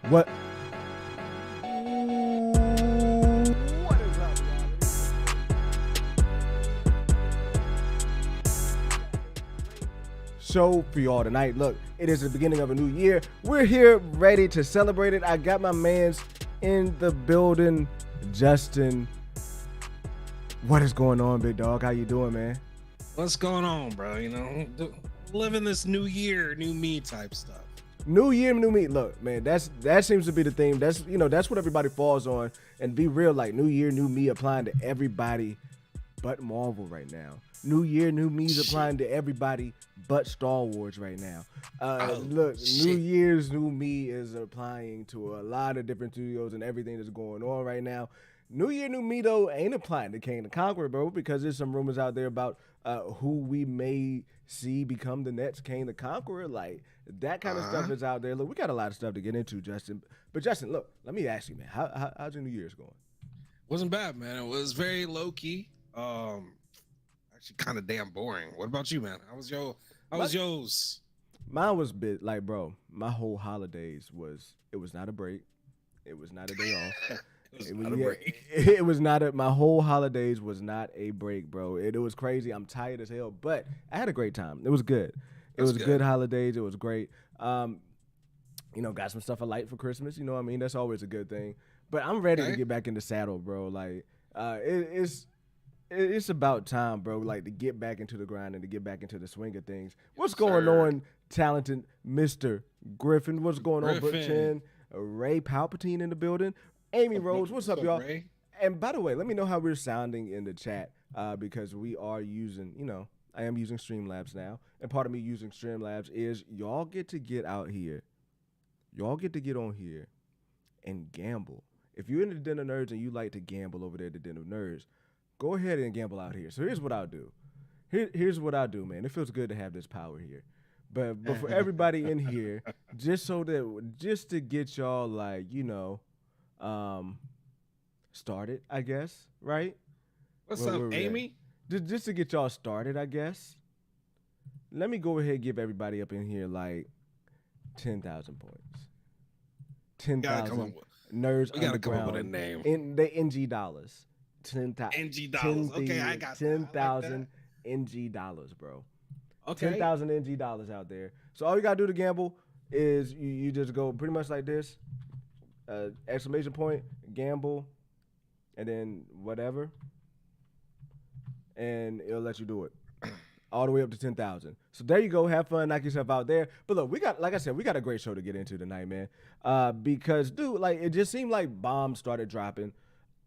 What? What is up, y'all? Show for y'all tonight. Look, it is the beginning of a new year. We're here ready to celebrate it. I got my mans in the building, Justin. What is going on, big dog? How you doing, man? What's going on, bro? You know, living this new year, new me type stuff. New year, new me. Look, man, that seems to be the theme. That's that's what everybody falls on. And be real, like new year, new me applying to everybody but Marvel right now. New year, new me's applying to everybody but Star Wars right now. Look, New Year's new me is applying to a lot of different studios and everything that's going on right now. New year, new me though ain't applying to King the Conqueror, bro, because there's some rumors out there about who we may see become the next King the Conqueror. Like that kind of stuff is out there. Look, we got a lot of stuff to get into, Justin. But Justin, look, let me ask you, man, how's your New Year's going? Wasn't bad, man. It was very low key. Actually, kind of damn boring. What about you, man? How was yours? Mine was bit like, bro. My whole holidays was not a break. It was not a day off. It was not a. My whole holidays was not a break, bro. It was crazy. I'm tired as hell, but I had a great time. It was good. It was good holidays. It was great. Got some stuff I like for Christmas. You know what I mean? That's always a good thing. But I'm ready to get back in the saddle, bro. Like, it's about time, bro. Like to get back into the grind and to get back into the swing of things. What's going on, talented Mr. Griffin? What's going on, Brooke Chen? Ray Palpatine in the building. Amy Rose, what's up, y'all? Ray? And by the way, let me know how we're sounding in the chat because we are using, I am using Streamlabs now. And part of me using Streamlabs is y'all get to get out here. Y'all get to get on here and gamble. If you're in the Den of Nerds and you like to gamble over there at the Den of Nerds, go ahead and gamble out here. So here's what I'll do. Here's what I'll do, man. It feels good to have this power here. But for everybody in here, just to get y'all like, started, I guess, right? What's up, Amy? Just to get y'all started, I guess. Let me go ahead and give everybody up in here like 10,000 points. 10,000 nerds. We gotta come up with a name. The NG dollars. 10,000 NG dollars. Okay, I got 10,000 NG dollars, bro. Okay. 10,000 NG dollars out there. So all you gotta do to gamble is you just go pretty much like this. Exclamation point, gamble, and then whatever, and it'll let you do it all the way up to 10,000. So there you go. Have fun, knock yourself out there. But look, we got a great show to get into tonight, man. Because dude, like it just seemed like bombs started dropping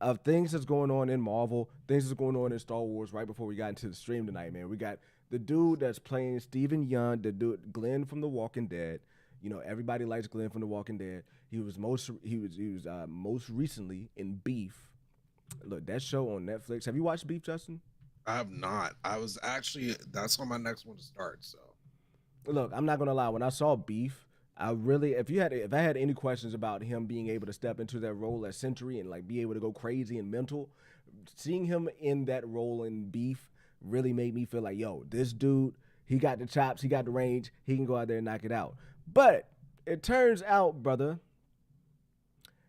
of things that's going on in Marvel, things that's going on in Star Wars right before we got into the stream tonight, man. We got the dude that's playing Stephen Yeun, the dude Glenn from The Walking Dead. Everybody likes Glenn from The Walking Dead. He was most recently in Beef. Look, that show on Netflix. Have you watched Beef, Justin? I have not. That's on my next one to start. So, look, I'm not gonna lie. When I saw Beef, if I had any questions about him being able to step into that role as Sentry and like be able to go crazy and mental, seeing him in that role in Beef really made me feel like, yo, this dude, he got the chops, he got the range, he can go out there and knock it out. But it turns out, brother,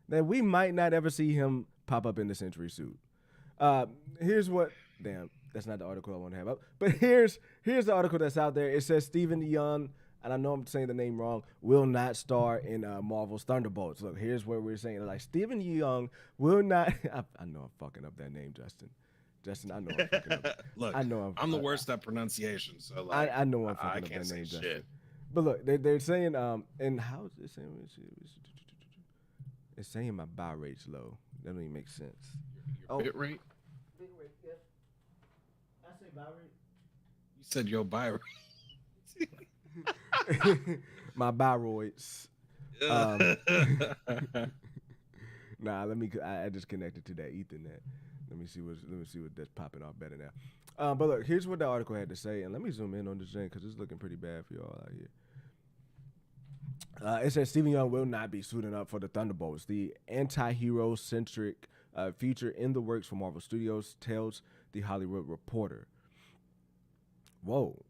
that we might not ever see him pop up in the Sentry suit. Here's what, damn, that's not the article I want to have up. But here's the article that's out there. It says Stephen Yeun, and I know I'm saying the name wrong, will not star in Marvel's Thunderbolts. Look, here's where we're saying, like, Stephen Yeun will not, I know I'm fucking up that name, Justin. I know I'm fucking up. Look, I'm the worst at pronunciation, so like, I know I'm fucking up that name, Justin. Shit. But look, they're saying, and how is it saying? It's saying my buy rate's low. That doesn't even make sense. Your bit rate? Bit rate, yeah. I say buy rate. You said your buy rate. My biroids. Nah, I just connected to that Ethernet. Let me see what that's popping off better now. But look, here's what the article had to say, and let me zoom in on this thing because it's looking pretty bad for y'all out here. It says Stephen Yeun will not be suiting up for the Thunderbolts. The anti-hero-centric feature in the works for Marvel Studios, tells The Hollywood Reporter. Whoa.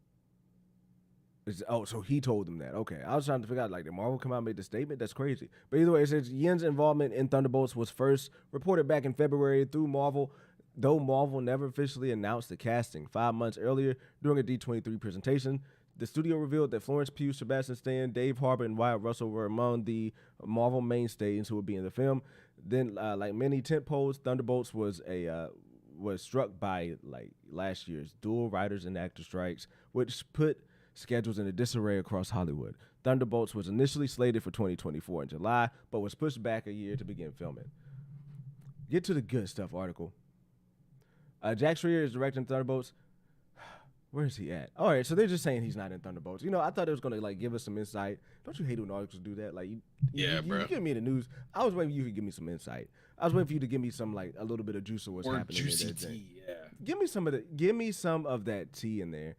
So he told them that. Okay, I was trying to figure out like did Marvel come out and make the statement? That's crazy. But either way, it says Yen's involvement in Thunderbolts was first reported back in February through Marvel, though Marvel never officially announced the casting. 5 months earlier, during a D23 presentation, the studio revealed that Florence Pugh, Sebastian Stan, Dave Harbour, and Wyatt Russell were among the Marvel mainstays who would be in the film. Then, like many tentpoles, Thunderbolts was struck by like last year's dual writers and actor strikes, which put schedules in a disarray across Hollywood. Thunderbolts was initially slated for 2024 in July, but was pushed back a year to begin filming. Get to the good stuff article. Jack Schreier is directing Thunderbolts. Where is he at? All right, so they're just saying he's not in Thunderbolts. You know, I thought it was gonna like give us some insight. Don't you hate when articles do that? Like, you give me the news. I was waiting for you to give me some insight. I was waiting for you to give me some like a little bit of juice of what's happening. Juicy in that tea, yeah. Give me some of that tea in there.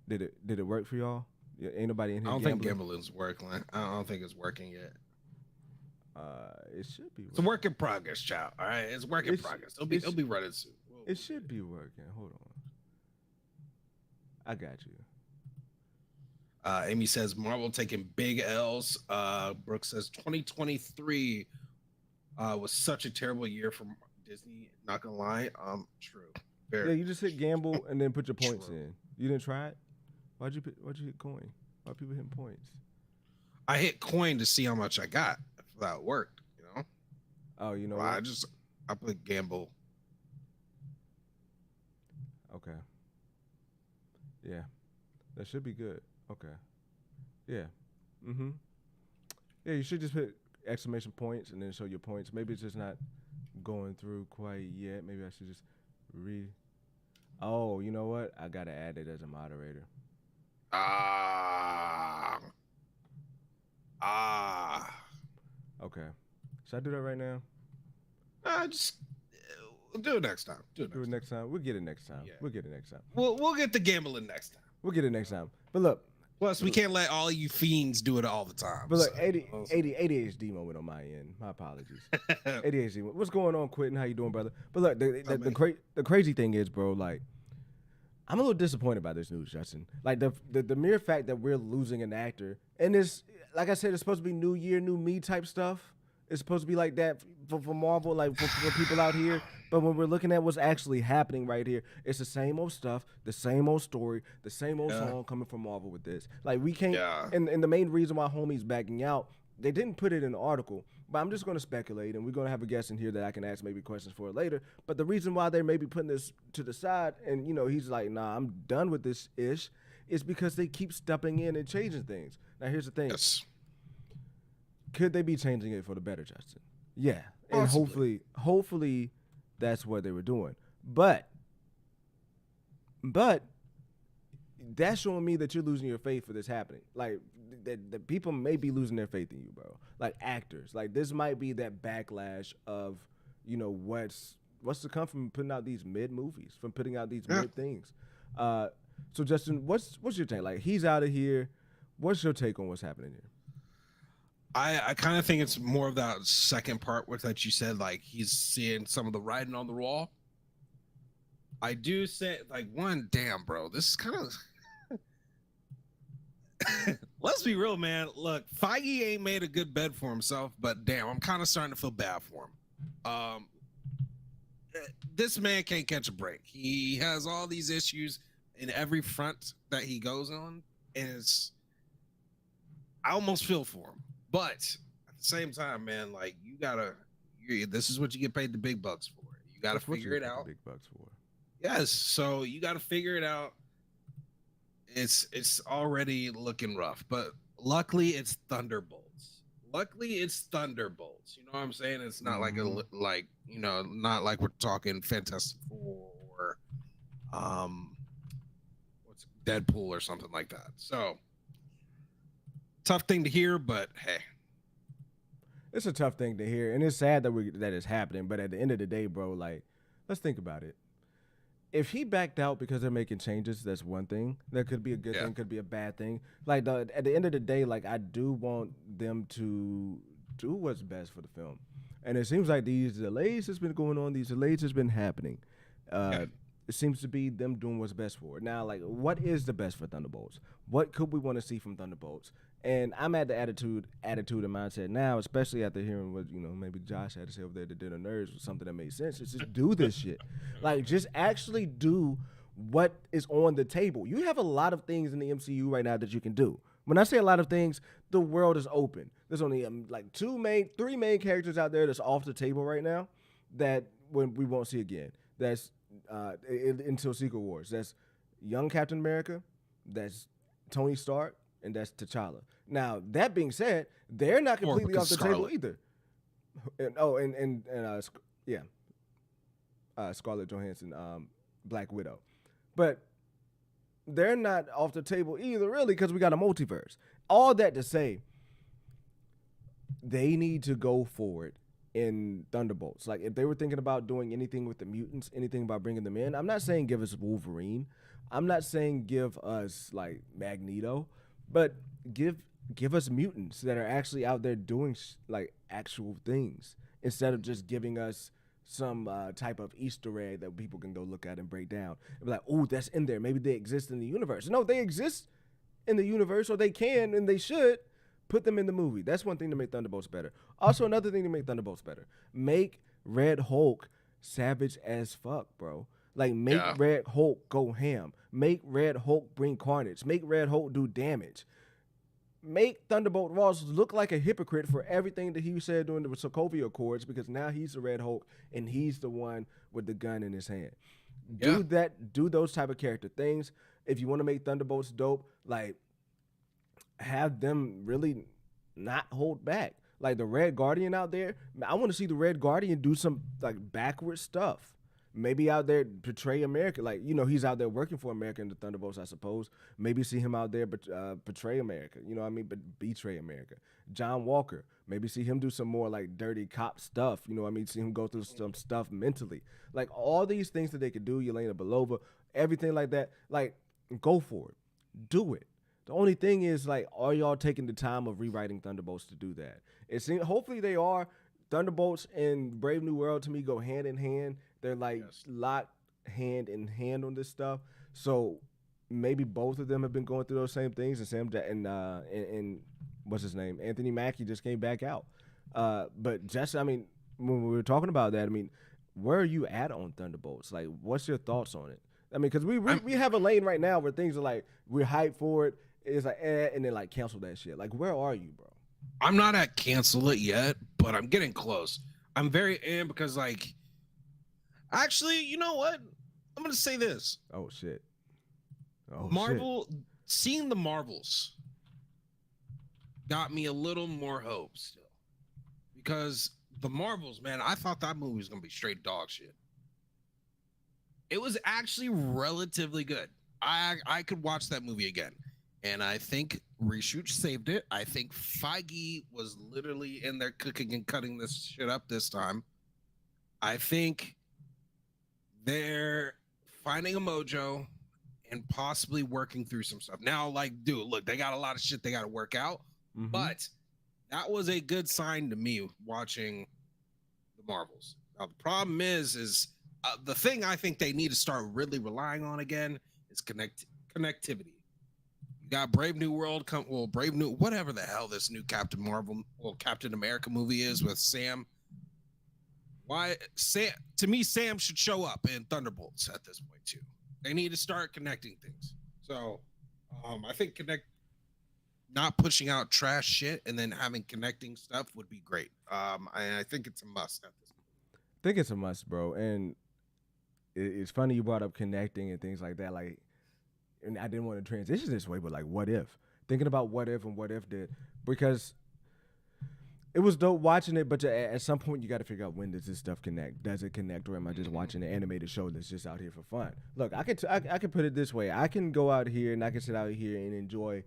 Did it work for y'all? Yeah, ain't nobody in here. I don't think gambling's working. I don't think it's working yet. It should be. It's a work in progress, child. All right, it's work in progress. It'll be running soon. It should be working. Hold on. I got you. Amy says Marvel taking big L's. Brooke says 2023 was such a terrible year for Disney. Not gonna lie. True. Very yeah, you just hit gamble and then put your points in. You didn't try it? Why'd you hit coin? Why are people hitting points? I hit coin to see how much I got if that worked. You know. Oh, you know. Well, I put gamble. Okay. Yeah, that should be good. Okay. Yeah. Mm-hmm. Yeah, you should just put exclamation points and then show your points. Maybe it's just not going through quite yet. Maybe I should just Oh, you know what? I gotta add it as a moderator. Okay. Should I do that right now? Just do it next time. Do it next time. We'll get it next time. Yeah. We'll get it next time. We'll get the gambling next time. We'll get it next time. But look. Plus, we can't let all you fiends do it all the time. But look, ADHD moment on my end. My apologies. ADHD moment. What's going on, Quentin? How you doing, brother? But look, the crazy thing is, bro, like, I'm a little disappointed by this news, Justin. Like, the mere fact that we're losing an actor, and it's, like I said, it's supposed to be new year, new me type stuff. It's supposed to be like that for Marvel, like for people out here. But when we're looking at what's actually happening right here, it's the same old stuff, the same old story, the same old song coming from Marvel with this. Like, we can't. Yeah. And the main reason why homie's backing out, they didn't put it in the article, but I'm just going to speculate, and we're going to have a guest in here that I can ask maybe questions for later. But the reason why they're maybe putting this to the side, and, you know, he's like, nah, I'm done with this ish, is because they keep stepping in and changing things. Now, here's the thing. Yes. Could they be changing it for the better, Justin? Yeah. And hopefully that's what they were doing. But that's showing me that you're losing your faith for this happening. Like, that people may be losing their faith in you, bro. Like, actors. Like, this might be that backlash of, you know, what's to come from putting out these mid movies, from putting out these mid things. So, Justin, what's your take? Like, he's out of here. What's your take on what's happening here? I kind of think it's more of that second part with that you said, like, he's seeing some of the writing on the wall. I do say, like, one, damn, bro, this is kind of let's be real, man. Look, Feige ain't made a good bed for himself, but damn, I'm kind of starting to feel bad for him. This man can't catch a break. He has all these issues in every front that he goes on, and I almost feel for him. But at the same time, man, like, this is what you get paid the big bucks for. You got to figure it out. Big bucks for. Yes, so you got to figure it out. It's already looking rough, but luckily it's Thunderbolts. You know what I'm saying? It's not like not like we're talking Fantastic Four or what's Deadpool or something like that. So. Tough thing to hear, but hey, it's a tough thing to hear, and it's sad that it's happening. But at the end of the day, bro, like, let's think about it. If he backed out because they're making changes, that's one thing. That could be a good thing, could be a bad thing. Like, at the end of the day, like, I do want them to do what's best for the film, and it seems like these delays has been going on. These delays has been happening. it seems to be them doing what's best for it. Now, like, what is the best for Thunderbolts? What could we want to see from Thunderbolts? And I'm at the attitude and mindset now, especially after hearing what maybe Josh had to say over there, that did a nerds was something that made sense. Is just do this shit, like just actually do what is on the table. You have a lot of things in the MCU right now that you can do. When I say a lot of things, the world is open. There's only like three main characters out there that's off the table right now that when we won't see again. That's until Secret Wars. That's young Captain America, that's Tony Stark, and that's T'Challa. Now, that being said, they're not completely off the table either. Scarlett Johansson, Black Widow. But they're not off the table either, really, because we got a multiverse. All that to say, they need to go forward in Thunderbolts. Like, if they were thinking about doing anything with the mutants, anything about bringing them in, I'm not saying give us Wolverine. I'm not saying give us, like, Magneto. But give us mutants that are actually out there doing, like, actual things instead of just giving us some type of Easter egg that people can go look at and break down. And be like, oh, that's in there. Maybe they exist in the universe. No, they exist in the universe, or they can and they should. Put them in the movie. That's one thing to make Thunderbolts better. Also, another thing to make Thunderbolts better. Make Red Hulk savage as fuck, bro. Like, make Red Hulk go ham. Make Red Hulk bring carnage. Make Red Hulk do damage. Make Thunderbolt Ross look like a hypocrite for everything that he said during the Sokovia Accords, because now he's the Red Hulk and he's the one with the gun in his hand. Do those type of character things. If you want to make Thunderbolts dope, like, have them really not hold back. Like the Red Guardian out there, I want to see the Red Guardian do some like backward stuff. Maybe out there portray America, like he's out there working for America in the Thunderbolts, I suppose. Maybe see him out there, but portray America. You know what I mean? But betray America. John Walker, maybe see him do some more like dirty cop stuff. You know what I mean? See him go through some stuff mentally. Like all these things that they could do. Yelena Belova, everything like that. Like go for it, do it. The only thing is, like, are y'all taking the time of rewriting Thunderbolts to do that? It seems, hopefully they are. Thunderbolts and Brave New World to me go hand in hand. They're like locked hand in hand on this stuff. So maybe both of them have been going through those same things. And and what's his name? Anthony Mackie just came back out. But just, I mean, when we were talking about that, I mean, where are you at on Thunderbolts? Like, what's your thoughts on it? I mean, because we have a lane right now where things are like, we're hyped for it. It's like, and then like cancel that shit. Like, where are you, bro? I'm not at cancel it yet, but I'm getting close. I'm very because like, actually, you know what? I'm gonna say this. Oh shit. Marvel, seeing the Marvels got me a little more hope still, because the Marvels, man, I thought that movie was gonna be straight dog shit. It was actually relatively good. I could watch that movie again. And I think reshoot saved it. I think Feige was literally in there cooking and cutting this shit up this time. I think they're finding a mojo and possibly working through some stuff. Now, like, dude, look, they got a lot of shit they got to work out. Mm-hmm. But that was a good sign to me watching the Marvels. Now, the problem is the thing I think they need to start really relying on again is connectivity. You got Brave New World, whatever the hell this new Captain America movie is with Sam. To me, Sam should show up in Thunderbolts at this point too. They need to start connecting things. So, I think not pushing out trash shit and then having connecting stuff would be great. I think it's a must at this point. I think it's a must, bro. And it's funny you brought up connecting and things like that. Like, and I didn't want to transition this way, but like, what if? Thinking about what if and what if did, because it was dope watching it, but at some point you got to figure out, when does this stuff connect? Does it connect, or am I just watching an animated show that's just out here for fun? Look, I can put it this way: I can go out here and I can sit out here and enjoy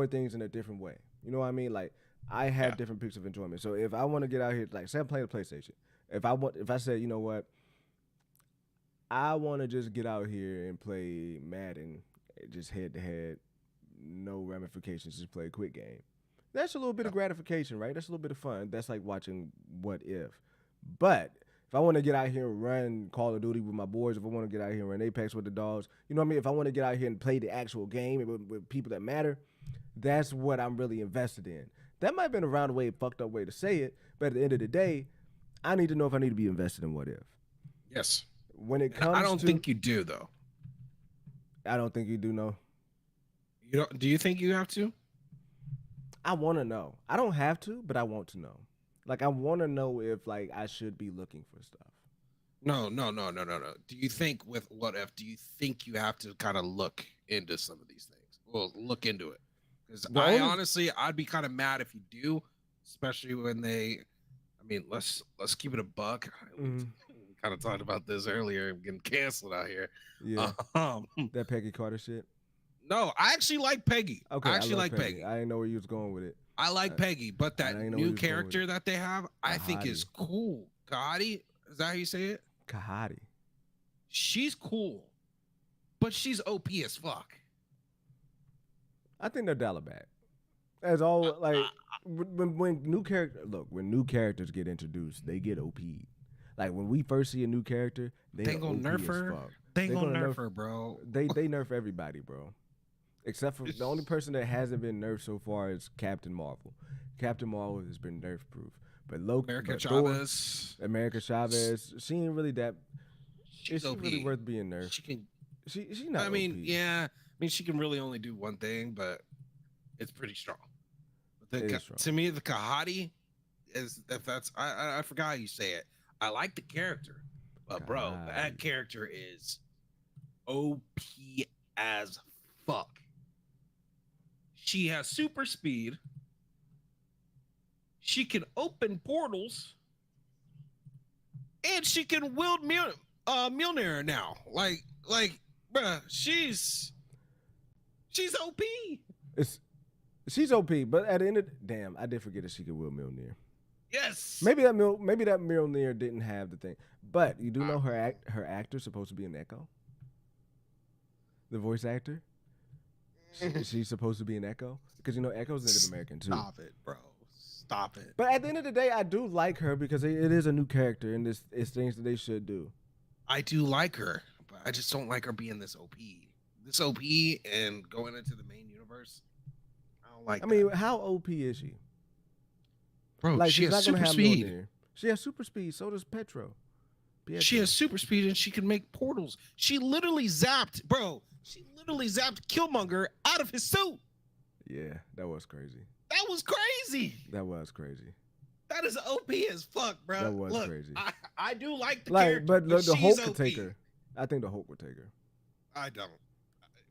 things in a different way. You know what I mean? Like, I have different peaks of enjoyment. So if I want to get out here, like, say I'm playing the PlayStation, if I say, you know what, I want to just get out here and play Madden, just head to head, no ramifications, just play a quick game. That's a little bit of gratification, right? That's a little bit of fun. That's like watching What If. But If I want to get out here and run Call of Duty with my boys, if I want to get out here and run Apex with the dogs, you know what I mean? If I want to get out here and play the actual game with people that matter, that's what I'm really invested in. That might have been a roundabout, fucked up way to say it, but at the end of the day, I need to know if I need to be invested in What If. Yes. When it comes I don't think you do, though. I don't think you do know. You don't? Do you think you have to? I want to know. I don't have to, but I want to know. Like, I want to know if, like, I should be looking for stuff. No. Do you think with What If, do you think you have to kind of look into some of these things? Well, look into it. Because honestly, I'd be kind of mad if you do, especially when they, I mean, let's keep it a buck. We kind of talked about this earlier, getting canceled out here. Yeah. That Peggy Carter shit. No, I actually like Peggy. Okay, I actually like Peggy. I didn't know where you was going with it. I like Peggy, but that new character that they have, I think is cool. Kahati, is that how you say it? Kahati. She's cool, but she's OP as fuck. I think they're dial back. As all like when new characters get introduced, they get OP. Like when we first see a new character, they gonna nerf her. They gonna nerf her, bro. They nerf everybody, bro. Except for the only person that hasn't been nerfed so far is Captain Marvel. Captain Marvel has been nerf proof. But America Chavez, she ain't really that. She's OP. Really worth being nerfed. She not. I mean, OP. yeah. I mean, she can really only do one thing, but it's pretty strong. But to me, the Kahati is I forgot how you say it. I like the character, but bro, that character is OP as fuck. She has super speed. She can open portals, and she can wield Mjolnir now. Like, bruh, she's OP. She's OP, but at the end of damn, I did forget that she could wield Mjolnir. Yes. Maybe that Mjolnir didn't have the thing, but you do know her actor's supposed to be an Echo. The voice actor. She's supposed to be an Echo because you know Echo's Native American too. Stop it, bro. Stop it. But at the end of the day, I do like her because it is a new character and it's things that they should do. I do like her, but I just don't like her being this OP. This OP and going into the main universe. I don't like. I mean, how OP is she? Bro, like, she has super speed. She has super speed. So does Pietro. She has super speed and she can make portals. She literally zapped Killmonger out of his suit. Yeah, that was crazy. That was crazy. That is OP as fuck, bro. That was crazy. I do like the character, but the Hulk could take her. I think the Hulk would take her. I don't,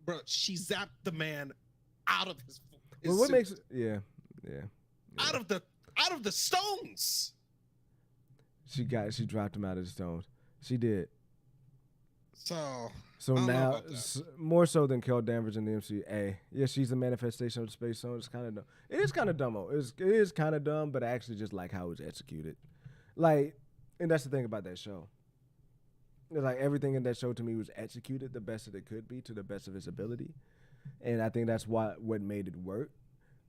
bro. She zapped the man out of his. Well, what makes it? Yeah. Out of the stones. She dropped him out of the stones. She did. So now, more so than Carol Danvers in the MCU. Yeah, she's the manifestation of the space zone. It's kind of dumb. It is kind of dumb. It is kind of dumb, but I actually just like how it's executed. Like, and that's the thing about that show. Like everything in that show to me was executed the best that it could be to the best of its ability, and I think that's what made it work.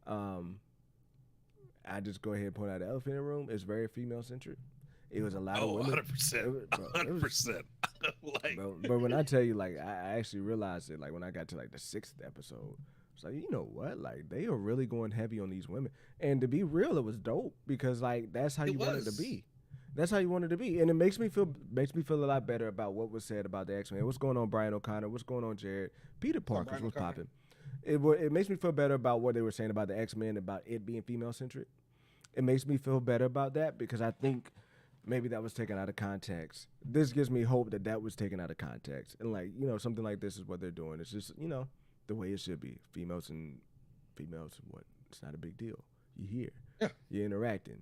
I just go ahead and point out the elephant in the room. It's very female centric. It was a lot of women. 100%. But when I tell you, like, I actually realized it, like, when I got to, like, the 6th episode, it's like, you know what? Like, they are really going heavy on these women. And to be real, it was dope because, like, that's how you wanted to be. That's how you wanted to be. And it makes me feel a lot better about what was said about the X-Men. What's going on, Brian O'Connor? What's going on, Jared? Peter Parker was popping. It makes me feel better about what they were saying about the X-Men, about it being female-centric. It makes me feel better about that because I think maybe that was taken out of context. This gives me hope that was taken out of context. And, like, you know, something like this is what they're doing. It's just, you know, the way it should be. Females and what? It's not a big deal. You're here. Yeah. You're interacting.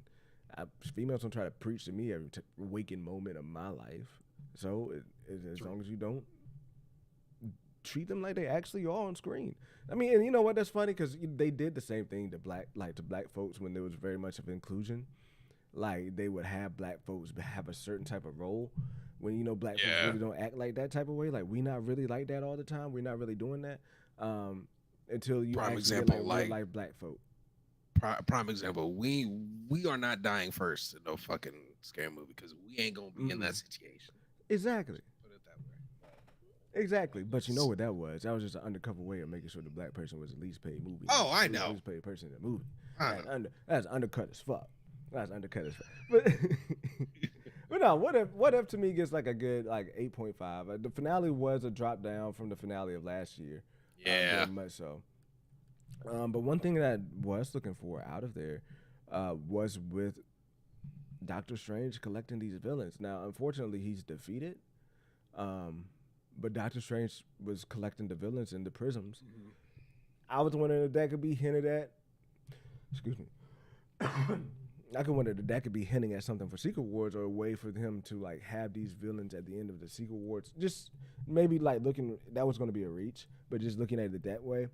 Females don't try to preach to me every waking moment of my life. So as long as you don't treat them like they actually are on screen. I mean, and you know what? That's funny because they did the same thing to black folks when there was very much of inclusion. Like they would have black folks have a certain type of role when, you know, black folks really don't act like that type of way. Like we not really like that all the time. We're not really doing that until you prime actually example, get like real life black folk. Prime example, we are not dying first in no fucking scary movie because we ain't gonna be in that situation. Exactly. Put it that way. Exactly. But you know what that was? That was just an undercover way of making sure the black person was the least paid movie. Oh, I know. Least paid person in the movie. I know. That's undercut as fuck. That's undercut as fuck. But no, what if to me gets like a good like 8.5. The finale was a drop down from the finale of last year. Yeah. Very much so. But one thing that I was looking for out of there was with Doctor Strange collecting these villains. Now, unfortunately, he's defeated. But Doctor Strange was collecting the villains in the prisms. Mm-hmm. I was wondering if that could be hinted at. Excuse me. I could wonder if that could be hinting at something for Secret Wars or a way for him to like have these villains at the end of the Secret Wars. Just maybe like looking, that was going to be a reach, but just looking at it that way.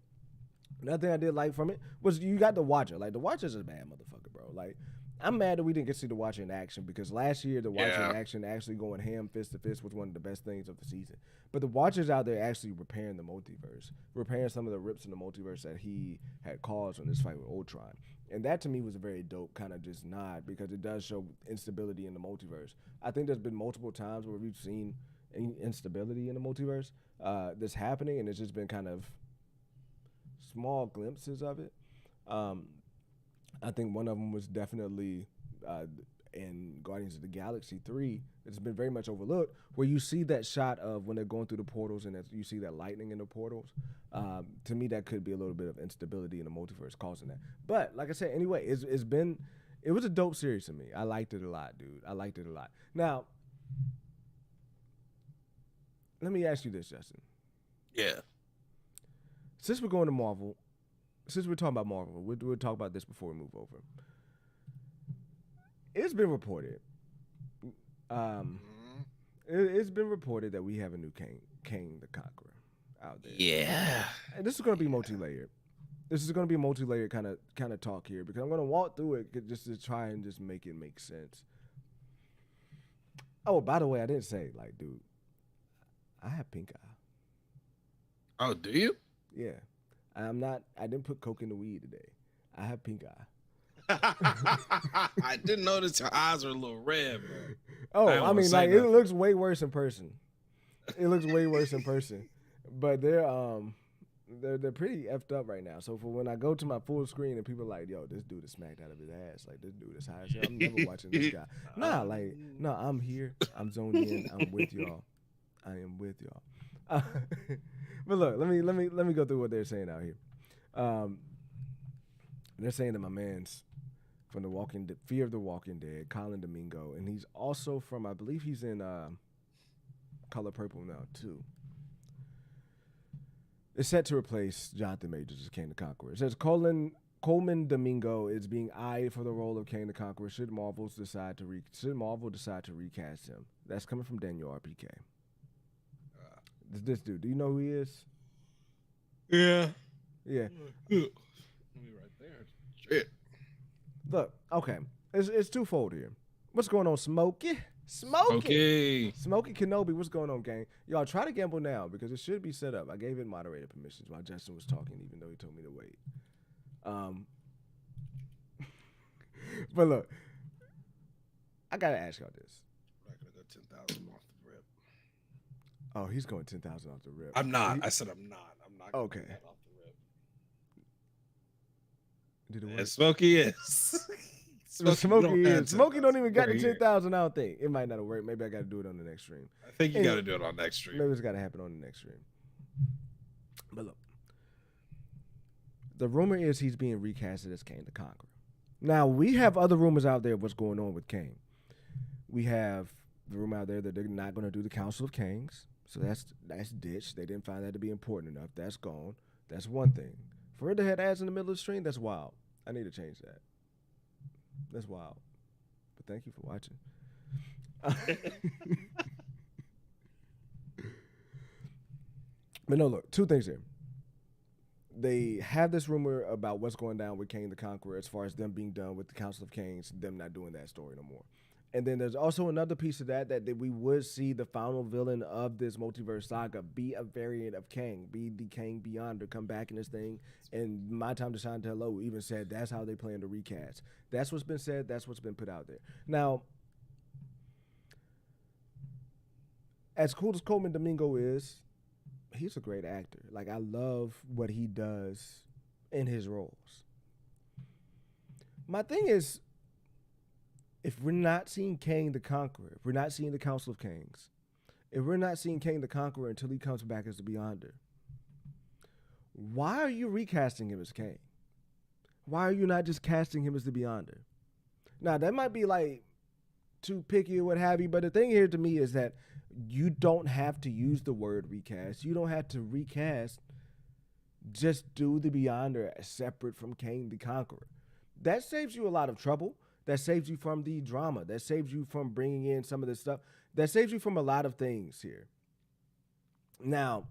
Another thing I did like from it was you got the Watcher. Like the Watcher's a bad motherfucker, bro. Like I'm mad that we didn't get to see the Watcher in action because last year the Watcher in action actually going ham fist to fist was one of the best things of the season. But the Watcher's out there actually repairing the multiverse, repairing some of the rips in the multiverse that he had caused on this fight with Ultron. And that to me was a very dope kind of just nod because it does show instability in the multiverse. I think there's been multiple times where we've seen instability in the multiverse that's happening, and it's just been kind of small glimpses of it. I think one of them was definitely in Guardians of the Galaxy 3. It's been very much overlooked, where you see that shot of when they're going through the portals and you see that lightning in the portals. To me, that could be a little bit of instability in the multiverse causing that. But like I said, anyway, it was a dope series to me. I liked it a lot, dude. I liked it a lot. Now, let me ask you this, Justin. Yeah. Since we're going to Marvel, since we're talking about Marvel, we'll talk about this before we move over. It's been reported. It's been reported that we have a new Kang the Conqueror out there. Yeah. And this is going to be multi-layered. This is going to be a multi-layered kind of talk here because I'm going to walk through it just to try and just make it make sense. Oh, by the way, I didn't say, like, dude, I have pink eye. Oh, do you? Yeah. I didn't put coke in the weed today. I have pink eye. I didn't notice your eyes are a little red, bro. Oh, I mean, like, it looks way worse in person. It looks way worse in person. But they're pretty effed up right now. So for when I go to my full screen and people are like, yo, this dude is smacked out of his ass. Like, this dude is high as hell. I'm never watching this guy. No, I'm here. I'm zoned in. I'm with y'all. I am with y'all. But look, let me go through what they're saying out here. They're saying that my man's from the Fear of the Walking Dead, Colin Domingo, and he's also from, I believe he's in Color Purple now too. It's set to replace Jonathan Majors as Kang the Conqueror. It says Coleman Domingo is being eyed for the role of Kang the Conqueror should Marvel decide to recast him. That's coming from Daniel RPK. This dude, do you know who he is? Yeah. Yeah. Let me right there. Shit. Look, okay. It's twofold here. What's going on, Smokey? Smokey Kenobi, what's going on, gang? Y'all try to gamble now because it should be set up. I gave it moderator permissions while Justin was talking, even though he told me to wait. But look, I gotta ask y'all this. I'm not gonna go 10,000 off the rip. Oh, he's going 10,000 off the rip. I'm not. I said I'm not. I'm not going okay. to off the rip. Did it work? And Smokey is. Smokey don't even got the 10,000. I don't think it might not have worked. Maybe I got to do it on the next stream. I think you got to do it on next stream. Maybe it's got to happen on the next stream. But look, the rumor is he's being recasted as Kang the Conqueror. Now we have other rumors out there of what's going on with Kang. We have the rumor out there that they're not going to do the Council of Kangs, so that's ditched. They didn't find that to be important enough. That's gone. That's one thing. For it to have ads in the middle of the stream, that's wild. I need to change that. That's wild. But thank you for watching. But no, look, two things here. They have this rumor about what's going down with Kang the Conqueror as far as them being done with the Council of Kangs, them not doing that story no more. And then there's also another piece of that we would see the final villain of this multiverse saga be a variant of Kang, be the Kang Beyonder, come back in this thing. And My Time to Shine Hello even said that's how they plan to recast. That's what's been said. That's what's been put out there. Now, as cool as Coleman Domingo is, he's a great actor. Like I love what he does in his roles. My thing is, if we're not seeing Kang the Conqueror, if we're not seeing the Council of Kangs, if we're not seeing Kang the Conqueror until he comes back as the Beyonder, why are you recasting him as Kang? Why are you not just casting him as the Beyonder? Now that might be like too picky or what have you, but the thing here to me is that you don't have to use the word recast. You don't have to recast. Just do the Beyonder as separate from Kang the Conqueror. That saves you a lot of trouble. That saves you from the drama. That saves you from bringing in some of this stuff. That saves you from a lot of things here. Now,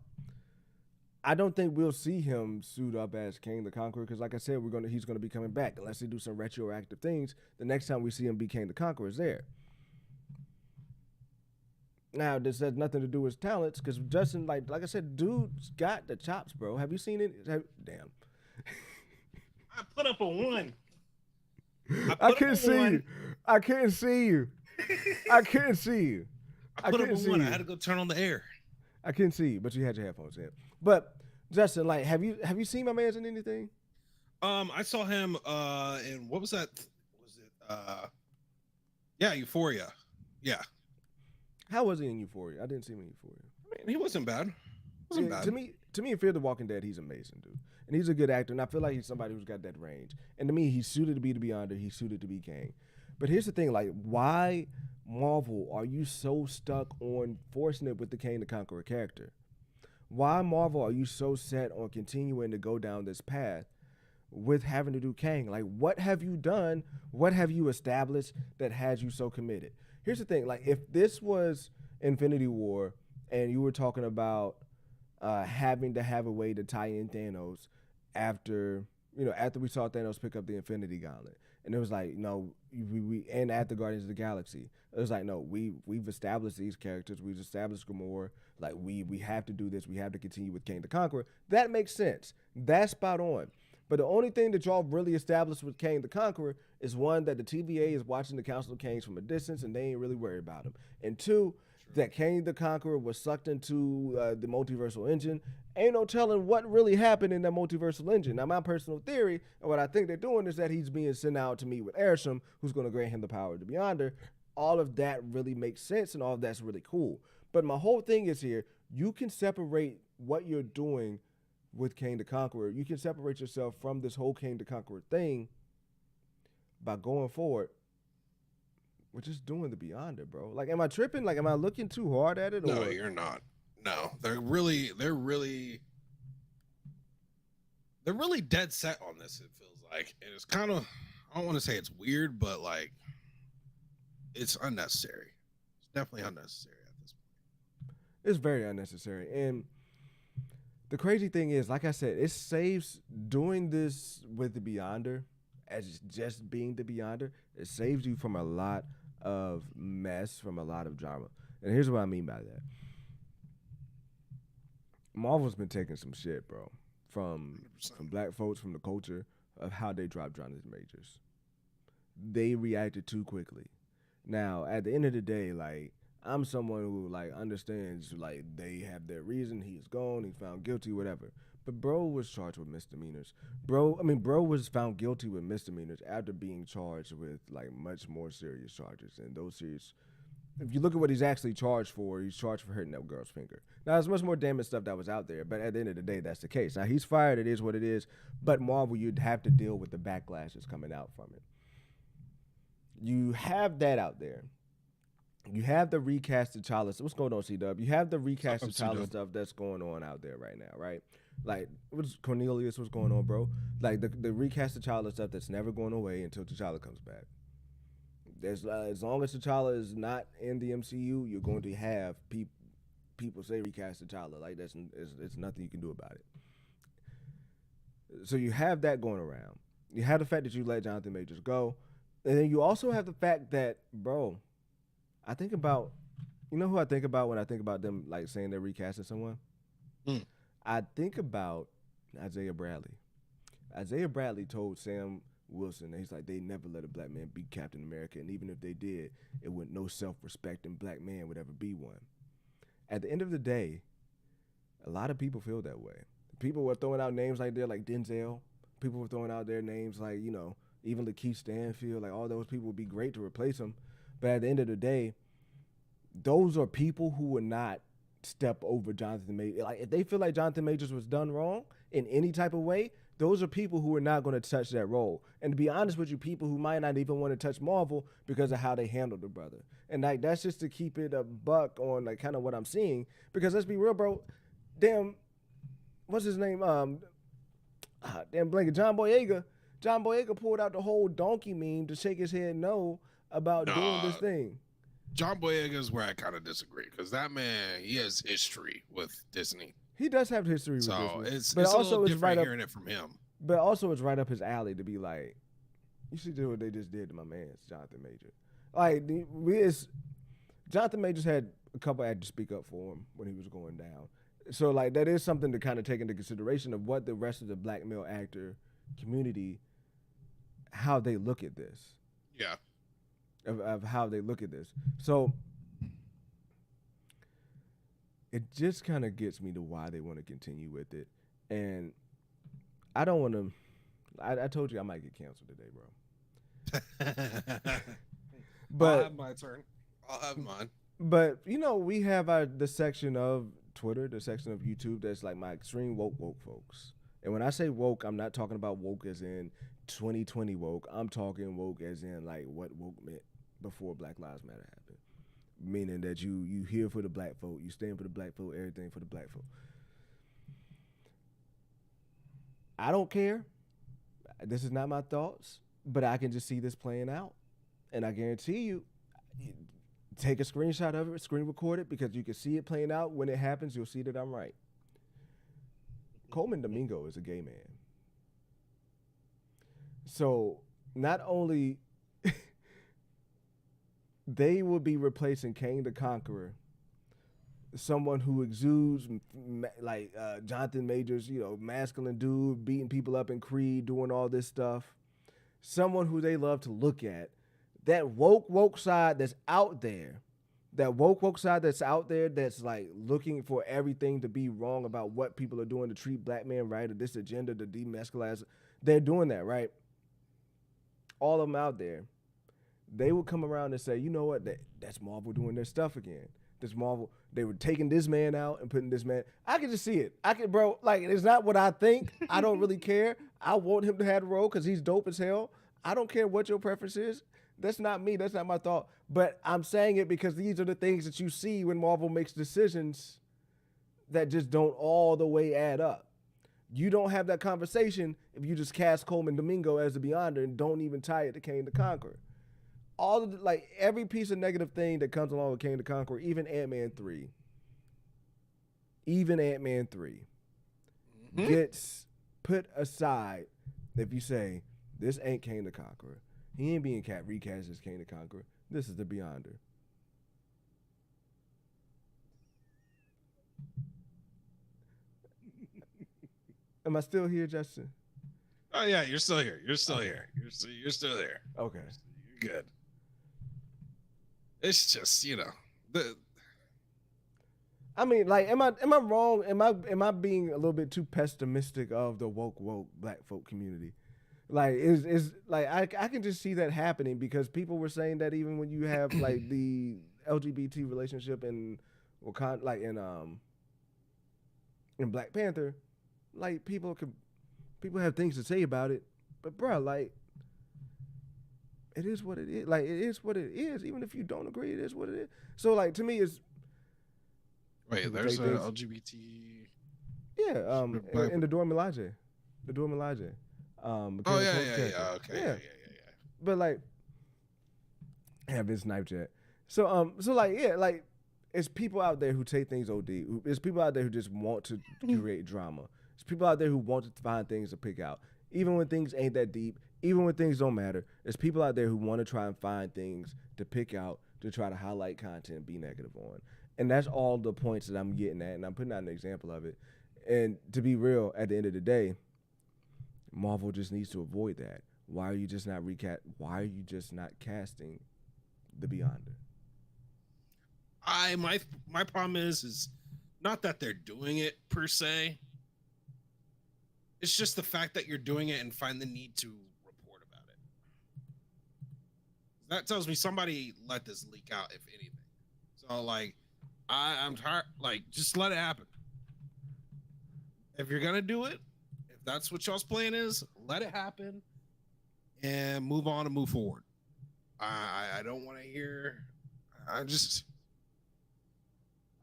I don't think we'll see him suit up as Kang the Conqueror because, like I said, he's gonna be coming back unless they do some retroactive things. The next time we see him be Kang the Conqueror is there. Now, this has nothing to do with his talents because Justin, like I said, dude's got the chops, bro. Have you seen it? Damn. I put up a 1. I couldn't see you. I couldn't see you. I couldn't see you. I put up a 1. I had to go turn on the air. I couldn't see you, but you had your headphones in. But Justin, like, have you seen my man's in anything? I saw him in what was that? Was it yeah, Euphoria. Yeah. How was he in Euphoria? I didn't see him in Euphoria. I mean, he wasn't bad. Wasn't bad. To me, in Fear the Walking Dead, he's amazing, dude. And he's a good actor, and I feel like he's somebody who's got that range. And to me, he's suited to be the Beyonder. He's suited to be Kang. But here's the thing, like, why, Marvel, are you so stuck on forcing it with the Kang the Conqueror character? Why, Marvel, are you so set on continuing to go down this path with having to do Kang? Like, what have you done? What have you established that has you so committed? Here's the thing, like, if this was Infinity War and you were talking about having to have a way to tie in Thanos after we saw Thanos pick up the Infinity Gauntlet, and it was like, no, we and after Guardians of the Galaxy, it was like, no, we've established these characters, we've established Gamora, like we have to do this, we have to continue with Kang the Conqueror. That makes sense. That's spot on. But the only thing that y'all really established with Kang the Conqueror is one, that the TVA is watching the Council of Kangs from a distance and they ain't really worried about him, and two, that Kang the Conqueror was sucked into the multiversal engine. Ain't no telling what really happened in that multiversal engine. Now, my personal theory, and what I think they're doing, is that he's being sent out to meet with Arishem, who's going to grant him the power to Beyonder. All of that really makes sense, and all of that's really cool. But my whole thing is here, you can separate what you're doing with Kang the Conqueror. You can separate yourself from this whole Kang the Conqueror thing by going forward. We're just doing the Beyonder, bro. Like, am I tripping? Like, am I looking too hard at it? No, you're not. No, they're really dead set on this. It feels like, and it's kind of, I don't want to say it's weird, but like, it's unnecessary. It's definitely unnecessary at this point. It's very unnecessary, and the crazy thing is, like I said, it saves doing this with the Beyonder as just being the Beyonder. It saves you from a lot of mess, from a lot of drama. And here's what I mean by that. Marvel's been taking some shit, bro, from black folks, from the culture of how they drop Jonathan Majors. They reacted too quickly. Now, at the end of the day, like, I'm someone who, like, understands, like, they have their reason. He's gone. He's found guilty, whatever. But bro was charged with misdemeanors. Bro was found guilty with misdemeanors after being charged with, like, much more serious charges. And those serious, if you look at what he's actually charged for, he's charged for hurting that girl's finger. Now, there's much more damage stuff that was out there, but at the end of the day, that's the case. Now, he's fired. It is what it is. But Marvel, you'd have to deal with the backlash that's coming out from it. You have that out there. You have the recast T'Challa. What's going on, C-Dub? You have the recast T'Challa stuff that's going on out there right now, right? Like, what's Cornelius? What's going on, bro? Like, the recast T'Challa stuff that's never going away until T'Challa comes back. There's as long as T'Challa is not in the MCU, you're going to have people say recast T'Challa. Like, it's nothing you can do about it. So you have that going around. You have the fact that you let Jonathan Majors go. And then you also have the fact that, bro, I think about, you know who I think about when I think about them, like, saying they're recasting someone? I think about Isaiah Bradley. Isaiah Bradley told Sam Wilson that he's like, they never let a black man be Captain America, and even if they did, it would no self-respecting black man would ever be one. At the end of the day, a lot of people feel that way. People were throwing out names like Denzel. People were throwing out their names like, even Lakeith Stanfield. Like all those people would be great to replace him. But at the end of the day, those are people who would not step over Jonathan Majors. Like if they feel like Jonathan Majors was done wrong in any type of way, those are people who are not going to touch that role. And to be honest with you, people who might not even want to touch Marvel because of how they handled the brother. And like that's just to keep it a buck on like kind of what I'm seeing. Because let's be real, bro. Damn, what's his name? Damn blanket, John Boyega. John Boyega pulled out the whole donkey meme to shake his head no about doing this thing. John Boyega is where I kind of disagree because that man, he has history with Disney. He does have history with so Disney. It's but also also a little it's different right hearing up, it from him. But also it's right up his alley to be like, you should do what they just did to my man, Jonathan Majors. Like, Jonathan Majors had a couple actors speak up for him when he was going down. So, like, that is something to kind of take into consideration of what the rest of the black male actor community, how they look at this. Yeah. Of how they look at this. So, it just kind of gets me to why they want to continue with it. And I don't want to, I told you I might get canceled today, bro. But I'll have my turn. I'll have mine. But, we have the section of Twitter, the section of YouTube that's like my extreme woke folks. And when I say woke, I'm not talking about woke as in 2020 woke. I'm talking woke as in like what woke meant before Black Lives Matter happened. Meaning that you here for the black folk, you stand for the black folk, everything for the black folk. I don't care. This is not my thoughts, but I can just see this playing out. And I guarantee you, take a screenshot of it, screen record it, because you can see it playing out. When it happens, you'll see that I'm right. Coleman Domingo is a gay man. So not only they will be replacing Kang the Conqueror, someone who exudes like Jonathan Majors, masculine dude, beating people up in Creed, doing all this stuff. Someone who they love to look at. That woke side that's out there, that woke side that's out there that's like looking for everything to be wrong about what people are doing to treat black men right, or this agenda to demasculinize, they're doing that, right? All of them out there, they would come around and say, you know what, that's Marvel doing their stuff again. This Marvel, they were taking this man out and putting this man. I can just see it. Bro, like, it's not what I think. I don't really care. I want him to have the role because he's dope as hell. I don't care what your preference is. That's not me. That's not my thought. But I'm saying it because these are the things that you see when Marvel makes decisions that just don't all the way add up. You don't have that conversation if you just cast Coleman Domingo as the Beyonder and don't even tie it to Kang the Conqueror. All of every piece of negative thing that comes along with Kang the Conqueror, even Ant-Man 3, gets put aside if you say, this ain't Kang the Conqueror. He ain't being recast as Kang the Conqueror. This is the Beyonder. Am I still here, Justin? Oh yeah, you're still here. You're still here. You're still there. Okay. You're good. It's just, I mean, like, am I wrong? Am I being a little bit too pessimistic of the woke black folk community? Like, is like I can just see that happening because people were saying that even when you have like the LGBT relationship in Wakanda, like in Black Panther, like people have things to say about it, but bro, like, it is what it is. Like, it is what it is. Even if you don't agree, it is what it is. So, like, to me, it's wait. There's a LGBT. Yeah, in the Dora Milaje. Oh yeah. Okay. Yeah. But like, I have been sniped yet. So like, yeah, like, it's people out there who take things OD. It's people out there who just want to create drama. It's people out there who want to find things to pick out, even when things ain't that deep, even when things don't matter. There's people out there who want to try and find things to pick out to try to highlight content and be negative on. And that's all the points that I'm getting at, and I'm putting out an example of it. And to be real, at the end of the day, Marvel just needs to avoid that. Why are you just not casting the Beyonder? My problem is not that they're doing it per se. It's just the fact that you're doing it and find the need to report about it. That tells me somebody let this leak out, if anything. So like, I'm tired. Like, just let it happen. If you're gonna do it, if that's what y'all's plan is, let it happen and move on and move forward. I don't want to hear. I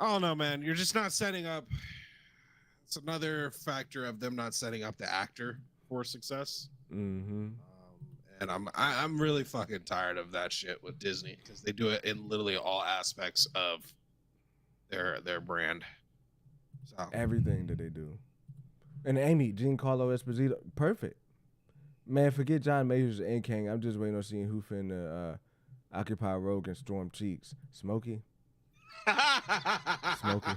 don't know, man. You're just not setting up. It's another factor of them not setting up the actor for success. Mm-hmm. And I'm really fucking tired of that shit with Disney because they do it in literally all aspects of their brand. So Everything that they do. And Amy, Giancarlo Esposito, perfect. Man, forget John Majors and Kang. I'm just waiting on seeing who finna occupy Rogue and Storm Cheeks. Smokey? Smokey.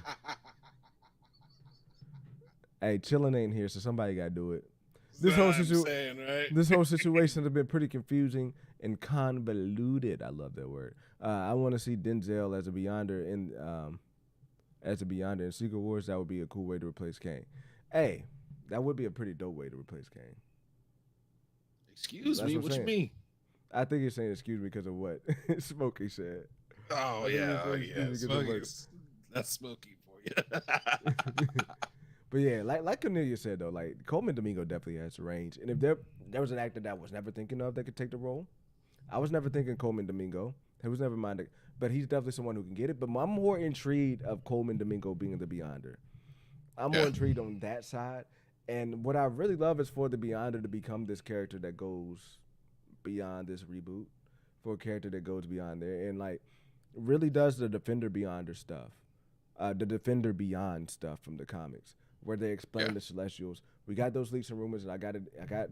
Hey, chillin' ain't here, so somebody gotta do it. This whole situation has been pretty confusing and convoluted. I love that word. I want to see Denzel as a Beyonder in Secret Wars. That would be a cool way to replace Kang. Hey, that would be a pretty dope way to replace Kang. Excuse me, what you mean? I think you're saying excuse me because of what Smokey said. Oh yeah. That's Smokey for you. But yeah, like Cornelia said though, like Coleman Domingo definitely has range, and if there was an actor that I was never thinking of that could take the role, I was never thinking Coleman Domingo. He was never minded, but he's definitely someone who can get it. But I'm more intrigued of Coleman Domingo being the Beyonder. I'm more intrigued on that side, and what I really love is for the Beyonder to become this character that goes beyond this reboot, for a character that goes beyond there, and like really does the Defender Beyonder stuff, the Defender Beyond stuff from the comics, where they explain the Celestials. We got those leaks and rumors, and I got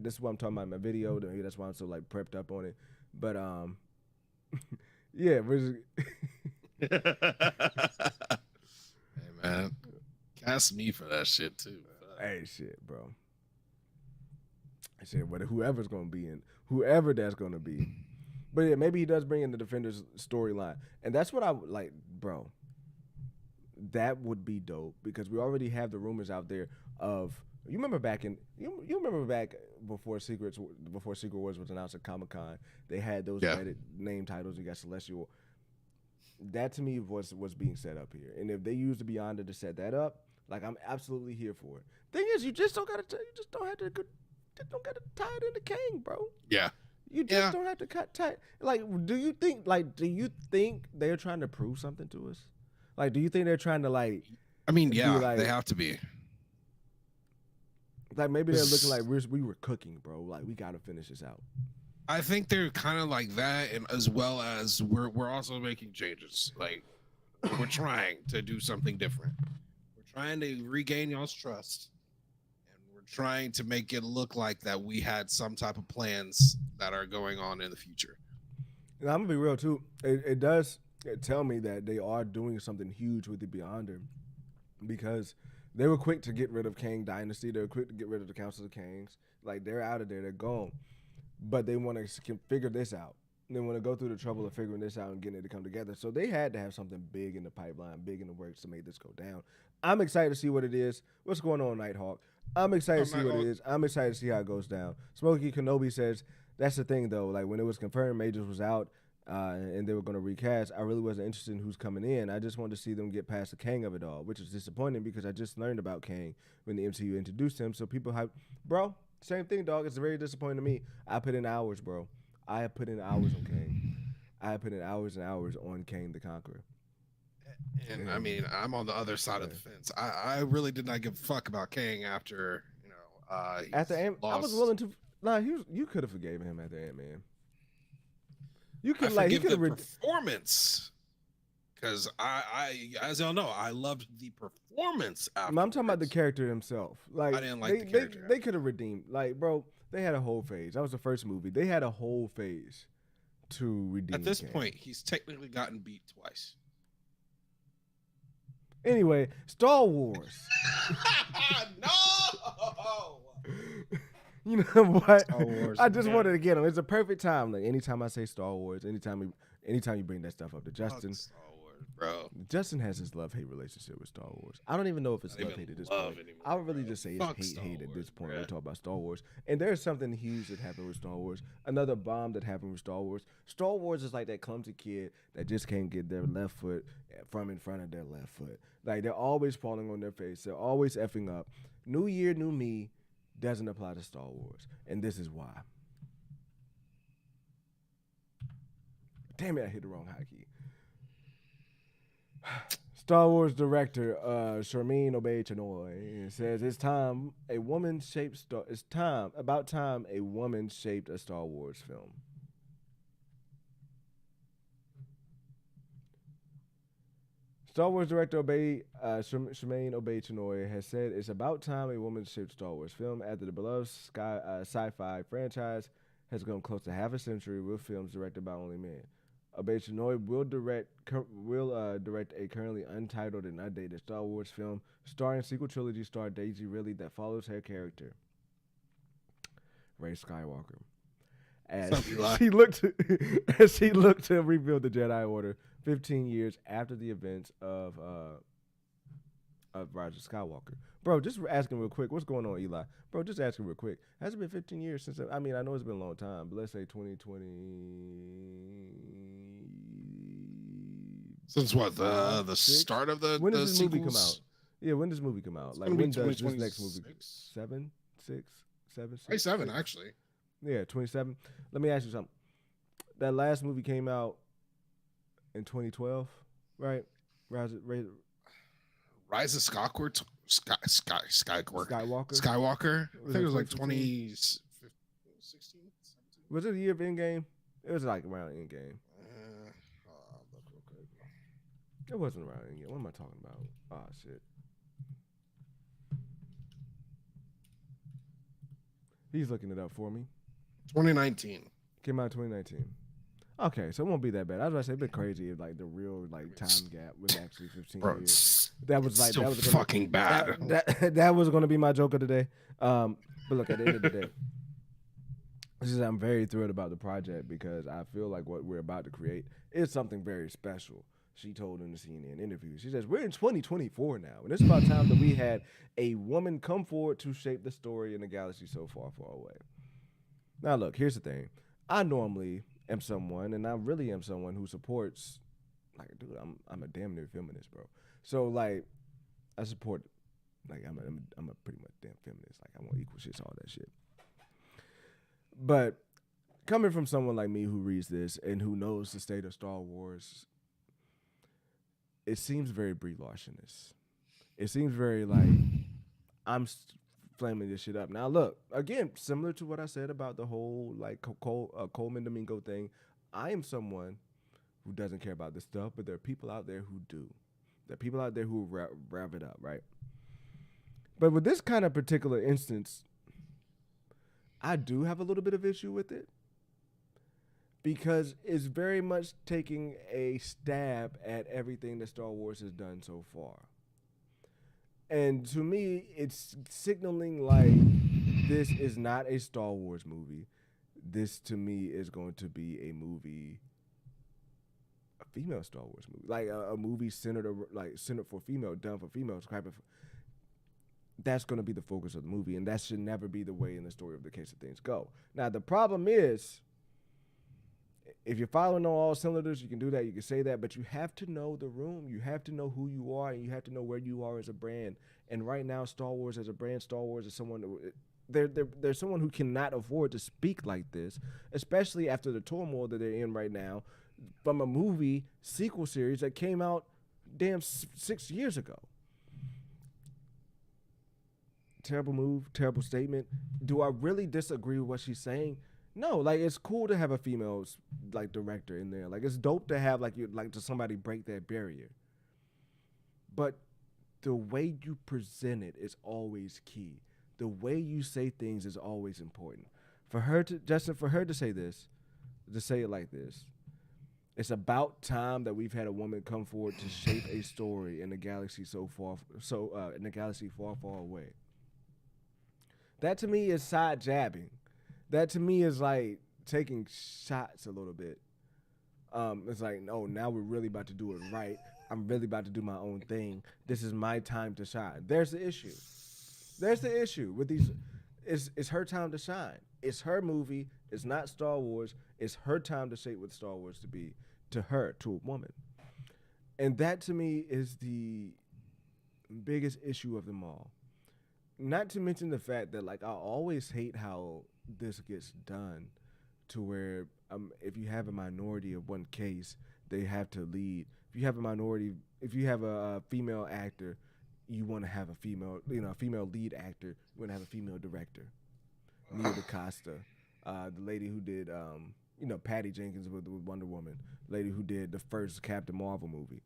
this is what I'm talking about in my video. That's why I'm so like prepped up on it. But yeah, Hey man, cast me for that shit too. Hey shit, bro. I said whoever's gonna be in, whoever that's gonna be. But yeah, maybe he does bring in the Defenders storyline, and that's what I would like, bro. That would be dope because we already have the rumors out there of you remember back before Secret Wars was announced at Comic-Con, they had those Reddit name titles. You got Celestial. That to me was being set up here, and if they use the Beyonder to set that up, like I'm absolutely here for it. Thing is, you don't have to tie it into Kang, bro. Yeah. You just don't have to tie. Like, do you think they're trying to prove something to us? Like, do you think they're trying to like? I mean, yeah, they have to be. Like maybe they're looking like we were cooking, bro. Like we got to finish this out. I think they're kind of like that, and as well as we're also making changes. Like we're trying to do something different. We're trying to regain y'all's trust, and we're trying to make it look like that we had some type of plans that are going on in the future. And I'm gonna be real too. It does tell me that they are doing something huge with the Beyonder, because they were quick to get rid of Kang Dynasty. They were quick to get rid of the Council of Kangs. Like they're out of there. They're gone. But they want to figure this out. They want to go through the trouble of figuring this out and getting it to come together. So they had to have something big in the pipeline, big in the works to make this go down. I'm excited to see what it is. What's going on, Nighthawk? I'm excited to see what it is. I'm excited to see how it goes down. Smokey Kenobi says, that's the thing, though. Like, when it was confirmed Majors was out and they were going to recast, I really wasn't interested in who's coming in. I just wanted to see them get past the Kang of it all, which is disappointing because I just learned about Kang when the MCU introduced him. So people hype. Bro, same thing, dog. It's very disappointing to me. I put in hours, bro. I have put in hours on Kang. I have put in hours and hours on Kang the Conqueror. And I mean, I'm on the other side of the fence. I really did not give a fuck about Kang after, after I was willing to. Nah, you could have forgave him after Ant-Man. You could he could have performance, because I as y'all know, I loved the performance. I'm talking about the character himself. Like I didn't like the character. They could have redeemed. Like, bro, they had a whole phase. That was the first movie. They had a whole phase to redeem. At this Kang. point, he's technically gotten beat twice. Anyway, Star Wars. No. You know what? Star Wars, I just wanted to get him. It's a perfect time. Like anytime I say Star Wars, anytime you bring that stuff up to Justin, bro. Justin has his love-hate relationship with Star Wars. I don't even know if it's Not love-hate even at this love point. anymore, I would really bro. just say it's Fuck Star hate at this Wars, point when we bruh. talk about Star Wars. And there's something huge that happened with Star Wars. Another bomb that happened with Star Wars. Star Wars is like that clumsy kid that just can't get their left foot from in front of their left foot. Like, they're always falling on their face. They're always effing up. New year, new me doesn't apply to Star Wars. And this is why. Damn it, I hit the wrong hotkey. Star Wars director Sharmeen Obaid-Chinoy says it's about time a woman shaped a Star Wars film. Star Wars director Sharmeen Obaid-Chinoy has said it's about time a woman shaped a Star Wars film after the beloved sci-fi franchise has gone close to half a century with films directed by only men. Obaid-Chinoy will direct a currently untitled and updated Star Wars film starring sequel trilogy star Daisy Ridley that follows her character, Rey Skywalker, as she looked to rebuild the Jedi Order 15 years after the events of Rise of Skywalker. Bro, just asking real quick, what's going on, Eli? Bro, just asking real quick. Has it been 15 years since? I mean, I know it's been a long time, but let's say 2020. Since what the start of the when does this sequels? movie come out? Yeah, when does this movie come out? It's Like, gonna be when does this next 2026. movie? 7, 6, 7, 6, 27 6? actually. Yeah, 27. Let me ask you something. That last movie came out in 2012, right? Rise of Skywalker. Skywalker. Skywalker. I Was think it it was like 2015? 2016. Was it the year of Endgame? It was like around Endgame. Look real quick. It wasn't around Endgame. What am I talking about? Oh, shit. He's looking it up for me. 2019. Came out in 2019. Okay, so it won't be that bad. I was about to say it'd be crazy if like the real like time gap was actually 15 Bro, years. That was like still that was fucking bad. That was gonna be my joke of the day. But look, at the end of the day, I'm very thrilled about the project because I feel like what we're about to create is something very special. She told in the CNN interview, she says, we're in 2024 now, and it's about time that we had a woman come forward to shape the story in a galaxy so far, far away. Now, look, here's the thing. I normally am someone, and I really am someone who supports, like, dude, I'm a damn near feminist, bro. So, like, I support, like, I'm a pretty much damn feminist. Like, I want equal shit, all that shit. But coming from someone like me who reads this and who knows the state of Star Wars, it seems very Brie Larson-ish. It seems very like I'm flaming this shit up. Now, look, again, similar to what I said about the whole like Coleman Domingo thing, I am someone who doesn't care about this stuff, but there are people out there who do. There are people out there who rev it up, right? But with this kind of particular instance, I do have a little bit of issue with it because it's very much taking a stab at everything that Star Wars has done so far. And to me, it's signaling like this is not a Star Wars movie. This, to me, is going to be a movie, a female Star Wars movie, like a movie centered for female, done for females. That's going to be the focus of the movie, and that should never be the way in the story of the case of things go. Now, the problem is, if you're following on all cylinders, you can do that, you can say that, but you have to know the room. You have to know who you are, and you have to know where you are as a brand. And right now, Star Wars as a brand, Star Wars is someone, there's someone who cannot afford to speak like this, especially after the turmoil that they're in right now from a movie sequel series that came out damn 6 years ago. Terrible move, terrible statement. Do I really disagree with what she's saying? No, like it's cool to have a female like director in there. Like it's dope to have to somebody break that barrier. But the way you present it is always key. The way you say things is always important. For her to say this, to say it like this, it's about time that we've had a woman come forward to shape a story in a galaxy in a galaxy far, far away. That to me is side jabbing. That to me is like taking shots a little bit. It's like, no, now we're really about to do it right. I'm really about to do my own thing. This is my time to shine. There's the issue. There's the issue with these. It's her time to shine. It's her movie. It's not Star Wars. It's her time to shape what Star Wars to be to her, to a woman. And that to me is the biggest issue of them all. Not to mention the fact that like I always hate how this gets done to where if you have a minority of one case, they have to lead. If you have a minority, if you have a female actor, you want to have a female, a female lead actor. You want to have a female director. Nia DaCosta, the lady who did, Patty Jenkins with Wonder Woman, the lady who did the first Captain Marvel movie.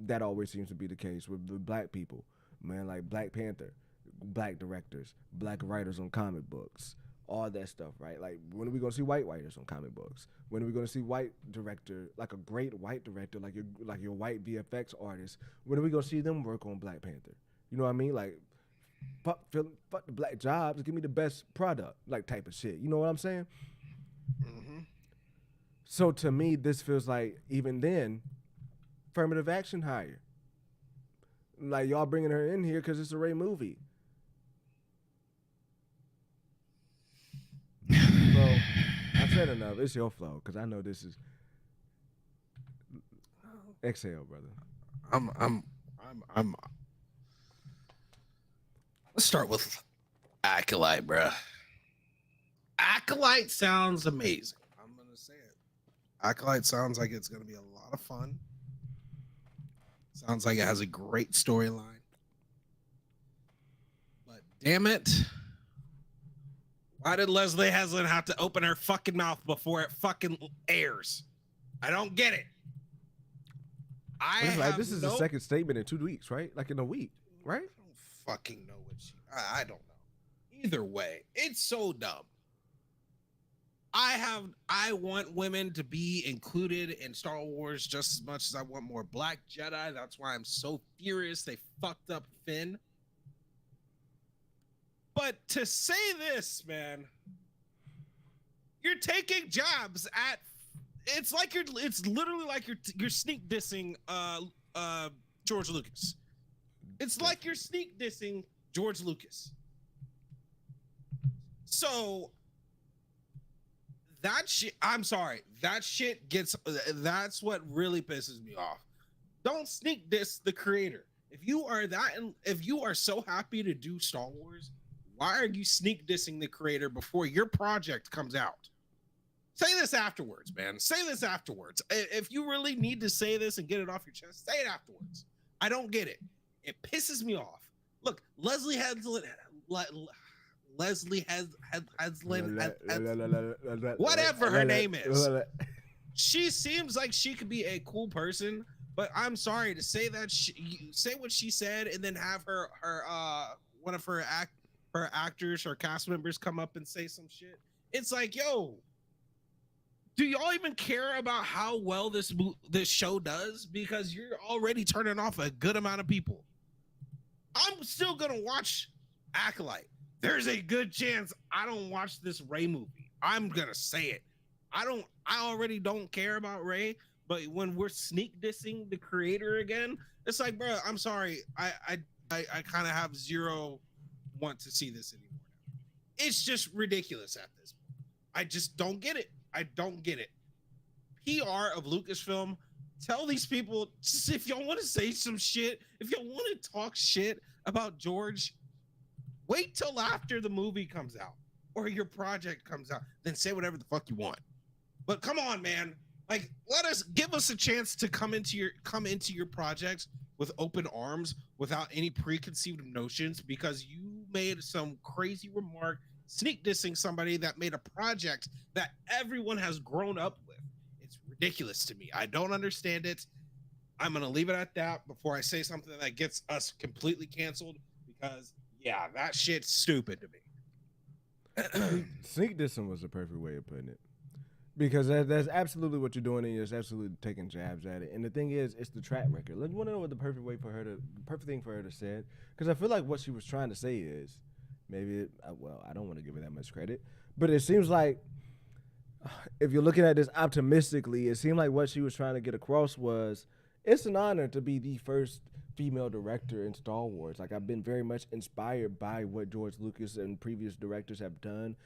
That always seems to be the case with the black people. Man, like Black Panther, black directors, black writers on comic books, all that stuff, right? Like, when are we going to see white writers on comic books? When are we going to see white director, like a great white director, like your white VFX artist? When are we going to see them work on Black Panther? You know what I mean? Like, fuck the black jobs, give me the best product, like type of shit. You know what I'm saying? Mm-hmm. So to me, this feels like, even then, affirmative action hire. Like, y'all bringing her in here because it's a Ray movie. Bro, I've said enough. It's your flow, because I know this is... Exhale, brother. Let's start with Acolyte, bruh. Acolyte sounds amazing. I'm gonna say it. Acolyte sounds like it's gonna be a lot of fun. Sounds like it has a great storyline. But damn it, why did Leslie Heslin have to open her fucking mouth before it fucking airs? I don't get it. This is the second statement in 2 weeks, right? Like in a week, right? I don't fucking know what I don't know. Either way, it's so dumb. I want women to be included in Star Wars just as much as I want more Black Jedi. That's why I'm so furious they fucked up Finn. But to say this, man, you're taking jabs at. It's literally like you're sneak dissing George Lucas. It's like you're sneak dissing George Lucas. So that shit, I'm sorry, that shit gets, that's what really pisses me off. Don't sneak diss the creator. If you are so happy to do Star Wars, why are you sneak dissing the creator before your project comes out? Say this afterwards, man. Say this afterwards. If you really need to say this and get it off your chest, say it afterwards. I don't get it. It pisses me off. Look, Leslie Heslin, whatever her name is. She seems like she could be a cool person, but I'm sorry to say that say what she said and then have her one of her actors or cast members come up and say some shit. It's like, yo, do y'all even care about how well this show does? Because you're already turning off a good amount of people. I'm still gonna watch Acolyte. There's a good chance I don't watch this Ray movie. I'm gonna say it. I already don't care about Ray, but when we're sneak dissing the creator again, it's like, bro, I'm sorry. I kind of have zero want to see this anymore. It's just ridiculous at this point. I just don't get it. I don't get it. PR of Lucasfilm, tell these people, just if y'all want to say some shit, if y'all want to talk shit about George, wait till after the movie comes out or your project comes out, then say whatever the fuck you want. But come on, man. Like, give us a chance to come into your projects with open arms without any preconceived notions, because you made some crazy remark sneak dissing somebody that made a project that everyone has grown up with. It's ridiculous to me. I don't understand it. I'm going to leave it at that before I say something that gets us completely canceled, because yeah, that shit's stupid to me. Sneak dissing was the perfect way of putting it. Because that's absolutely what you're doing, and you're absolutely taking jabs at it. And the thing is, it's the track record. Let's want to know what the perfect thing for her to say it. Because I feel like what she was trying to say is, I don't want to give her that much credit, but it seems like, if you're looking at this optimistically, it seemed like what she was trying to get across was, It's an honor to be the first female director in Star Wars. Like I've been very much inspired by what George Lucas and previous directors have done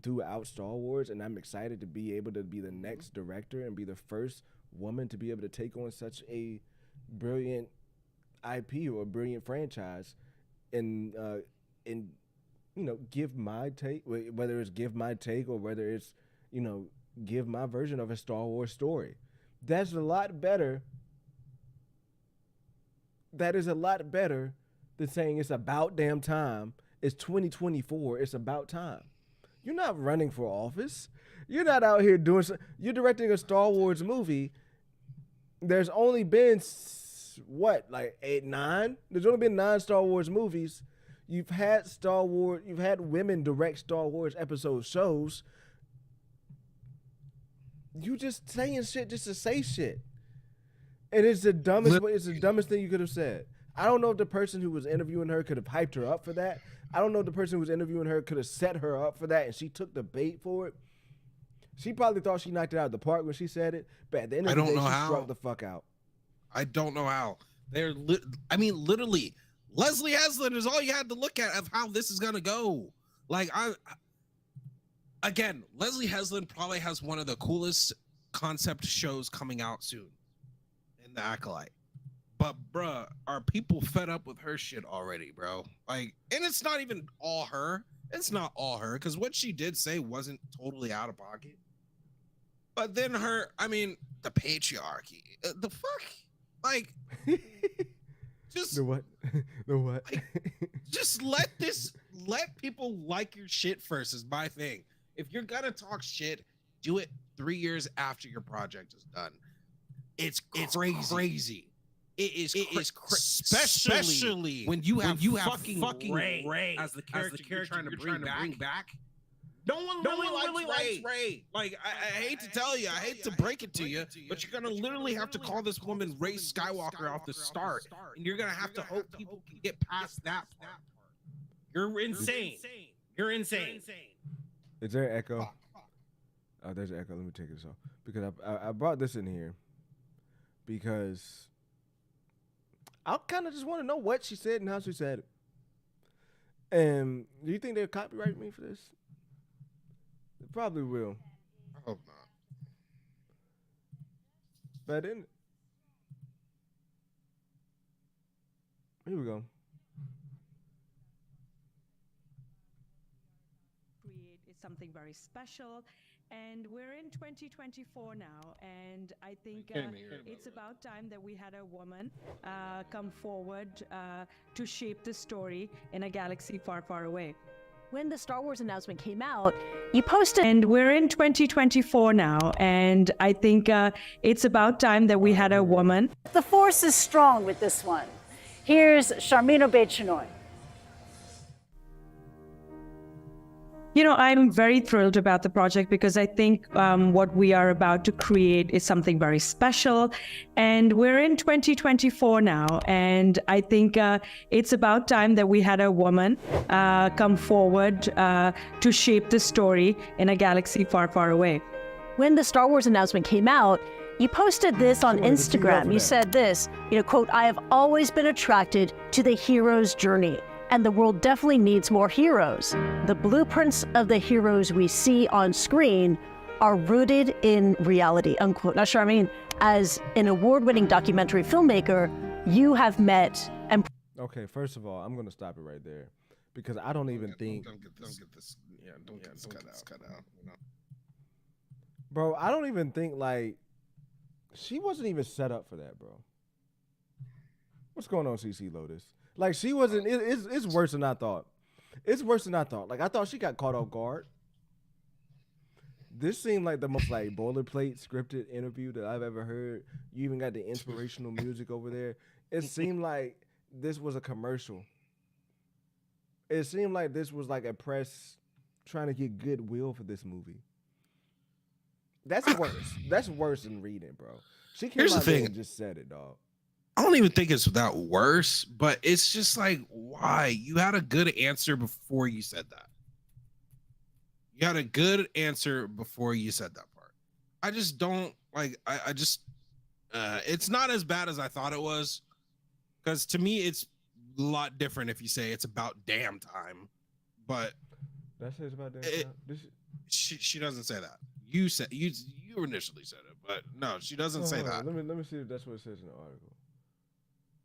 throughout Star Wars, and I'm excited to be able to be the next director and be the first woman to be able to take on such a brilliant IP or a brilliant franchise, and give my take, whether it's give my take or whether it's give my version of a Star Wars story. That's a lot better. That is a lot better than saying it's about damn time. It's 2024. It's about time. You're not running for office. You're not out here doing. You're directing a Star Wars movie. There's only been what, like 8, 9? There's only been 9 Star Wars movies. You've had Star Wars. You've had women direct Star Wars episode shows. You just saying shit just to say shit. And it's the dumbest. It's the dumbest thing you could have said. I don't know if the person who was interviewing her could have hyped her up for that. I don't know if the person who was interviewing her could have set her up for that, and she took the bait for it. She probably thought she knocked it out of the park when she said it, but at the end of the day, she struck the fuck out. I don't know how. Literally, Leslie Heslin is all you had to look at of how this is gonna go. Like again, Leslie Heslin probably has one of the coolest concept shows coming out soon in the Acolyte. But bruh, are people fed up with her shit already, bro? Like, and it's not even all her. It's not all her, because what she did say wasn't totally out of pocket. But then the patriarchy, the fuck, like, just the what, the what? Like, just let people like your shit first is my thing. If you're gonna talk shit, do it 3 years after your project is done. It's crazy. It is especially when you have fucking Ray as the character you're trying to bring back. No one really likes Ray. Like, I hate to tell you, I hate to break it to you, but you're gonna literally have to call this woman Ray Skywalker off the start, and you're gonna have to hope people can get past that part. You're insane. You're insane. Is there an echo? Oh, there's an echo. Let me take this off because I brought this in here because I kind of just want to know what she said and how she said it. And do you think they'll copyright me for this? They probably will. I hope not. But then, here we go. Create is something very special. And we're in 2024 now, and I think it's about time that we had a woman come forward to shape the story in a galaxy far, far away. When the Star Wars announcement came out, you posted... And we're in 2024 now, and I think it's about time that we had a woman. The force is strong with this one. Here's Sharmino Bechinoy. You know, I'm very thrilled about the project because I think what we are about to create is something very special. And we're in 2024 now, and I think it's about time that we had a woman come forward to shape the story in a galaxy far, far away. When the Star Wars announcement came out, you posted this on Instagram. You said this, quote, "I have always been attracted to the hero's journey. And the world definitely needs more heroes. The blueprints of the heroes we see on screen are rooted in reality," unquote. Now, Charmaine, as an award-winning documentary filmmaker, you have met and... Okay, first of all, I'm going to stop it right there because I don't even think... Don't get this cut out. Bro, I don't even think, like, she wasn't even set up for that, bro. What's going on, CC Lotus? Like, she wasn't, it's worse than I thought. It's worse than I thought. Like, I thought she got caught off guard. This seemed like the most, like, boilerplate scripted interview that I've ever heard. You even got the inspirational music over there. It seemed like this was a commercial. It seemed like this was like a press trying to get goodwill for this movie. That's worse. That's worse than reading, bro. She came out there and just said it, dog. I don't even think it's that worse, but it's just like, why? You had a good answer before you said that. You had a good answer before you said that part. I just don't like, It's not as bad as I thought it was, because to me it's a lot different if you say it's about damn time, but That says about that. she doesn't say that. You said you initially said it, but no, she doesn't say that. Let me see if that's what it says in the article.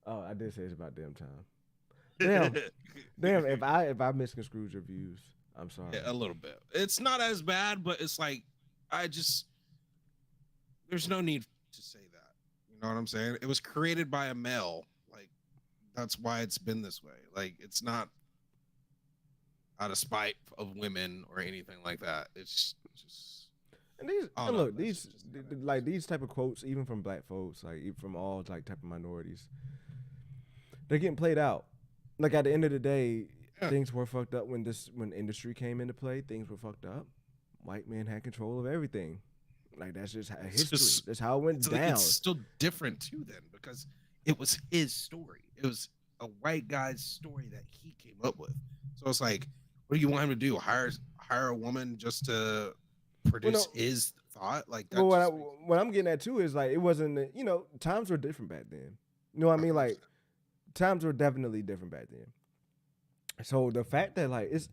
Oh, I did say it's about damn time. Damn. If I misconstrued your views, I'm sorry. Yeah, a little bit. It's not as bad, but it's like there's no need to say that. You know what I'm saying? It was created by a male. Like, that's why it's been this way. Like, it's not out of spite of women or anything like that. It's just. And these type of quotes, even from black folks, like even from all like type of minorities, they're getting played out. Like at the end of the day, things were fucked up when industry came into play. Things were fucked up. White men had control of everything. Like that's just history. That's how it went down. It's still different too, then, because it was his story. It was a white guy's story that he came up with. So it's like, what do you want him to do? Hire a woman just to produce his thought? Like, that what I'm getting at too is like it wasn't. Times were different back then. You know what I mean? Like times were definitely different back then. So the fact that like it's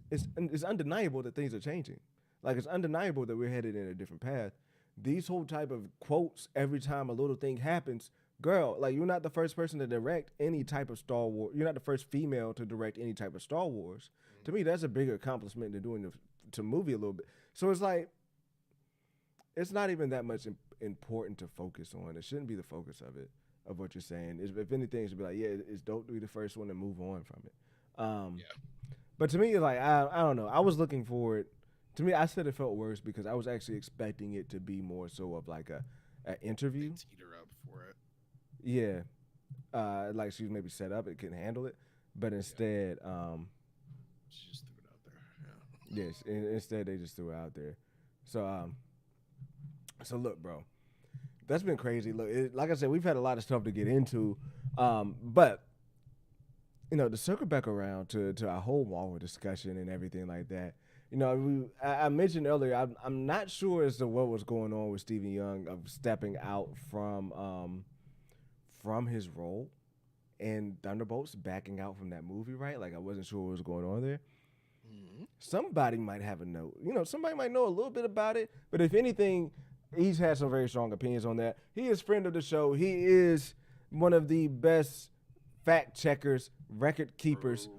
undeniable that things are changing. Like it's undeniable that we're headed in a different path. These whole type of quotes every time a little thing happens, girl, like you're not the first person to direct any type of Star Wars. You're not the first female to direct any type of Star Wars. To me, that's a bigger accomplishment than doing the movie a little bit. So it's like, it's not even that much important to focus on. It shouldn't be the focus of what you're saying. If anything, it should be like, yeah, it's dope to be the first one and move on from it. But to me, like, I don't know. I was looking forward. To me, I said it felt worse because I was actually expecting it to be more so of like an interview. They teed her up for it. Yeah. Like she was maybe set up, it couldn't handle it. But instead, she just threw it out there. Yeah. Yes, instead they just threw it out there. So look, bro, that's been crazy. Look, like I said, we've had a lot of stuff to get into, but to circle back around to our whole Marvel discussion and everything like that. I mentioned earlier, I'm not sure as to what was going on with Stephen Young of stepping out from his role in Thunderbolts, backing out from that movie, right? Like I wasn't sure what was going on there. Somebody might have a note. Somebody might know a little bit about it, but if anything, he's had some very strong opinions on that. He is friend of the show. He is one of the best fact checkers, record keepers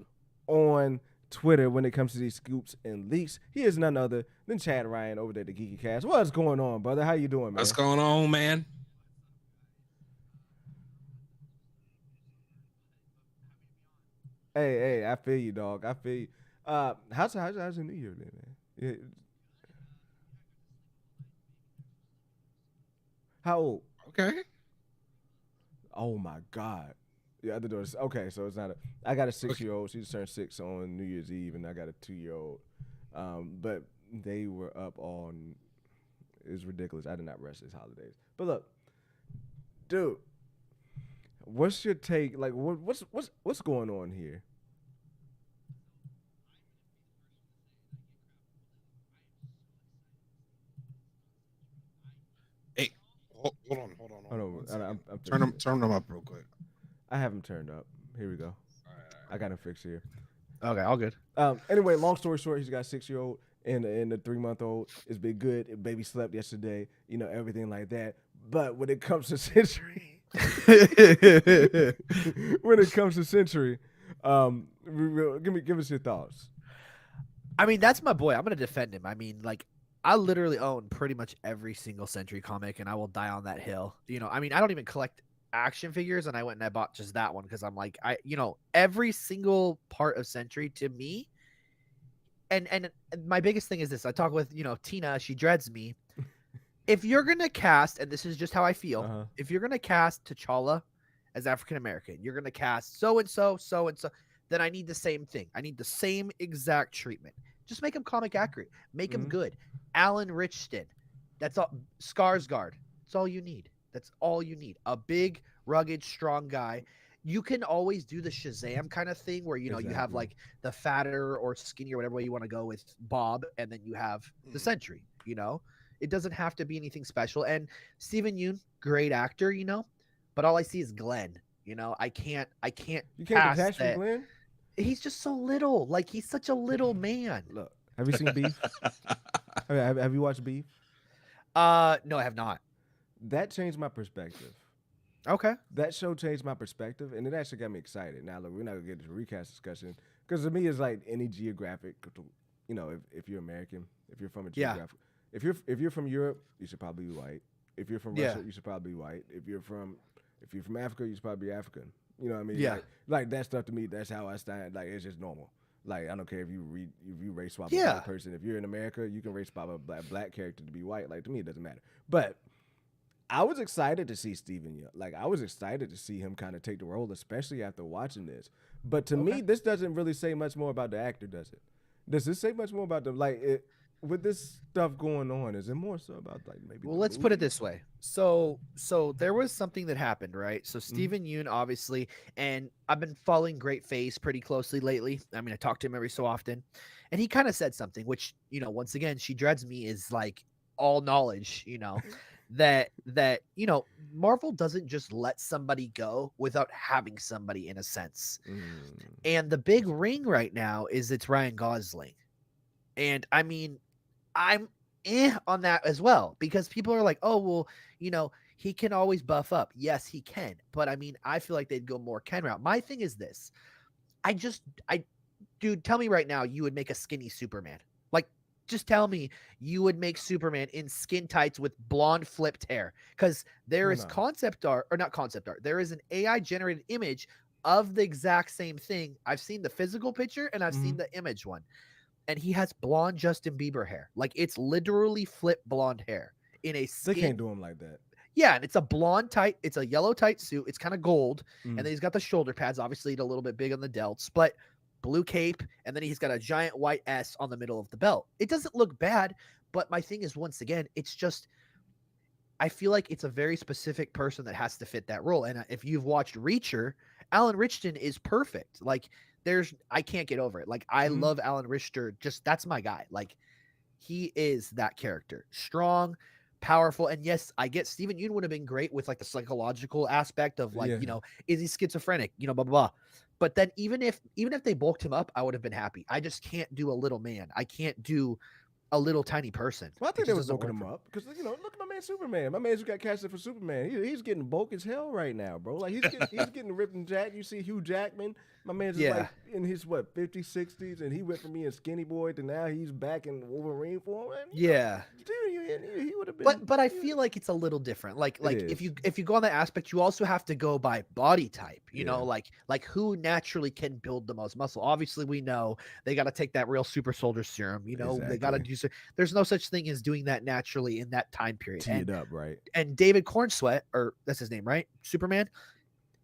on Twitter when it comes to these scoops and leaks. He is none other than Chad Ryan over there at the Geeky Cast. What's going on, brother? How you doing, man? What's going on, man? Hey, I feel you, dog. I feel you. How's the New Year been, man? Yeah. How old? Okay. Oh my God. Yeah, other doors. Okay, so it's not I got a 6-year-old. She just turned 6 on New Year's Eve, and I got a 2-year-old. But they were up on. It was ridiculous. I did not rest these holidays. But look, dude, what's your take? Like, what's going on here? Hey, hold on. I'm Turn them up real quick. I have them turned up. Here we go. All right. I got him fixed here. Okay, all good. Anyway, long story short, he's got a 6-year-old and a 3-month-old. It's been good. Baby slept yesterday. Everything like that. But when it comes to Century, give us your thoughts. I mean, that's my boy. I'm gonna defend him. I mean, like, I literally own pretty much every single Century comic, and I will die on that hill. I mean, I don't even collect action figures, and I went and I bought just that one because I'm like, every single part of Century to me. And my biggest thing is this. I talk with, Tina, she dreads me. If you're going to cast, and this is just how I feel, if you're going to cast T'Challa as African-American, you're going to cast so-and-so, then I need the same thing. I need the same exact treatment. Just make him comic accurate. Make him good. Alan Richardson. That's all. Skarsgård. That's all you need. That's all you need. A big, rugged, strong guy. You can always do the Shazam kind of thing where, you have like the fatter or skinnier, whatever way you want to go with Bob, and then you have the Sentry, It doesn't have to be anything special. And Steven Yeun, great actor, you know, but all I see is Glenn. You know, I can't You can't pass detach from that. Glenn. He's just so little. Like he's such a little man. Look, have you seen Beef? Have you watched Beef? No, I have not. That changed my perspective. Okay. That show changed my perspective, and it actually got me excited. Now, look, we're not gonna get into a recast discussion because to me, it's like any geographic. You know, if you're American, if you're from a Yeah. geographic, if you're from Europe, you should probably be white. If you're from Yeah. Russia, you should probably be white. If you're from Africa, you should probably be African. You know what I mean? Yeah. Like that stuff to me, that's how I stand. Like it's just normal. Like I don't care if you race swap a Yeah. black person. If you're in America, you can race swap a black character to be white. Like to me, it doesn't matter. But I was excited to see Steven Yeun. Like I was excited to see him kind of take the role, especially after watching this. But to me, this doesn't really say much more about the actor, does it? Does this say much more about the with this stuff going on? Is it more so about like maybe? Well, let's put it this way. So there was something that happened, right? So Steven Yeun, obviously, and I've been following Great Face pretty closely lately. I mean, I talk to him every so often, and he kind of said something, which, you know, once again, she dreads me is like all knowledge, you know, that you know, Marvel doesn't just let somebody go without having somebody in a sense. And the big ring right now is it's Ryan Gosling, and I mean, I'm on that as well because people are like, oh, well, you know, he can always buff up. Yes, he can. But I mean, I feel like they'd go more Ken route. My thing is this. Dude, tell me right now you would make a skinny Superman. Like, just tell me you would make Superman in skin tights with blonde flipped hair. Because there is concept art, or not concept art. There is an AI generated image of the exact same thing. I've seen the physical picture and I've seen the image one. And he has blonde Justin Bieber hair. Like it's literally flip blonde hair in a skin. They can't do him like that. Yeah, and it's a blonde tight. It's a yellow tight suit. It's kind of gold, and then he's got the shoulder pads. Obviously, a little bit big on the delts, but blue cape, and then he's got a giant white S on the middle of the belt. It doesn't look bad, but my thing is, once again, it's just I feel like it's a very specific person that has to fit that role. And if you've watched Reacher, Alan Richardson is perfect. Like I can't get over it. Like I love Alan Richter. Just that's my guy. Like he is that character. Strong, powerful. And yes, I get Steven Yeun would have been great with like the psychological aspect of like, you know, is he schizophrenic? You know, blah, blah, blah. But then even if they bulked him up, I would have been happy. I just can't do a little man. I can't do a little tiny person. Well, I think they was bulking him up because you know, look at my man Superman. My man's got casted for Superman. He's getting bulk as hell right now, bro. Like he's getting ripped and jacked. You see Hugh Jackman. My man's like in his 50s, 60s, and he went from being skinny boy to now he's back in Wolverine form. And, yeah, dude, he would have been. But I feel like it's a little different. Like if you go on that aspect, you also have to go by body type. You know, like who naturally can build the most muscle. Obviously, we know they got to take that real super soldier serum. You know, they got to do so. There's no such thing as doing that naturally in that time period. Teed up, right? And David Cornsweet, or that's his name, right? Superman.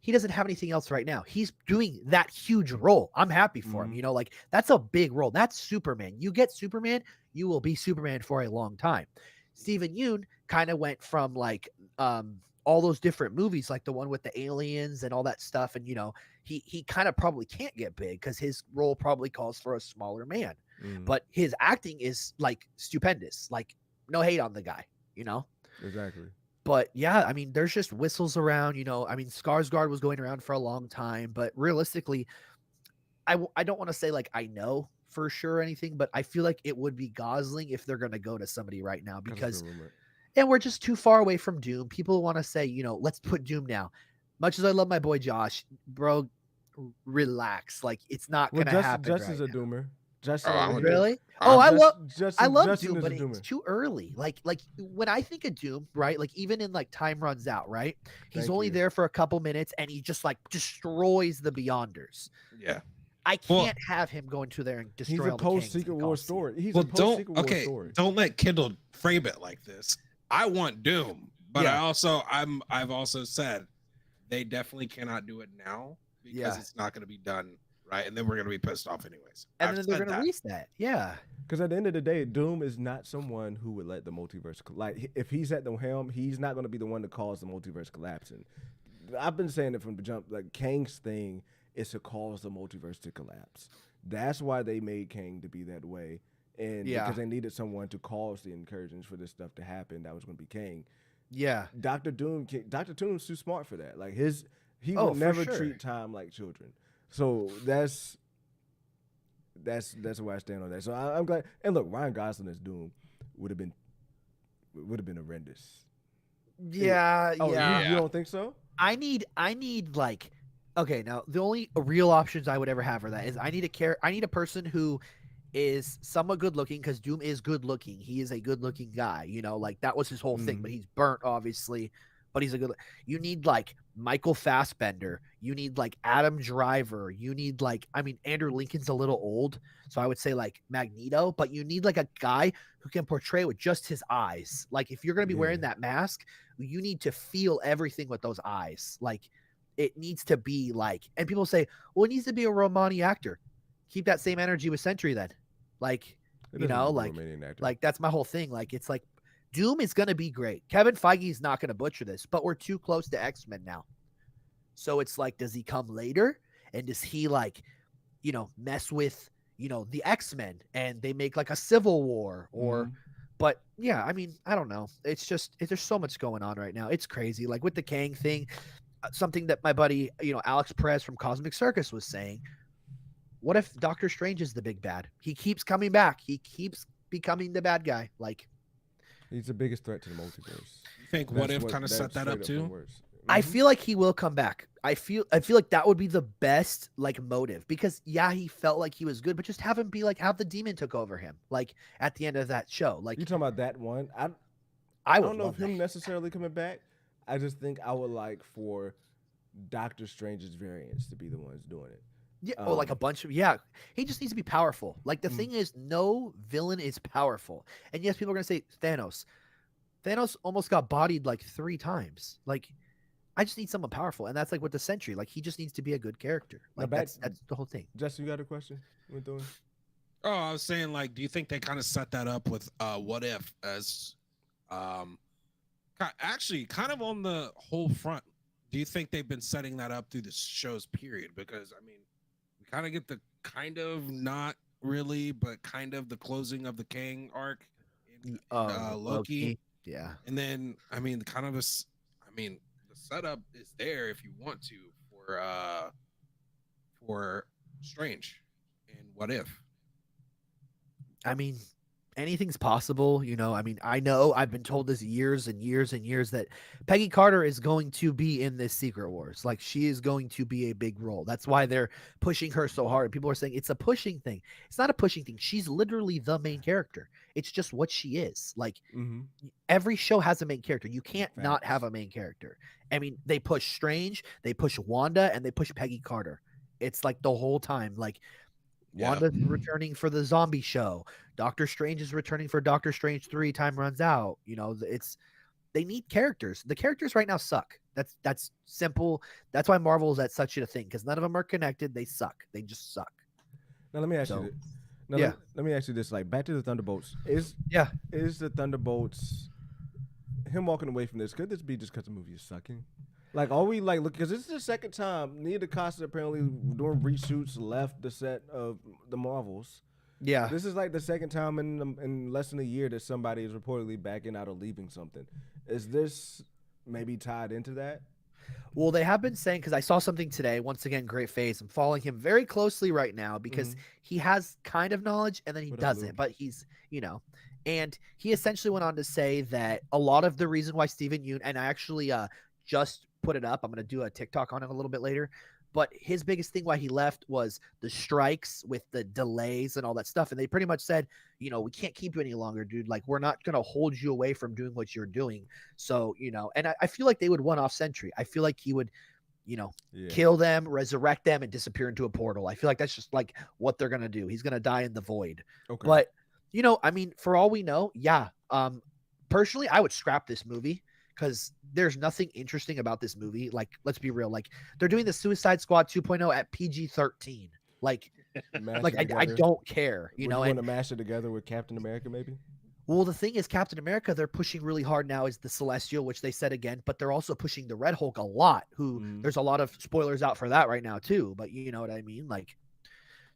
He doesn't have anything else right now. He's doing that huge role. I'm happy for him. You know, like that's a big role. That's Superman. You get Superman, you will be Superman for a long time. Steven Yeun kind of went from like all those different movies, like the one with the aliens and all that stuff. And, you know, he kind of probably can't get big because his role probably calls for a smaller man. But his acting is like stupendous. Like no hate on the guy, you know? Exactly. But yeah, I mean, there's just whistles around, you know. I mean, Skarsgård was going around for a long time, but realistically, I don't want to say like I know for sure or anything, but I feel like it would be Gosling if they're going to go to somebody right now because, and we're just too far away from Doom. People want to say, you know, let's put Doom now. Much as I love my boy Josh, bro, relax. Like it's not going to happen. Justin's right a now. doomer. Justin, really? I love Justin Doom, but it's too early. Like when I think of Doom, right? Like even in like Time Runs Out, right? He's only there for a couple minutes, and he just like destroys the Beyonders. Yeah, I can't have him going to there and destroy. He's a post Secret War story. He's a post Secret War story. Don't let Kindle frame it like this. I want Doom, but I've also said they definitely cannot do it now because it's not going to be done. Right, and then we're gonna be pissed off anyways. And then they're gonna release that, Because at the end of the day, Doom is not someone who would let the multiverse like. If he's at the helm, he's not gonna be the one to cause the multiverse collapsing. I've been saying it from the jump. Like Kang's thing is to cause the multiverse to collapse. That's why they made Kang to be that way. and Yeah. because they needed someone to cause the incursions for this stuff to happen, that was going to be Kang. Yeah. Doctor Doom's too smart for that. Like he Oh, would for never sure. treat time like children. So that's where I stand on that. So I'm glad. And look, Ryan Gosling as Doom would have been horrendous. Yeah. Oh, Yeah. you don't think so? I need like, okay, now the only real options I would ever have for that is I need a person who is somewhat good looking, because Doom is good looking. He is a good looking guy, like that was his whole thing, but he's burnt obviously, but he's a good, you need like Michael Fassbender, you need like Adam Driver, you need like, I mean, Andrew Lincoln's a little old, so I would say like Magneto, but you need like a guy who can portray with just his eyes. Like if you're going to be wearing that mask, you need to feel everything with those eyes. Like it needs to be like, and people say, well, it needs to be a Romani actor. Keep that same energy with Sentry then. Like, like that's my whole thing. Like, it's like Doom is going to be great. Kevin Feige's not going to butcher this, but we're too close to X-Men now. So it's like, does he come later? And does he like, mess with, the X-Men and they make like a Civil War or, but yeah, I mean, I don't know. It's just, there's so much going on right now. It's crazy. Like with the Kang thing, something that my buddy, Alex Perez from Cosmic Circus was saying, what if Doctor Strange is the big bad? He keeps coming back. He keeps becoming the bad guy. Like, he's the biggest threat to the multiverse. You think What If kind of set that up too? I feel like he will come back. I feel like that would be the best like motive, because he felt like he was good, but just have him be like, have the demon took over him, like at the end of that show. Like, you talking about that one? I don't know if him necessarily coming back. I just think I would like for Doctor Strange's variants to be the ones doing it. Yeah, like a bunch of he just needs to be powerful. Like the thing is, no villain is powerful. And yes, people are gonna say Thanos. Thanos almost got bodied like 3 times. Like, I just need someone powerful, and that's like with the Sentry. Like, he just needs to be a good character. Like that's the whole thing. Justin, you got a question? What doing? Oh, I was saying, like, do you think they kind of set that up with What If as actually kind of on the whole front? Do you think they've been setting that up through the show's period? Because I mean, we kind of get the kind of not really, but kind of the closing of the Kang arc in Loki. Yeah. And then, I mean, kind of the setup is there if you want to for Strange and What If. I mean, anything's possible, I mean, I know I've been told this years and years and years that Peggy Carter is going to be in this Secret Wars. Like, she is going to be a big role. That's why they're pushing her so hard. People are saying it's a pushing thing. It's not a pushing thing. She's literally the main character. It's just what she is. Like, every show has a main character. You can't not have a main character. I mean, they push Strange, they push Wanda, and they push Peggy Carter. It's like the whole time. Like, Wanda's returning for the zombie show. Doctor Strange is returning for Doctor Strange 3. Time runs out. They need characters. The characters right now suck. That's simple. That's why Marvel is at such a thing, because none of them are connected. They suck. They just suck. Now let me ask you this. Let me ask you this. Like, back to the Thunderbolts. Is the Thunderbolts, him walking away from this, could this be just because the movie is sucking? Like, are we like, look, because this is the second time Nia DaCosta apparently doing reshoots left the set of the Marvels. Yeah. This is like the second time in less than a year that somebody is reportedly backing out or leaving something. Is this maybe tied into that? Well, they have been saying, because I saw something today, once again, great face. I'm following him very closely right now because he has kind of knowledge and then he doesn't, but he's, and he essentially went on to say that a lot of the reason why Steven Yeun, and I actually just put it up, I'm going to do a TikTok on it a little bit later, but his biggest thing why he left was the strikes with the delays and all that stuff. And they pretty much said, we can't keep you any longer, dude. Like, we're not going to hold you away from doing what you're doing. So, and I feel like they would one off Sentry. I feel like he would, kill them, resurrect them, and disappear into a portal. I feel like that's just like what they're going to do. He's going to die in the void. Okay. But, I mean, for all we know, personally, I would scrap this movie, because there's nothing interesting about this movie. Like, let's be real. Like, they're doing the Suicide Squad 2.0 at PG-13. Like, I don't care. You want to mash it together with Captain America, maybe? Well, the thing is, Captain America, they're pushing really hard now is the Celestial, which they said again, but they're also pushing the Red Hulk a lot. There's a lot of spoilers out for that right now too. But you know what I mean? Like,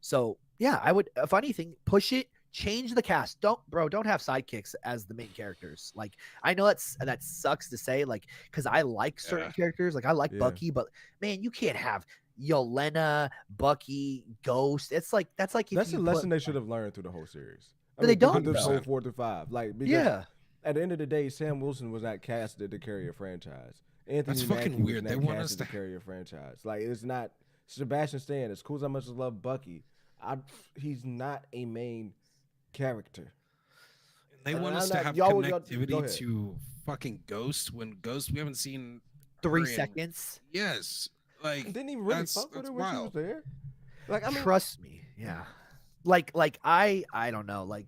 so yeah, I would, if anything, push it. change the cast. Don't have sidekicks as the main characters. Like, I know that sucks to say, like, because I like certain characters. Like, I like Bucky, but man, you can't have Yelena, Bucky, Ghost. It's like that's a lesson they should have learned through the whole series. They don't, this though. whole 4 through 5. Like, because at the end of the day, Sam Wilson was not casted to carry a franchise. Anthony That's Mackie fucking was weird. not They want casted us to carry a franchise. Like, it's not Sebastian Stan. As cool as I much as love Bucky, he's not a main character. They want us to have connectivity to fucking Ghost when Ghost we haven't seen 3 seconds. Yes, like didn't even really fuck with her when she was there. Like, I mean, trust me, yeah. Like I don't know. Like,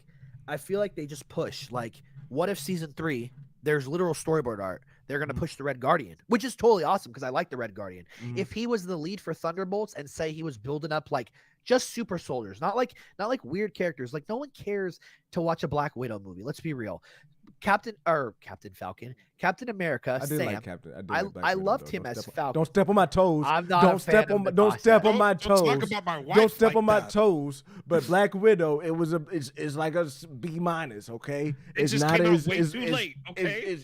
I feel like they just push. Like, what if season 3 there's literal storyboard art? They're gonna push the Red Guardian, which is totally awesome because I like the Red Guardian. If he was the lead for Thunderbolts and say he was building up like just super soldiers, not like weird characters. Like, no one cares to watch a Black Widow movie. Let's be real. Captain Falcon, Captain America, Sam. Like Captain. I loved him as Falcon. Don't step on my toes. I'm not. Don't step on my toes. Don't talk about my wife. Don't step like on my that. toes. But Black Widow, it's like a B-. Okay, It just came out way too late. Okay,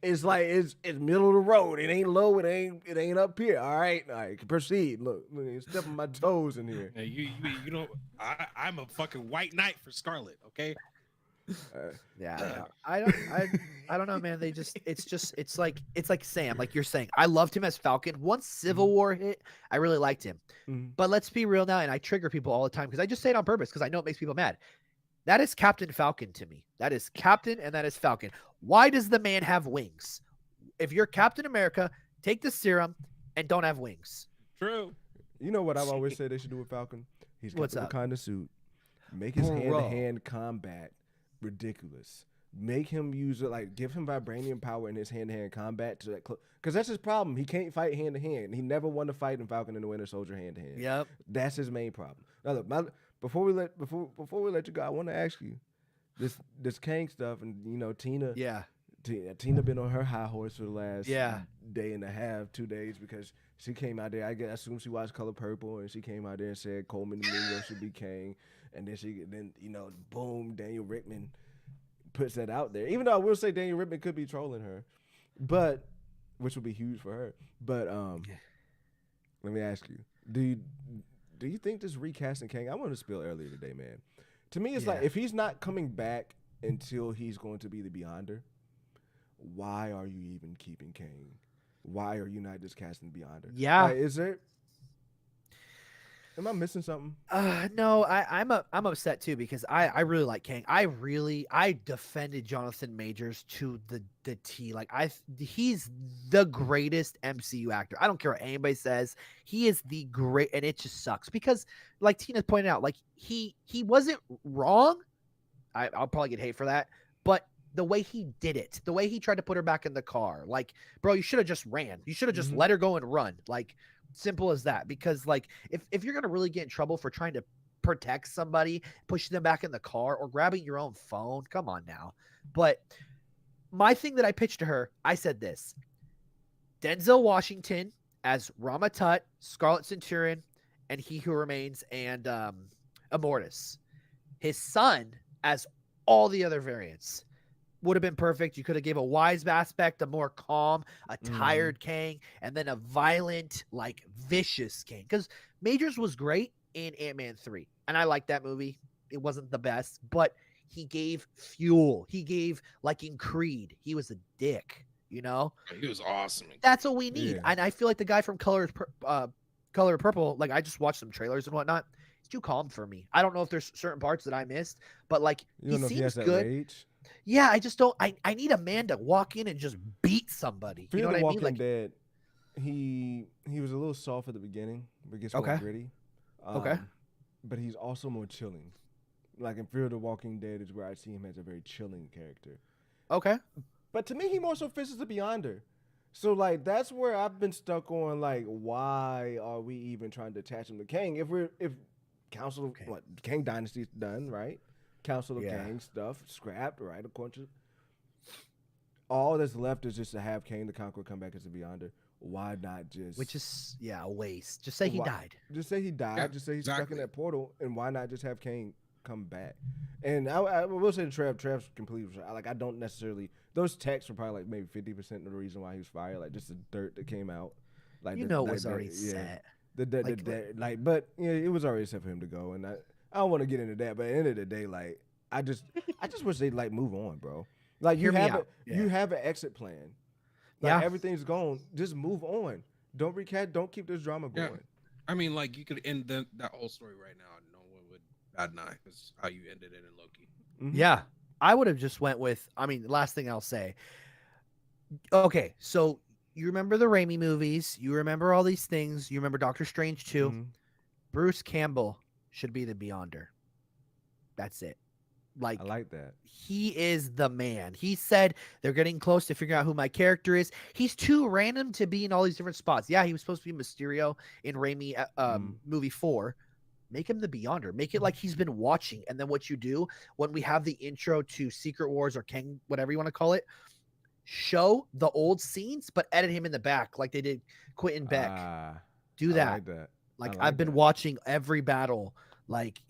it's like it's middle of the road. It ain't low. It ain't up here. All right, proceed. Look, step on my toes in here. Yeah, you know, I'm a fucking white knight for Scarlet. Okay. I don't know, man. It's like Sam, like you're saying. I loved him as Falcon. Once Civil War hit, I really liked him. But let's be real now, and I trigger people all the time because I just say it on purpose because I know it makes people mad. That is Captain Falcon to me. That is Captain and that is Falcon. Why does the man have wings? If you're Captain America, take the serum and don't have wings. True. You know what I've always said they should do with Falcon? He's got What's the up? Wakanda suit. Make his hand-to-hand combat ridiculous. Make him use it, like, give him vibranium power in his hand-to-hand combat to that, because that's his problem. He can't fight hand-to-hand. He never won a fight in Falcon and the Winter Soldier hand-to-hand. Yep. That's his main problem. Now look, before we let you go, I want to ask you this Kang stuff, and you know, Tina. Yeah. Tina been on her high horse for the last Yeah. day and a half, 2 days, because she came out there. I assume she watched Color Purple, and she came out there and said Coleman Domingo should be Kang, and then you know, boom, Daniel Rickman puts that out there. Even though I will say Daniel Rickman could be trolling her, but which would be huge for her. But let me ask you: Do you think this recasting Kang? I want to spill earlier today, man. To me, it's like if he's not coming back until he's going to be the Beyonder, why are you even keeping Kang? Why are you not just casting Beyonder? Yeah. Like, is there? Am I missing something? No, I'm upset too because I really like Kang. I defended Jonathan Majors to the T. Like he's the greatest MCU actor. I don't care what anybody says. He is the great, and it just sucks because, like Tina pointed out, like he wasn't wrong. I'll probably get hate for that, but the way he did it, the way he tried to put her back in the car, like, bro, you should have just ran. You should have just let her go and run. Like, simple as that. Because, like, if you're going to really get in trouble for trying to protect somebody, pushing them back in the car or grabbing your own phone, come on now. But my thing that I pitched to her, I said this: Denzel Washington as Rama Tut, Scarlet Centurion, and He Who Remains, and Immortus. His son as all the other variants. Would have been perfect. You could have gave a wise aspect, a more calm, a tired Kang, and then a violent, like vicious Kang. Because Majors was great in Ant-Man 3, and I liked that movie. It wasn't the best, but he gave fuel. He gave, like in Creed, he was a dick. You know, He was awesome. that's what we need. Yeah. And I feel like the guy from Color Purple, like I just watched some trailers and whatnot. He's too calm for me. I don't know if there's certain parts that I missed, but like You don't know if he has seems that good. rage? Yeah, I just don't. I need a man to walk in and just beat somebody. Fear You know the what I Walking mean? Like, Dead, he was a little soft at the beginning, but gets more Okay. gritty. Okay. But he's also more chilling. Like in Fear the Walking Dead is where I see him as a very chilling character. okay, But to me, he more so fits as a Beyonder. So like that's where I've been stuck on. Like, why are we even trying to attach him to Kang? If Council of Kang Dynasty's done, right? Council of Kang stuff scrapped, right? According to all that's left is just to have Kang the Conqueror come back as a Beyonder. Why not just? which is a waste. Just say he Why- died. Just say he died. Yeah, just say he's stuck in exactly. that portal, and why not just have Kang come back. And I will say Trev's completely like I don't necessarily those texts were probably like maybe 50% of the reason why he was fired, like just the dirt that came out. Like You know it was already set. But it was already set for him to go, and I don't want to get into that. But at the end of the day, like I just wish they'd like move on, bro. Like you have an exit plan. Like everything's gone. Just move on. Don't don't keep this drama going. I mean, like you could end that whole story right now, and no one would bat an eye because how you ended it in Loki. Mm-hmm. Yeah, I would have just went with. I mean, last thing I'll say. Okay, so you remember the Raimi movies? You remember all these things? You remember Doctor Strange too? Mm-hmm. Bruce Campbell should be the Beyonder. That's it. Like, I like that. He is the man. He said they're getting close to figuring out who my character is. He's too random to be in all these different spots. Yeah, he was supposed to be Mysterio in Raimi movie 4. Make him the Beyonder. Make it like he's been watching. And then what you do when we have the intro to Secret Wars or Kang, whatever you want to call it, show the old scenes, but edit him in the back like they did Quentin Beck. Do that. I like that. Like I've been watching every battle. Like,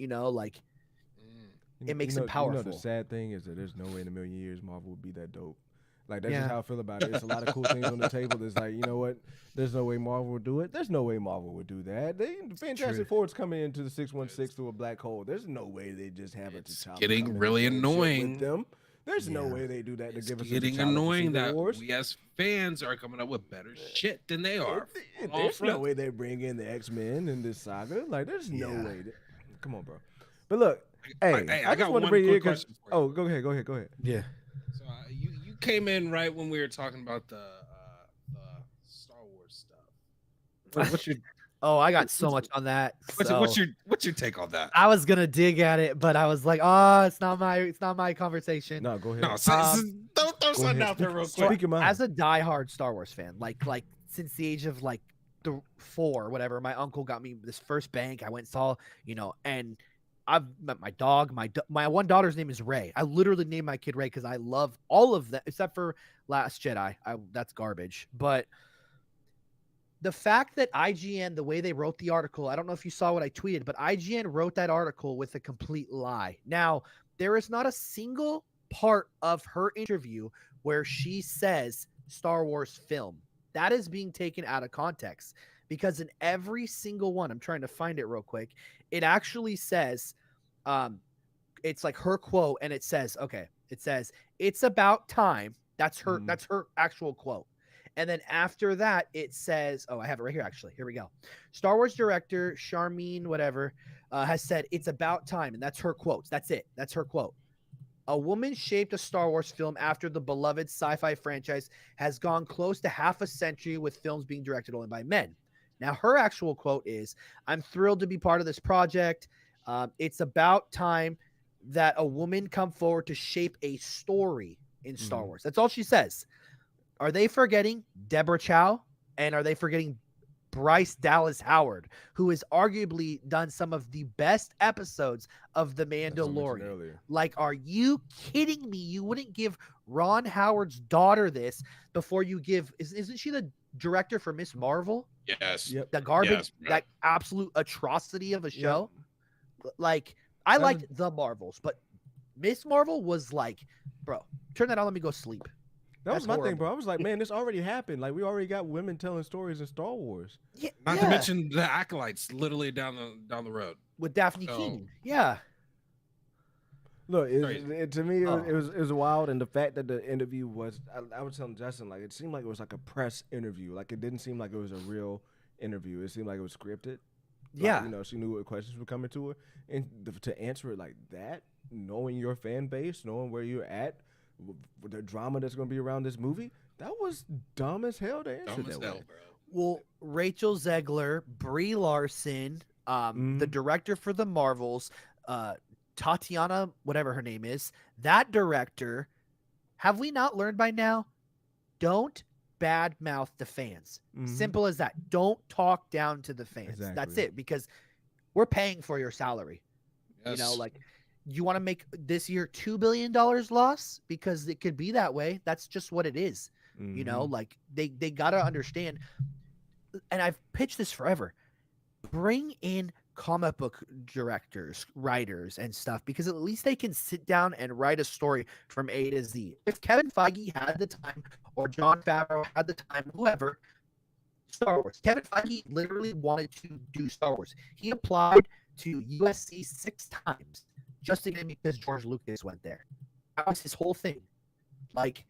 it makes him powerful. The sad thing is that there's no way in a million years Marvel would be that dope. Like that's just how I feel about it. It's a lot of cool things on the table. That's like, you know what? There's no way Marvel would do it. There's no way Marvel would do that. The Fantastic Four's coming into the 616 through a black hole. There's no way they just have it to T'Challa. Getting really annoying. With them. There's no way they do that to give us. Getting annoying that we as fans are coming up with better shit than they are. There's no way they bring in the X-Men in this saga. Like there's no way. Come on, bro. But look. Hey, I just want to bring you in because. Oh, go ahead. Yeah. So you came in right when we were talking about the Star Wars stuff. What's your? Oh, I got so much on that. What's your take on that? I was gonna dig at it, but I was like, oh, it's not my conversation. No, go ahead. No, don't throw something out there real quick. As a diehard Star Wars fan, like since the age of like 4 or whatever, my uncle got me this first bank. I went and saw, and I've met my dog. My one daughter's name is Rey. I literally named my kid Rey because I love all of them except for Last Jedi. That's garbage. But the fact that IGN, the way they wrote the article, I don't know if you saw what I tweeted, but IGN wrote that article with a complete lie. Now, there is not a single part of her interview where she says Star Wars film. That is being taken out of context because in every single one, I'm trying to find it real quick, it actually says, it's like her quote, and it says, it's about time. That's her actual quote. And then after that, it says, I have it right here, actually. Here we go. Star Wars director Charmin, whatever, has said, it's about time. And that's her quotes. That's it. That's her quote. A woman shaped a Star Wars film after the beloved sci-fi franchise has gone close to half a century with films being directed only by men. Now, her actual quote is, I'm thrilled to be part of this project. It's about time that a woman come forward to shape a story in Star Wars. That's all she says. Are they forgetting Deborah Chow? And are they forgetting Bryce Dallas Howard, who has arguably done some of the best episodes of The Mandalorian? Like, are you kidding me? You wouldn't give Ron Howard's daughter this before you give... Isn't she the director for Miss Marvel? Yes. Yep. The garbage, Yes, that absolute atrocity of a show. Yep. Like, I liked The Marvels, but Miss Marvel was like, bro, turn that on, let me go sleep. That was my thing, bro. I was like, man, this already happened. Like, we already got women telling stories in Star Wars. Yeah, Not to mention the acolytes, literally down the road with Daphne Keaton. Yeah. Look, to me, it was wild, and the fact that the interview was, I was telling Justin, like, it seemed like it was like a press interview. Like, it didn't seem like it was a real interview. It seemed like it was scripted. Like, she knew what questions were coming to her, and to answer it like that, knowing your fan base, knowing where you're at, with the drama that's going to be around this movie, that was dumb as hell to answer that way. Bro. Well, Rachel Zegler, Brie Larson, the director for the Marvels, Tatiana, whatever her name is, that director, have we not learned by now? Don't badmouth the fans. Simple as that. Don't talk down to the fans. Exactly. That's it, because we're paying for your salary. Yes. You know, like, you want to make this year $2 billion loss because it could be that way. That's just what it is. You know, like they got to understand. And I've pitched this forever. Bring in comic book directors, writers, and stuff, because at least they can sit down and write a story from A to Z. If Kevin Feige had the time, or Jon Favreau had the time, whoever, Star Wars. Kevin Feige literally wanted to do Star Wars. He applied to USC 6 times just to get in because George Lucas went there. That was his whole thing. Like,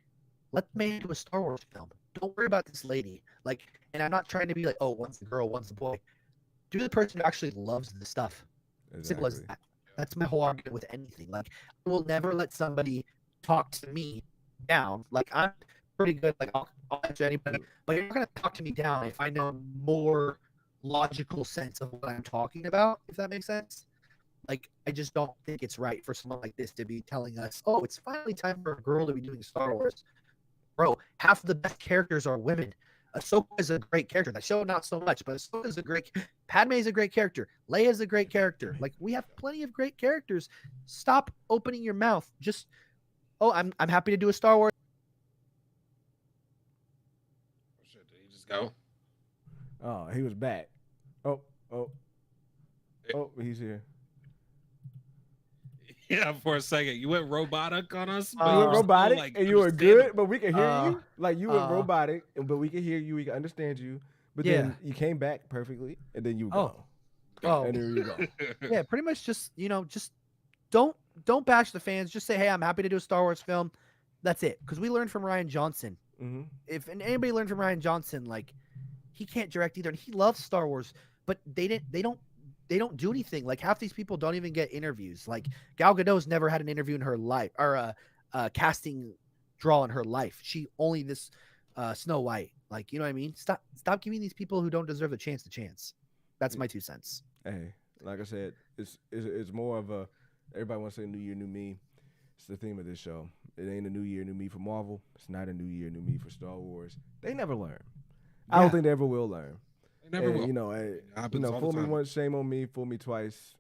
let the man do a Star Wars film. Don't worry about this lady. Like, and I'm not trying to be like, oh, one's the girl, one's the boy. Do the person who actually loves the stuff. Exactly. Simple as that. That's my whole argument with anything. Like, I will never let somebody talk to me down. Like, I'm pretty good. Like, I'll answer anybody, but you're not gonna talk to me down if I know more logical sense of what I'm talking about. If that makes sense. Like, I just don't think it's right for someone like this to be telling us, "Oh, it's finally time for a girl to be doing Star Wars." Bro, half of the best characters are women. Ahsoka is a great character. That show, not so much, but Ahsoka is a great. Padme is a great character. Leia is a great character. Like, we have plenty of great characters. Stop opening your mouth. Just, oh, I'm happy to do a Star Wars. Oh, shit, did he just go? Oh, he was back. Oh, he's here. Yeah, for a second. You went robotic on us. You went robotic like, and you were good, but we can hear you. Like, you went uh, robotic, but we can hear you. We can understand you. But then you came back perfectly, and then you go. Oh, And there you go. yeah, pretty much just, just don't bash the fans. Just say, hey, I'm happy to do a Star Wars film. That's it. Because we learned from Ryan Johnson. Mm-hmm. If anybody learned from Ryan Johnson, like, he can't direct either, and he loves Star Wars, but they don't do anything. Like, half these people don't even get interviews. Like, Gal Gadot's never had an interview in her life, or a casting draw in her life. She only this Snow White. Like, you know what I mean? Stop giving these people who don't deserve a chance. That's my 2 cents. Hey, like I said, it's more of a, everybody wants to say new year, new me. It's the theme of this show. It ain't a new year, new me for Marvel. It's not a new year, new me for Star Wars. They never learn. I don't think they ever will learn. They never will. You know, fool me once, shame on me. Fool me twice,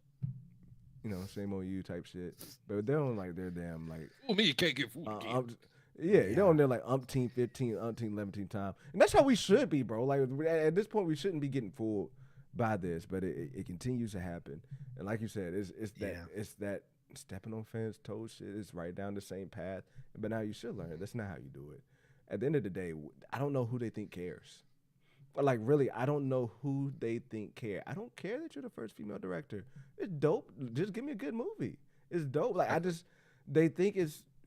shame on you type shit. But they don't like their damn like. Fool me, you can't get fooled again. They're on there like umpteen, 15, umpteen, 11 time, and that's how we should be, bro. Like, at this point, we shouldn't be getting fooled by this, but it continues to happen. And like you said, it's that stepping on fans' toes shit. It's right down the same path. But now you should learn. That's not how you do it. At the end of the day, I don't know who they think cares. Like, really, I don't know who they think care. I don't care that you're the first female director. It's dope. Just give me a good movie. It's dope. Like, they think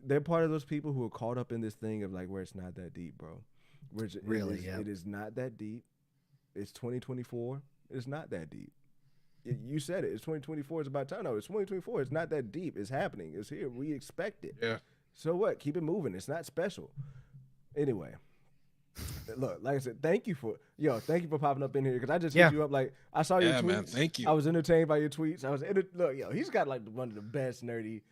they're part of those people who are caught up in this thing of like where it's not that deep, bro. It is not that deep. It's 2024. It's not that deep. You said it. It's 2024. It's about time. No, it's 2024. It's not that deep. It's happening. It's here. We expect it. Yeah. So what? Keep it moving. It's not special. Anyway. Look, like I said, thank you for popping up in here, because I just hit you up. Like, I saw your tweets. Man, thank you. I was entertained by your tweets. He's got like one of the best nerdy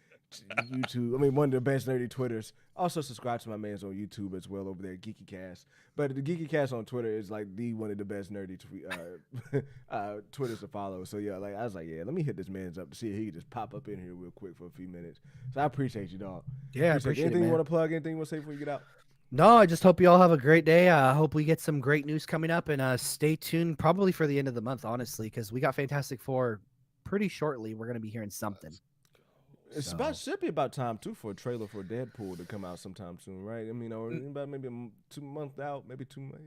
YouTube. I mean, one of the best nerdy Twitters. Also, subscribe to my man's on YouTube as well over there, Geeky Cast. But the Geeky Cast on Twitter is like one of the best nerdy Twitters to follow. So yeah, like I was like, yeah, let me hit this man's up to see if he can just pop up in here real quick for a few minutes. So I appreciate you, dog. Yeah, I appreciate anything it, you want to plug? Anything you want to say before you get out? No, I just hope you all have a great day. I hope we get some great news coming up, and stay tuned probably for the end of the month, honestly, because we got Fantastic Four pretty shortly. We're going to be hearing something. Should be about time, too, for a trailer for Deadpool to come out sometime soon, right? I mean, or about maybe 2 months out, maybe 2 months,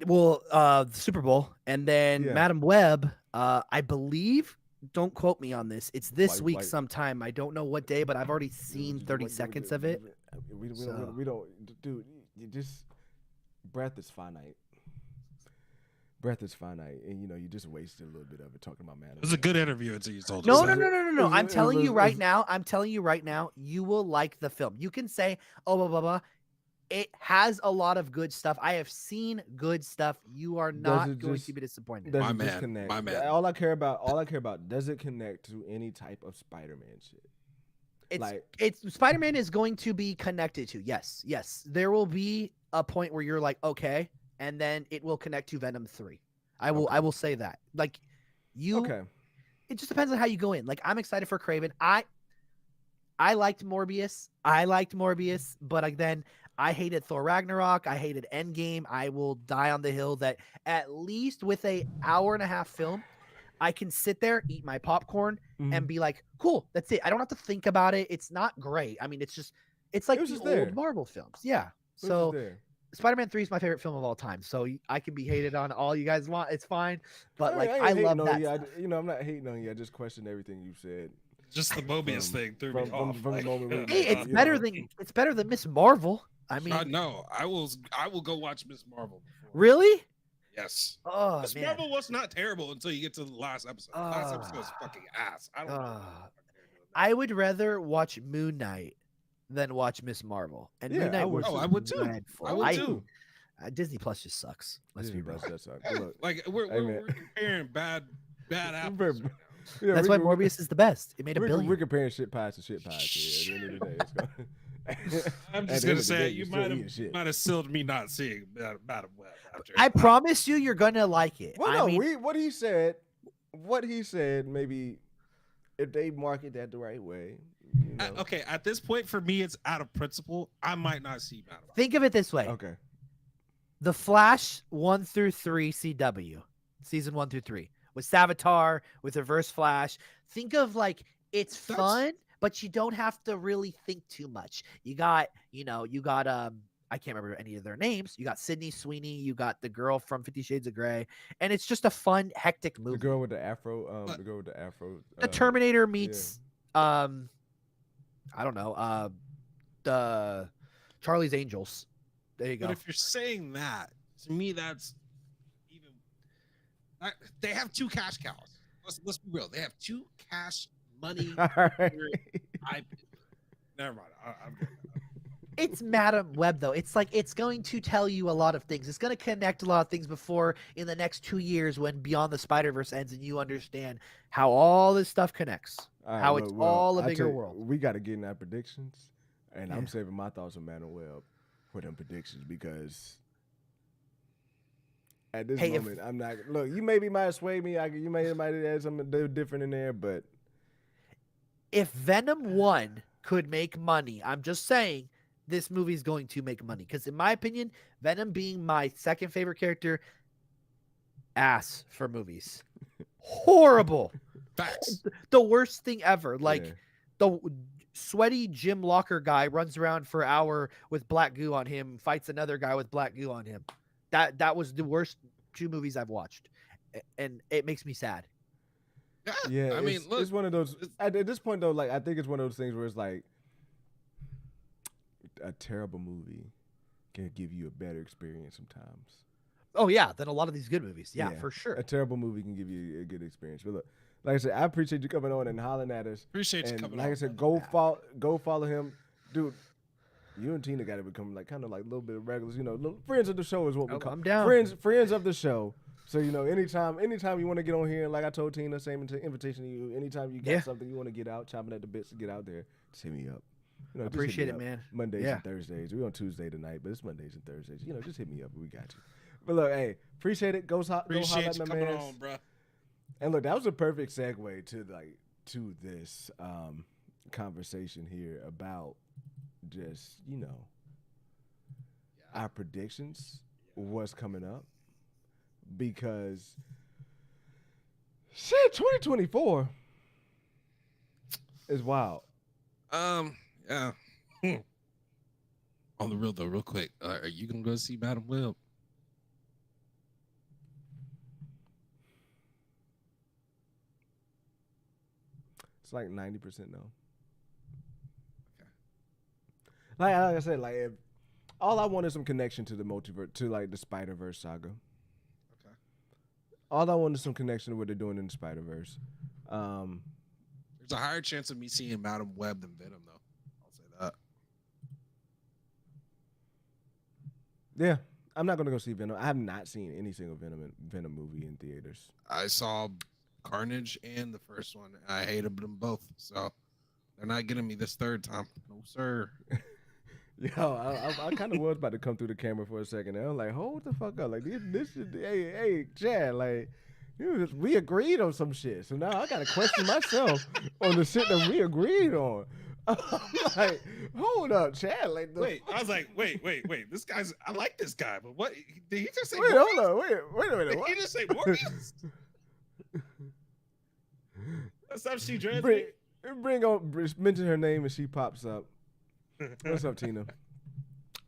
Well, the Super Bowl, and then Madam Web, I believe, don't quote me on this, it's this week sometime. I don't know what day, but I've already seen 30 seconds of it. We don't, dude, you just, breath is finite. Breath is finite, and you just wasted a little bit of it talking about Madam. It was a good interview until you told us. No. I'm telling you right now, you will like the film. You can say, oh, blah, blah, blah. It has a lot of good stuff. I have seen good stuff. You are not going to be disappointed. My man. All I care about, does it connect to any type of Spider-Man shit? It's Spider-Man is going to be connected to. Yes. There will be a point where you're like, okay, and then it will connect to Venom 3. I will say that. Like, it just depends on how you go in. Like, I'm excited for Kraven. I liked Morbius. But again, I hated Thor Ragnarok. I hated Endgame. I will die on the hill that at least with a hour and a half film, I can sit there, eat my popcorn, Mhm. and be like, cool, that's it. I don't have to think about it. It's not great. I mean, it's like was the just old there. Marvel films. Yeah. It was So just there. Spider-Man 3 is my favorite film of all time. So I can be hated on all you guys want. It's fine. But like, ain't I hating love on that you. stuff. I'm not hating on you. I just questioned everything you said. Just the Mobius thing threw me off. From the moment we Hey, met, it's you better know. than Miss Marvel. I mean, no, I will go watch Miss Marvel. Before. really? Yes. Oh Miss man. Marvel was not terrible until you get to the last episode. The last episode was fucking ass. I don't know. what the fuck they're doing there. I would rather watch Moon Knight than watch Miss Marvel. And Yeah, Moon Knight I would was too. I would too. dreadful. I would too. Disney Plus just sucks. Let's be real. That's Yeah, look, like hey, we're man. comparing bad apples. Very- right now. yeah, That's why Morbius is the best. It made a billion. We're comparing shit pies to shit pies. Here. At the end of the day, it's gonna, I'm at just the end gonna of the say day, you you're still eating shit. might have sealed me not seeing Madam Web after. I promise you, you're gonna like it. Well, I no, mean, what he said, maybe if they market that the right way, you know. Okay, at this point for me, it's out of principle. I might not see Madam Web. think of it this way: Okay. The Flash 1 through 3 CW, season 1 through 3, with Savitar, with Reverse Flash. Think of like it's fun, but you don't have to really think too much. You got I can't remember any of their names. You got Sydney Sweeney, you got the girl from 50 Shades of Grey, and it's just a fun, hectic movie. The girl with the afro, the girl with the afro. The Terminator meets I don't know, the Charlie's Angels. There you go. But if you're saying that, to me, that's even. They have two cash cows. Let's be real. They have two cash money. All right. Never mind. I'm good. It's Madam Web though. It's like it's going to tell you a lot of things. It's going to connect a lot of things before in the next 2 years when Beyond the Spider-Verse ends and you understand how all this stuff connects. All right, how look, it's well, all a I bigger tell you, world. We got to get in our predictions, and I'm Yeah. saving my thoughts on Madam Web for them predictions because at this Hey, moment, I'm not. Look, you maybe might sway me. You might add something different in there, but If Venom 1 could make money, I'm just saying this movie's going to make money. Because in my opinion, Venom being my second favorite character, ass for movies. Horrible. Facts. The worst thing ever. Like yeah. the sweaty Jim Locker guy runs around for an hour with black goo on him, fights another guy with black goo on him. That was the worst 2 movies I've watched. And it makes me sad. Yeah, I mean, look, it's one of those. At this point, though, like I think it's one of those things where it's like a terrible movie can give you a better experience sometimes. Oh yeah, than a lot of these good movies. Yeah, for sure. A terrible movie can give you a good experience. But look, like I said, I appreciate you coming on and hollering at us. Appreciate you And coming like on, I said, brother. go follow him, dude. You and Tina got to become like kind of like a little bit of regulars. You know, little friends of the show is what we Oh, call I'm down. friends of the show. So you know, anytime you want to get on here, like I told Tina, same invitation to you. Anytime you got Yeah. something you want to get out, chopping at the bits to get out there, just hit me up. You know, just hit Appreciate me it, up. man. Mondays Yeah. and Thursdays. We on Tuesday tonight, but it's Mondays and Thursdays. You know, just hit me up. We got you. But look, hey, appreciate it. Go holler Appreciate at you my coming man. on, bro. And look, that was a perfect segue to this conversation here about just, you know, our predictions, what's coming up. Because shit, 2024 is wild. Yeah. On the real though, real quick, are you gonna go see Madam Web? It's like 90% no. Okay. Like I said, like if all I want is some connection to the multiverse, to like the Spider-Verse saga. Okay. All I want is some connection to what they're doing in the Spider-Verse. There's a higher chance of me seeing Madam Web than Venom, though. I'll say that. Yeah, I'm not gonna go see Venom. I have not seen any single Venom movie in theaters. I saw Carnage and the first one. I hated them both, so they're not getting me this third time. No, sir. Yo, I kind of was about to come through the camera for a second. And I'm like, hold the fuck up. Like, this should, hey, Chad, like, we agreed on some shit. So now I got to question myself on the shit that we agreed on. I'm like, hold up, Chad. Like, Wait, I was like, wait. This guy's, I like this guy, but what? Did he just say wait, Morbius? hold on. Wait a minute. Did What? he just say Morbius? What's up, she dreads Bring, mention her name and she pops up. What's up, Tina?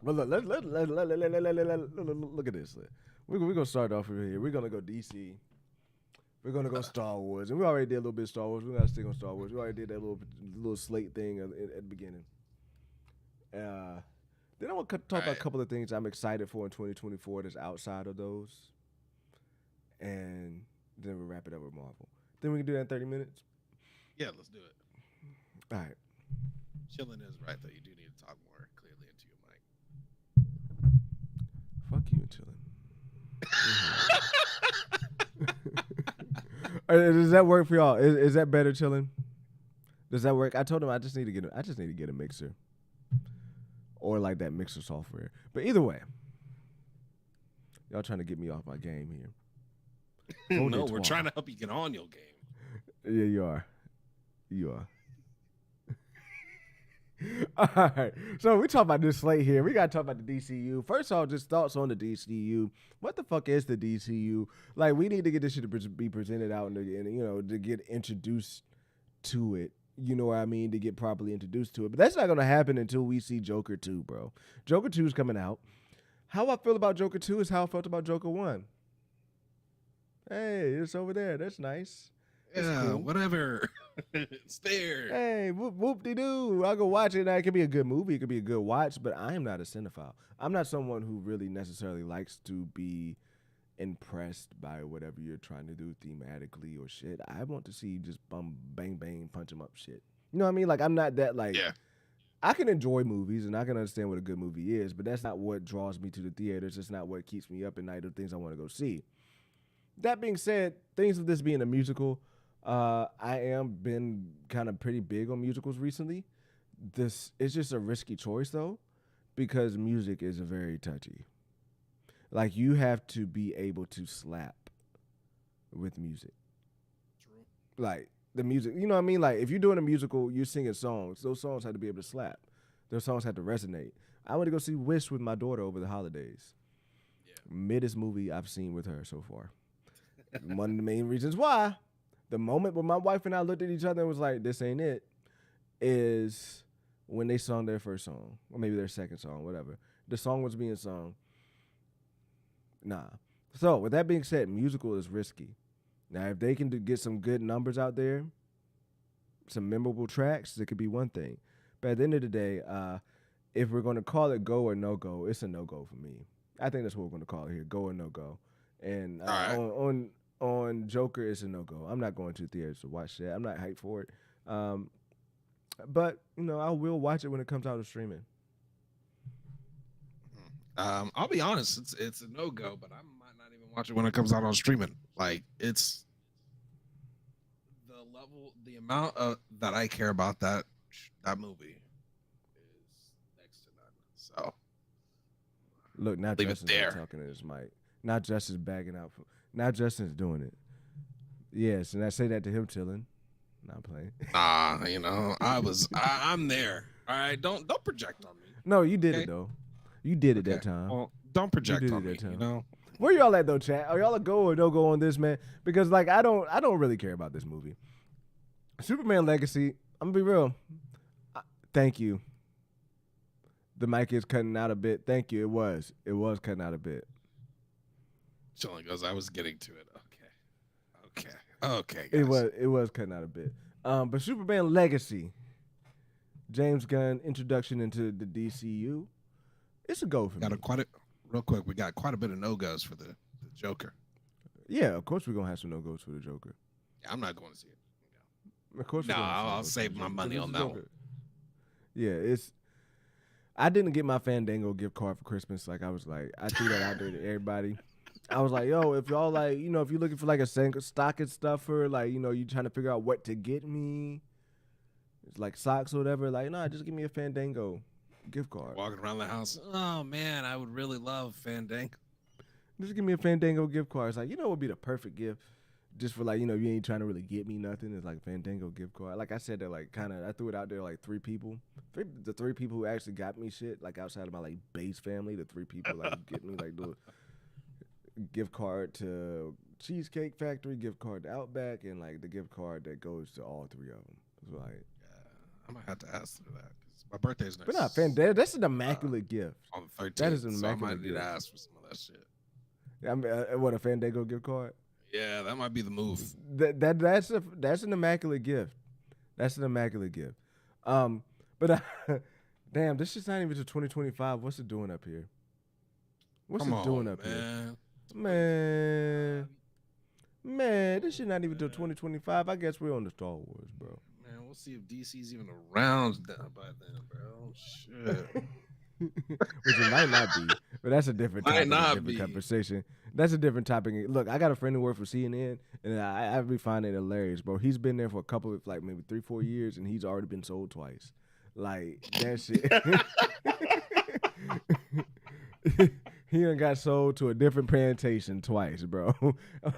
Well, look at this. We're gonna start off over here. We're gonna go DC. We're gonna go Star Wars, and we already did a little bit of Star Wars. We're gonna stick on Star Wars. We already did that little slate thing at the beginning. Then I want to talk about a couple of things I'm excited for in 2024 that's outside of those, and then we'll wrap it up with Marvel. Then we can do that in 30 minutes. Yeah, let's do it. All right. Chilling is right though. You do need to talk more clearly into your mic. Fuck you and chilling. Does that work for y'all? Is that better, chilling? Does that work? I told him I just need to get a mixer, or like that mixer software. But either way, y'all trying to get me off my game here. No, we're trying to help you get on your game. Yeah, you are. You are. All right. So we talk about this slate here. We got to talk about the DCU. First off, just thoughts on the DCU. What the fuck is the DCU? Like, we need to get this shit to be presented out and you know, to get introduced to it. You know what I mean? To get properly introduced to it. But that's not going to happen until we see Joker 2, bro. Joker 2 is coming out. How I feel about Joker 2 is how I felt about Joker 1. Hey, it's over there. That's nice. Yeah, cool. whatever. It's there. Hey, whoop-de-doo. I'll go watch it. Now, it could be a good movie. It could be a good watch, but I am not a cinephile. I'm not someone who really necessarily likes to be impressed by whatever you're trying to do thematically or shit. I want to see just bang, bang, punch 'em up shit. You know what I mean? Like, I'm not that, like... Yeah. I can enjoy movies, and I can understand what a good movie is, but that's not what draws me to the theaters. It's not what keeps me up at night or things I want to go see. That being said, things of this being a musical... I am been kind of pretty big on musicals recently. This is just a risky choice though, because music is very touchy. Like, you have to be able to slap with music. True. Like, the music, you know what I mean? Like, if you're doing a musical, you're singing songs. Those songs have to be able to slap. Those songs have to resonate. I went to go see Wish with my daughter over the holidays. Yeah. Middest movie I've seen with her so far. One of the main reasons why. The moment when my wife and I looked at each other and was like, this ain't it, is when they sung their first song, or maybe their second song, whatever. The song was being sung. Nah. So, with that being said, musical is risky. Now, if they can get some good numbers out there, some memorable tracks, it could be one thing. But at the end of the day, if we're going to call it go or no go, it's a no go for me. I think that's what we're going to call it here, go or no go. And on Joker, it's a no-go. I'm not going to the theaters to watch that. I'm not hyped for it. But, you know, I will watch it when it comes out of streaming. I'll be honest, it's a no-go, but I might not even watch it when it comes out on streaming. Like, it's the amount of that I care about that movie is next to none. So look, now leave it Justin's there. talking to his mic. Now Justin's bagging out. Now Justin's doing it. Yes, and I say that to him chilling. Not playing. You know, I'm there. All right, don't project on me. No, you did Okay. it though. You did it Okay. that time. Well, don't project did on it me. that time. You know. Where y'all at though, chat? Are y'all a go or no go on this, man? Because like I don't really care about this movie. Superman Legacy. I'm gonna be real. Thank you. The mic is cutting out a bit. Thank you. It was cutting out a bit. Chilling goes. I was getting to it. Okay. Guys. It was cutting out a bit. But Superman Legacy, James Gunn introduction into the DCU. It's a go for me. Real quick. We got quite a bit of no-goes for the Joker. Yeah, of course we're gonna have some no goes for the Joker. Yeah, I'm not going to see it. Of course. No, we're gonna have some I'll no-goes save for the my Joker. money It's on the that Joker. Yeah, I didn't get my Fandango gift card for Christmas. Like, I threw that out there to everybody. I was like, yo, if y'all like, you know, if you're looking for like a stocking stuffer, like, you know, you trying to figure out what to get me, it's like socks or whatever, like, nah, just give me a Fandango gift card. Walking around the house. Oh man, I would really love Fandango. Just give me a Fandango gift card. It's like, you know what would be the perfect gift? Just for like, you know, you ain't trying to really get me nothing. It's like Fandango gift card. Like I said, that like I threw it out there like three people. The three people who actually got me shit, like outside of my like base family, the three people like get me like the gift card to Cheesecake Factory gift card to Outback, and like the gift card that goes to all three of them. It's like, I might have to ask for that because my birthday's next. but not fan. That's an immaculate gift. On the 13th. That is an so I immaculate might need to gift. ask for some of that shit. I mean, what, a Fandango gift card? Yeah, that might be the move. That's an immaculate gift. That's an immaculate gift. But damn, this is not even to 2025. What's it doing up here? What's Come it doing on, up man. here? Man, this shit not even till 2025. I guess we're on the Star Wars, bro. Man, we'll see if DC's even around by then, bro. Shit. Which it might not be, but that's a different Might topic, not a different be. conversation. That's a different topic. Look, I got a friend who worked for CNN, and I be finding it hilarious, bro. He's been there for a couple of, like, maybe 3-4 years, and he's already been sold twice. Like, that shit. He done got sold to a different plantation twice, bro.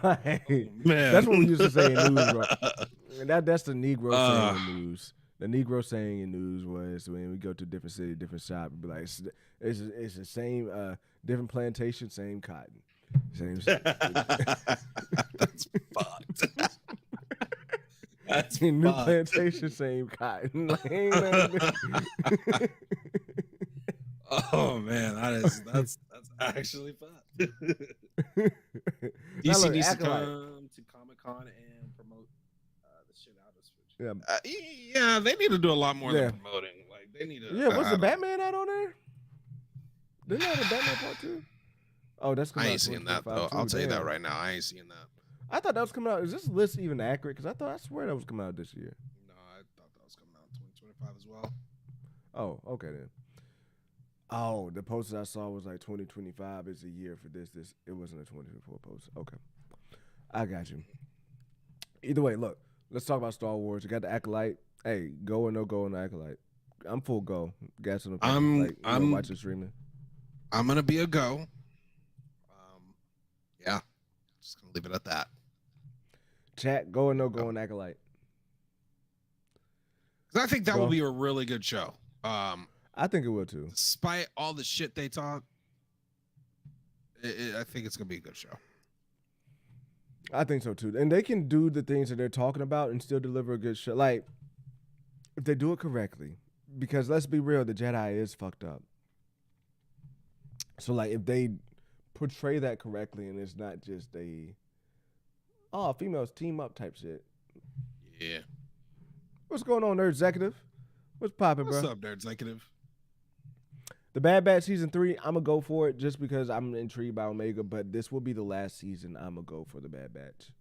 Like, Man. that's what we used to say in news, bro. And that's the Negro saying in news. The Negro saying in news was when we go to different city, different shop, it'd be like it's the same, different plantation, same cotton, same. That's fucked. That's New fucked. plantation, same cotton. Like, ain't nothing- Oh man, that's actually fucked. Now DC look, needs to Acolyte. come to Comic-Con and promote the shit out of Switch. Yeah. Yeah, they need to do a lot more Yeah. than promoting. Like they need to. Yeah, what's I the don't- Batman out on there? Didn't they have a Batman part 2? Oh, that's coming I out ain't seeing that 2025 though. I'll too. tell you that Damn. right now. I ain't seeing that. I thought that was coming out. Is this list even accurate? Because I swear that was coming out this year. No, I thought that was coming out in 2025 as well. Oh, okay then. Oh, the post I saw was like 2025 is a year for this. It wasn't a 2024 post. Okay, I got you. Either way, look, let's talk about Star Wars. You got the Acolyte. Hey, go or no go on the Acolyte. I'm full go. Gas on the I'm watching streaming. I'm gonna be a go. Yeah, just gonna leave it at that. Chat, go or no go on Acolyte. Because I think that Go. will be a really good show. I think it will too. Despite all the shit they talk, I think it's gonna be a good show. I think so too. And they can do the things that they're talking about and still deliver a good show. Like, if they do it correctly. Because let's be real, the Jedi is fucked up. So, like, if they portray that correctly and it's not just females team up type shit. Yeah. What's going on, Nerd Executive? What's popping, bro? What's up, Nerd Executive? The Bad Batch season 3, I'm gonna go for it just because I'm intrigued by Omega, but this will be the last season. I'm gonna go for the Bad Batch.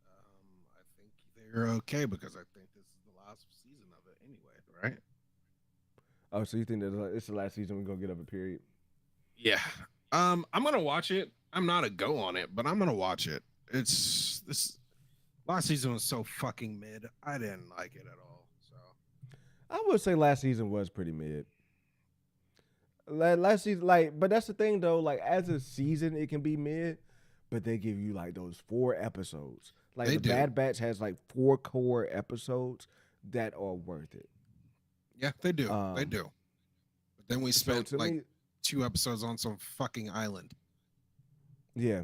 I think they're okay because I think this is the last season of it anyway, right? Oh, so you think that it's the last season we're gonna get of a period? Yeah. I'm gonna watch it. I'm not a go on it, but I'm gonna watch it. It's this last season was so fucking mid. I didn't like it at all. So I would say last season was pretty mid. Last season, but that's the thing though. Like, as a season, it can be mid, but they give you like those 4 episodes. Like, They the do. Bad Batch has like 4 core episodes that are worth it. yeah, they do. They Um, do. But then we So spent to like me, 2 episodes on some fucking island. yeah.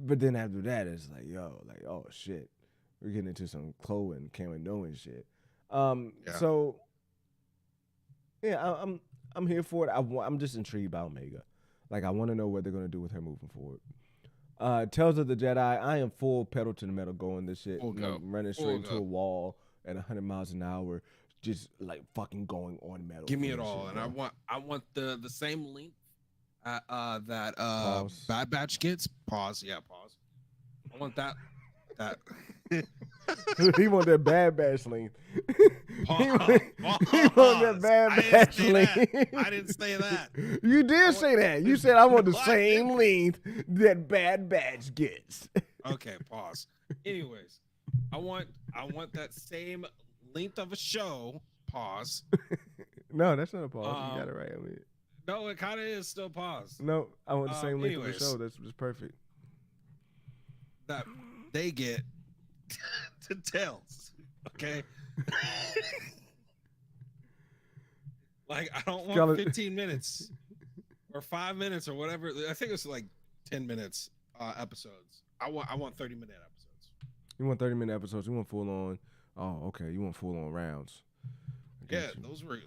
But then after that, it's like, oh shit, we're getting into some Chloe and Cameron knowing shit. Yeah. So yeah, I'm here for it. I'm just intrigued by Omega. Like, I want to know what they're gonna do with her moving forward. Tales of the Jedi. I am full pedal to the metal going this shit. Full go. Running Full straight into go. a wall at 100 miles an hour, just like fucking going on metal. Give me for it this all, shit, and bro. I want the same length that Pause. Bad Batch gets. Pause. Yeah, pause. I want that. He want that Bad Batch length. Pause. He want that Bad I didn't Batch say length. that. I didn't say that. You did say that. You said I want the No, I same didn't. length that Bad Batch gets. Okay, pause. Anyways, I want that same length of a show. Pause. No, that's not a pause. You got it right. I mean, No, it kind of is still pause. no, I want the same length of the anyways. show. That's just perfect. That they get to Tails. Okay. Like, I don't want Scarlet- 15 minutes or 5 minutes or whatever. I think it's like 10 minutes episodes. I want 30-minute episodes. You want 30-minute episodes? You want full on? Oh, okay. You want full on rounds? I Yeah, got you. those were.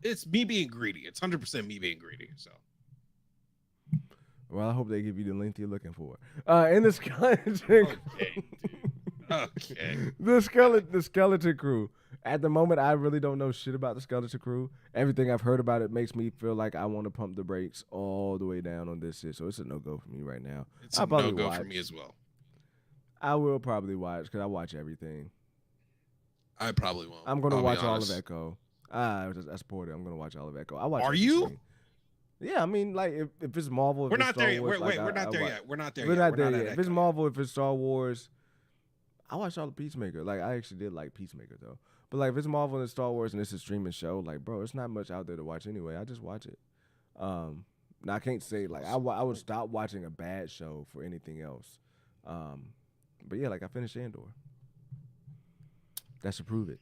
It's me being greedy. It's 100% me being greedy. So Well, I hope they give you the length you're looking for. In the skeleton, okay, dude. Okay. the skeleton crew. At the moment, I really don't know shit about the skeleton crew. Everything I've heard about it makes me feel like I want to pump the brakes all the way down on this shit. So it's a no go for me right now. It's I'll a probably no-go for watch. me as well. I will probably watch because I watch everything. I probably won't. I'm gonna I'll be watch all of honest. Echo. I support it. I'm gonna watch all of Echo. I watch. Are you? everything. Yeah, I mean, like if it's Marvel, if We're it's not Star there yet. Wars, Wait, like, we're not I there watch. yet. We're not there We're yet. not there at yet. If it's Echo. Marvel, if it's Star Wars, I watched all the Peacemaker. Like I actually did like Peacemaker though. But like if it's Marvel and Star Wars and it's a streaming show, like bro, it's not much out there to watch anyway. I just watch it. Now I can't say like I would stop watching a bad show for anything else. But yeah, like I finished Andor. That should prove it.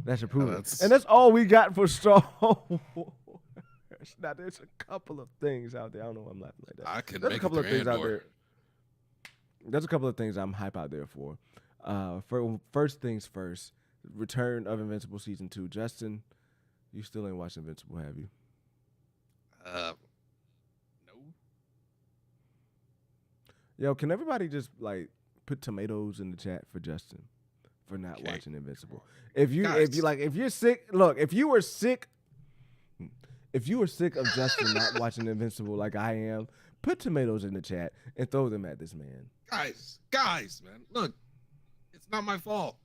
That should prove it. And that's all we got for Star Wars. Now there's a couple of things out there. I don't know why I'm laughing like that. I could There's make a couple it of through things out Andor. there. There's a couple of things I'm hype out there for. First things first, return of Invincible season 2. Justin, you still ain't watched Invincible, have you? No. Yo, can everybody just like put tomatoes in the chat for Justin for not Okay. watching Invincible? Come on. If you Guys. if you're sick, look, if you were sick of Justin not watching Invincible like I am, put tomatoes in the chat and throw them at this man. Guys, man, look, it's not my fault.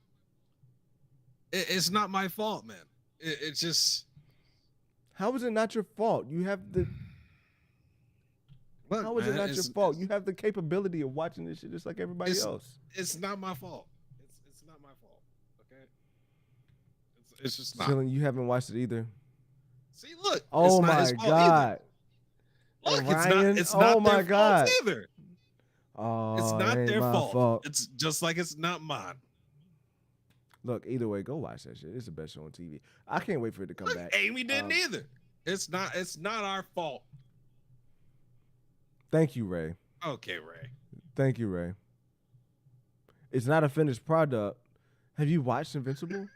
It's not my fault, man. It's just How is it not your fault? You have the look, How is it man, not your fault? You have the capability of watching this shit just like everybody else. It's not my fault. It's not my fault. Okay. It's just not. Chilling, you haven't watched it either. See, look. Oh it's not my his fault god. Either. Look, Ryan, it's not oh my their God. fault either. Oh, It's not it ain't their my fault. It's just like it's not mine. Look, either way, go watch that shit. It's the best show on TV. I can't wait for it to come Look, back. Amy didn't either. It's not our fault. Thank you, Ray. Okay, Ray. Thank you, Ray. It's not a finished product. Have you watched Invincible?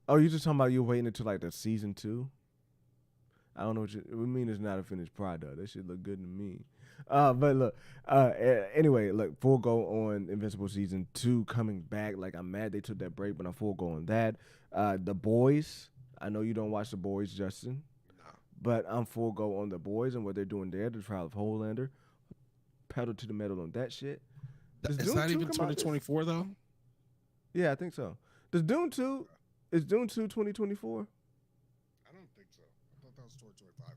Oh, you just talking about you waiting until like the season 2? I don't know what you mean. It's not a finished product. That shit look good to me. But look, anyway, look, full go on Invincible season 2 coming back. Like I'm mad they took that break, but I'm full go on that. The Boys. I know you don't watch The Boys, Justin, but I'm full go on The Boys and what they're doing there. The Trial of Homelander. Pedal to the metal on that shit. Does Is Dune that 2 even come out this- 2024 though? Yeah, I think so. Does Dune 2? Is Dune 2 2024? I don't think so. I thought that was 2025.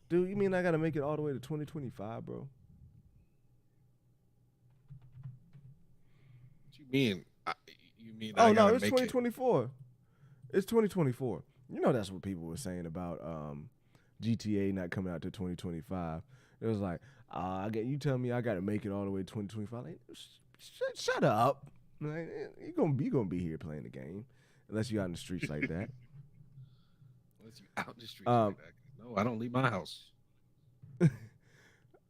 Dude, you mean I gotta make it all the way to 2025, bro? What you mean? You mean? Oh I no, gotta it's make 2024. It's 2024. You know that's what people were saying about GTA not coming out to 2025. It was like, you tell me I gotta make it all the way to 2025. Like, shut up. Like, you gonna be here playing the game, unless you out in the streets like that. Unless you out in the streets like that. No, I don't leave my house.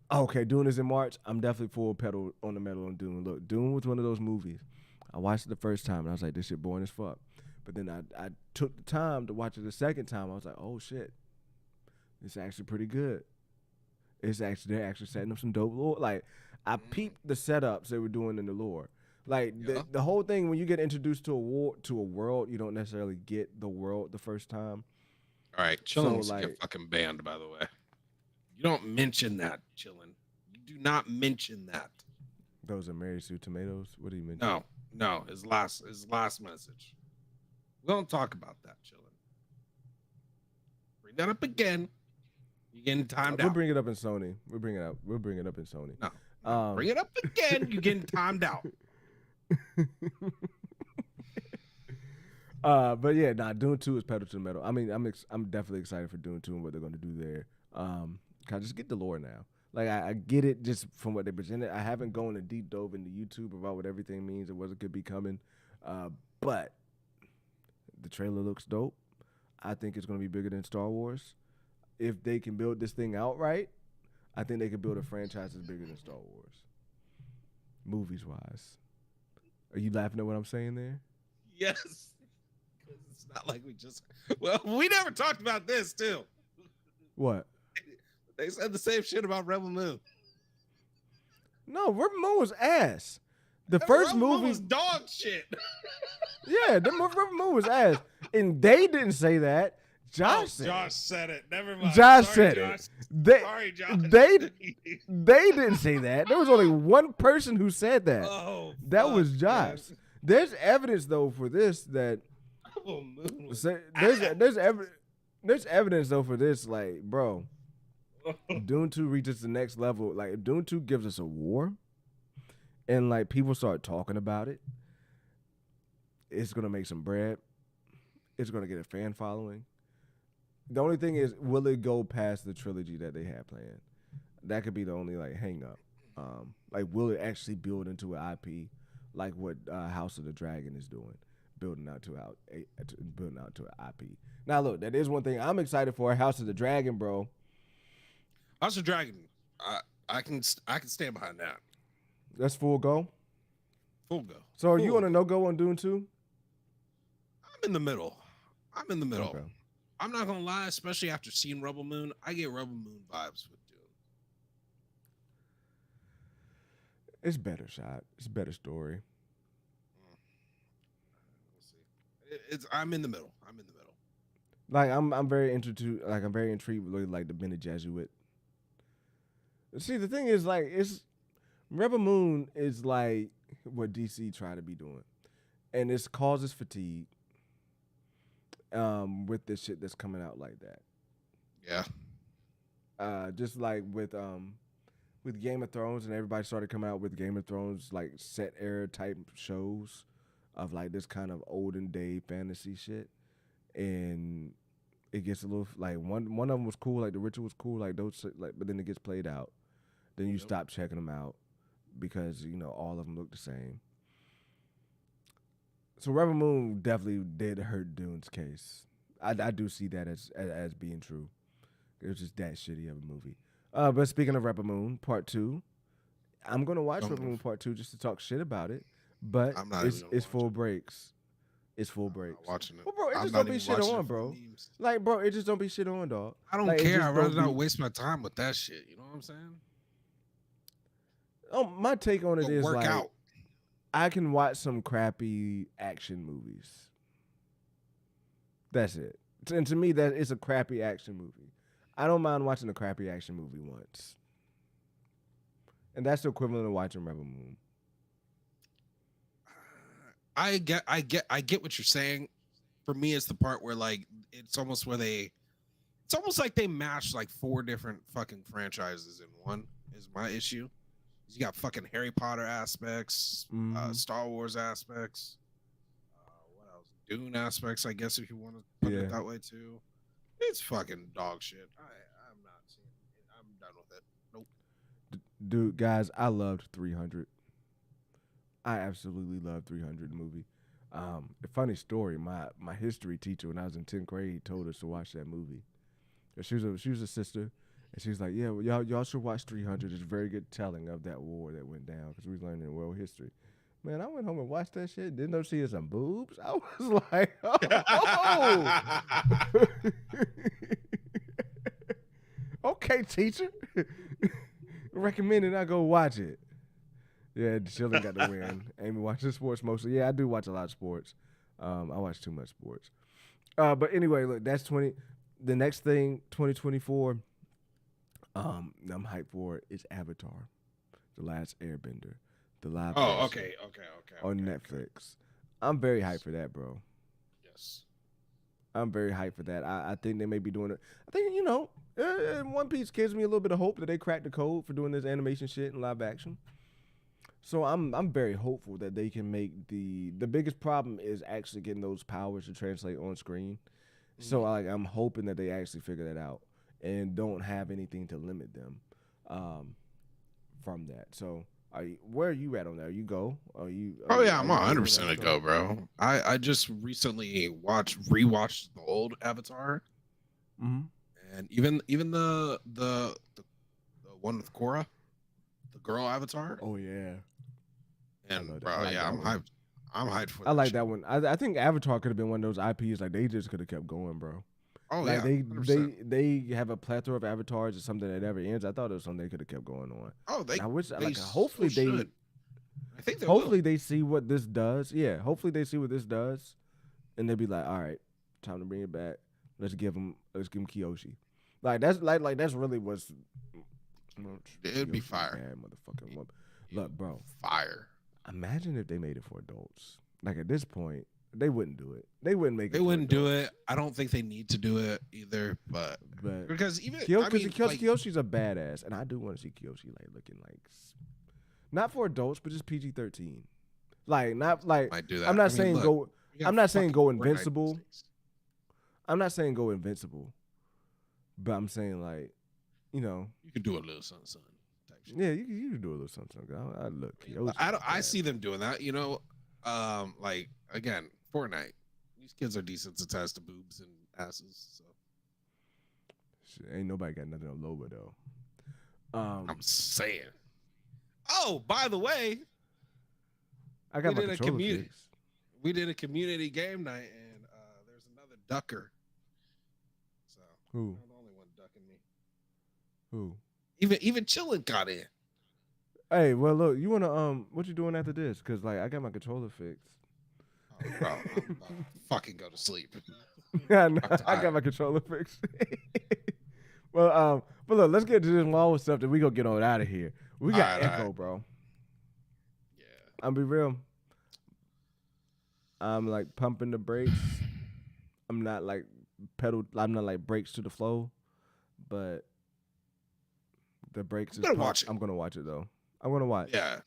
Okay, Dune is in March. I'm definitely full pedal on the metal on Dune. Look, Dune was one of those movies. I watched it the first time and I was like, this shit boring as fuck. But then I took the time to watch it the second time. I was like, oh shit, it's actually pretty good. They're actually setting up some dope lore. Like I peeped the setups they were doing in the lore. Like the whole thing when you get introduced to a world, you don't necessarily get the world the first time. All right, chillin' So, get like- fucking banned. By the way, you don't mention that, chillin'. You do not mention that. Those are Mary Sue tomatoes. What do you mean? No. His last message. We don't talk about that, chillin'. Bring that up again. You getting timed We'll out. bring it up in Sony. We'll bring it up in Sony. No. Bring it up again. You getting timed out. But yeah, Dune 2 is pedal to the metal. I mean, I'm definitely excited for Dune 2 and what they're gonna do there. Can I just get the lore now? Like I get it just from what they presented. I haven't gone a deep dove into YouTube about what everything means and what could be coming. But the trailer looks dope. I think it's gonna be bigger than Star Wars. If they can build this thing out right, I think they could build a franchise that's bigger than Star Wars, movies wise. Are you laughing at what I'm saying there? Yes. It's not like we just. Well, we never talked about this too. What? They said the same shit about Rebel Moon. No, Rebel Moon was ass. The first Rebel Moon movie was dog shit. Yeah, the Rebel Moon was ass, and they didn't say that. Josh said. Josh said it. Never mind. Josh Sorry, said Josh. it. They, Sorry, Josh. they didn't say that. There was only one person who said that. Oh, That was fuck, Josh. man. There's evidence though for this that Rebel Moon was there's evidence though for this. Like, bro, Dune 2 reaches the next level. Like, if Dune 2 gives us a war, and like people start talking about it, it's gonna make some bread. It's gonna get a fan following. The only thing is, will it go past the trilogy that they have planned? That could be the only like hang up. Like, will it actually build into an IP, like what House of the Dragon is doing, building out to an IP? Now, look, that is one thing I'm excited for. House of the Dragon, bro. House of Dragon. I can stand behind that. That's full go. Full go. So, are Full you on a go. no go on Dune 2? I'm in the middle. Okay. I'm not gonna lie, especially after seeing Rebel Moon, I get Rebel Moon vibes with Dune. It's better shot. It's a better story. We'll see. I'm in the middle. Like, I'm very intrigued with like the Bene Gesserit. See, the thing is, like, it's Rebel Moon is like what DC try to be doing, and it causes fatigue. With this shit that's coming out like that. Yeah. Just like with Game of Thrones, and everybody started coming out with Game of Thrones like set era type shows of like this kind of olden day fantasy shit, and it gets a little like one of them was cool, like The Ritual was cool, like those like, but then it gets played out, then you stop checking them out because all of them look the same. So Rebel Moon definitely did hurt Dune's case. I do see that as being true. It was just that shitty of a movie. But speaking of Rebel Moon Part 2, I'm gonna watch Rebel Moon Part 2 just to talk shit about it. But it's full breaks. It's full breaks. Watching it. Well, bro, it just don't be shit on, bro. Like, bro, it just don't be shit on, dog. I don't Like, care. I'd rather not waste my time with that shit. You know what I'm saying? Oh, my take on it is work like, out. I can watch some crappy action movies. That's it. And to me, that is a crappy action movie. I don't mind watching a crappy action movie once. And that's the equivalent of watching Rebel Moon. I get what you're saying. For me, it's the part where like it's almost like they mashed like 4 different fucking franchises in one. Is my issue. You got fucking Harry Potter aspects, Star Wars aspects, what else? Dune aspects, I guess, if you want to put it that way too. It's fucking dog shit. I'm not seeing it. I'm done with it. Nope. Dude, guys, I loved 300. I absolutely loved 300 movie. A funny story, my history teacher when I was in 10th grade told us to watch that movie. She was a sister. And she's like, yeah, well, y'all should watch 300. It's very good telling of that war that went down because we was learning world history. Man, I went home and watched that shit. Didn't know she had some boobs. I was like, oh. Okay, teacher. Recommended I go watch it. Yeah, Chilling got the win. Amy watches sports mostly. Yeah, I do watch a lot of sports. I watch too much sports. But anyway, look, that's 20. The next thing, 2024. I'm hyped for it. It's Avatar, The Last Airbender, the live. Oh, okay. On Netflix. I'm very hyped for that, bro. Yes. I'm very hyped for that. I think they may be doing it. I think One Piece gives me a little bit of hope that they cracked the code for doing this animation shit in live action. So I'm very hopeful that they can make the biggest problem is actually getting those powers to translate on screen. So I'm hoping that they actually figure that out and don't have anything to limit them from that. So where are you at on that? You go? Oh yeah, I'm 100% a go, bro. I just recently rewatched the old Avatar, and even the one with Korra, the girl Avatar. Oh yeah, And love that. bro, I like yeah, that I'm one. hyped. I'm hyped for. I like shit. that one. I think Avatar could have been one of those IPs. Like they just could have kept going, bro. Oh Like yeah, 100%. they have a plethora of avatars or something that never ends. I thought it was something they could have kept going on. Oh, they. And I wish they like so hopefully they should. I think they hopefully will. they see what this does. Yeah, hopefully they see what this does, and they'll be like, all right, time to bring it back. Let's give him Kyoshi. Like that's that's really what's. It'd be Kyoshi's a fire. bad motherfucking woman. Look, bro. Fire. Imagine if they made it for adults. Like at this point, they wouldn't do it. They wouldn't make it. They for wouldn't do adults. it. I don't think they need to do it either. But But because even Kyoshi's a badass, and I do want to see Kyoshi like looking like, not for adults, but just PG-13. Like not like might do that. I'm not I mean, saying look, go. we got I'm not saying fucking go Fortnite invincible. these days. I'm not saying go invincible, but I'm saying like, you know, You could do a little something type shit. yeah, you can do a little something. I look. Kyoshi I is see them doing that. You know, like again, Fortnite. These kids are desensitized to boobs and asses. So shit, ain't nobody got nothing on Loba though. I'm saying. Oh, by the way, I got we my did a controller community- fixed. we did a community game night, and there's another ducker. So Who? I'm the only one ducking me. Who? Even chilling got in. Hey, well, look, you wanna what you doing after this? Cause like I got my controller fixed. Oh, bro, I'm about to fucking go to sleep. Yeah, no, I'm I tired. got my controller fixed. Well, but look, let's get to this Marvel stuff that we gonna get on out of here. We got All right, Echo, all right. bro. Yeah. I'll be real. I'm like pumping the brakes. I'm not like brakes to the flow, but the brakes I'm is gonna pump- watch it. I'm gonna watch it though. I'm gonna watch. Yeah.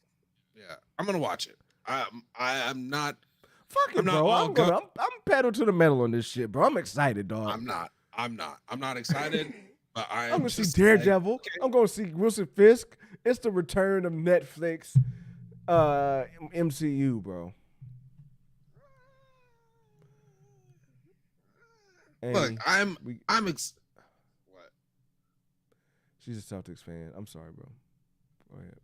I'm gonna watch it. I'm not. Fuck it, I'm not bro. all I'm pedal to the metal on this shit, bro. I'm excited, dog. I'm not excited. But I'm gonna see just Daredevil. like, okay. I'm gonna see Wilson Fisk. It's the return of Netflix, MCU, bro. Look, Annie, what? she's a Celtics fan. I'm sorry, bro. Go ahead.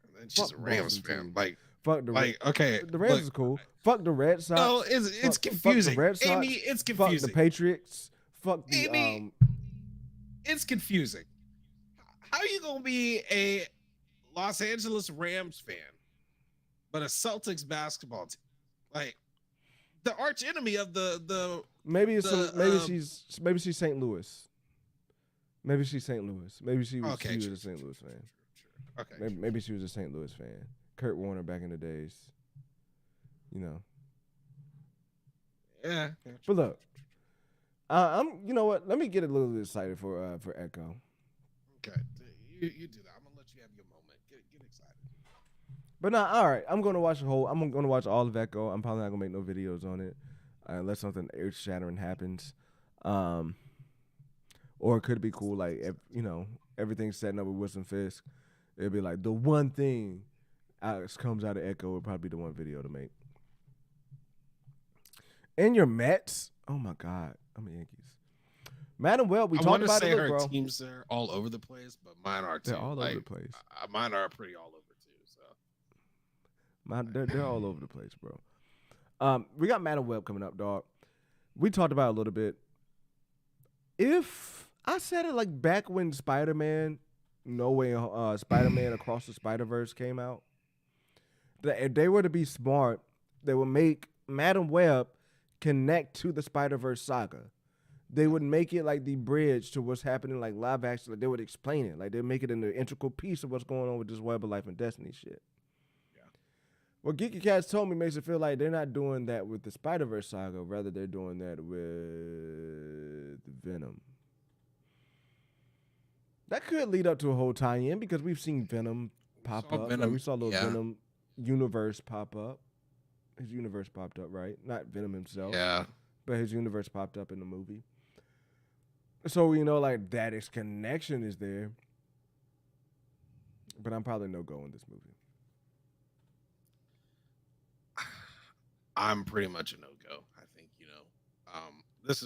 And then she's Fuck a Rams Boston fan. team. Like, Fuck the okay, the Rams look, is cool. Fuck the Red Sox. No, it's Fuck confusing. the Red Sox. Amy, it's Fuck confusing. the Patriots. Fuck the Amy, It's confusing. How are you gonna be a Los Angeles Rams fan, but a Celtics basketball team? Like the arch enemy of the maybe it's the, maybe she's St. Louis. Maybe she's St. Louis. Maybe she was okay, a true, St. Louis fan. true. Okay. Maybe she was a St. Louis fan. Kurt Warner back in the days. You know. Yeah. But look, I'm. You know what? Let me get a little bit excited for Echo. Okay. You do that. I'm gonna let you have your moment. Get excited. But nah, all right. I'm gonna watch I'm gonna watch all of Echo. I'm probably not gonna make no videos on it unless something earth shattering happens. Or it could be cool, like if you know everything's setting up with Wilson Fisk. It'd be like the one thing comes out of Echo would probably be the one video to make. And your Mets? Oh my God, I'm a Yankees. Madam Web, we I talked want to about say it, her bro. teams are all over the place, but mine are too. They're all over the place. Mine are pretty all over too. So They're all over the place, bro. We got Madam Web coming up, dog. We talked about it a little bit. If I said it like back when Spider-Man Across the Spider-Verse came out, that if they were to be smart, they would make Madam Web connect to the Spider-Verse saga. They would make it like the bridge to what's happening, like live action. Like they would explain it, like they make it an integral piece of what's going on with this Web of Life and Destiny shit. Yeah. What Geeky Cats told me makes it feel like they're not doing that with the Spider-Verse saga, rather they're doing that with Venom. That could lead up to a whole tie-in because we've seen Venom pop up. Like, we saw a little Venom universe pop up. His universe popped up, right? Not Venom himself. yeah. But his universe popped up in the movie. So, you know, like, that connection is there. But I'm probably no-go in this movie. I'm pretty much a no-go. I think, you know, this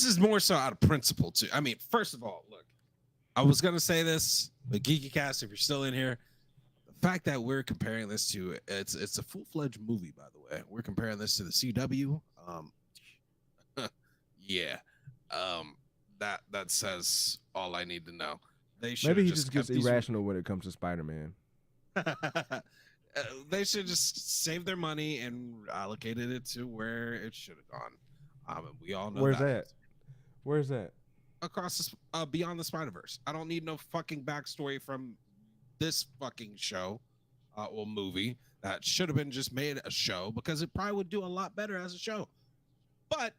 is more so out of principle too. I mean, first of all, look, I was gonna say this, the Geeky Cast, if you're still in here, the fact that we're comparing this to it's a full-fledged movie, by the way. We're comparing this to the CW. Yeah. That says all I need to know. They should Maybe he just just gets kept these- irrational when it comes to Spider-Man. They should just save their money and allocated it to where it should have gone. And we all know Where's that? Where's that? Across this, beyond the Spider-Verse. I don't need no fucking backstory from this fucking show or movie that should have been just made a show, because it probably would do a lot better as a show. But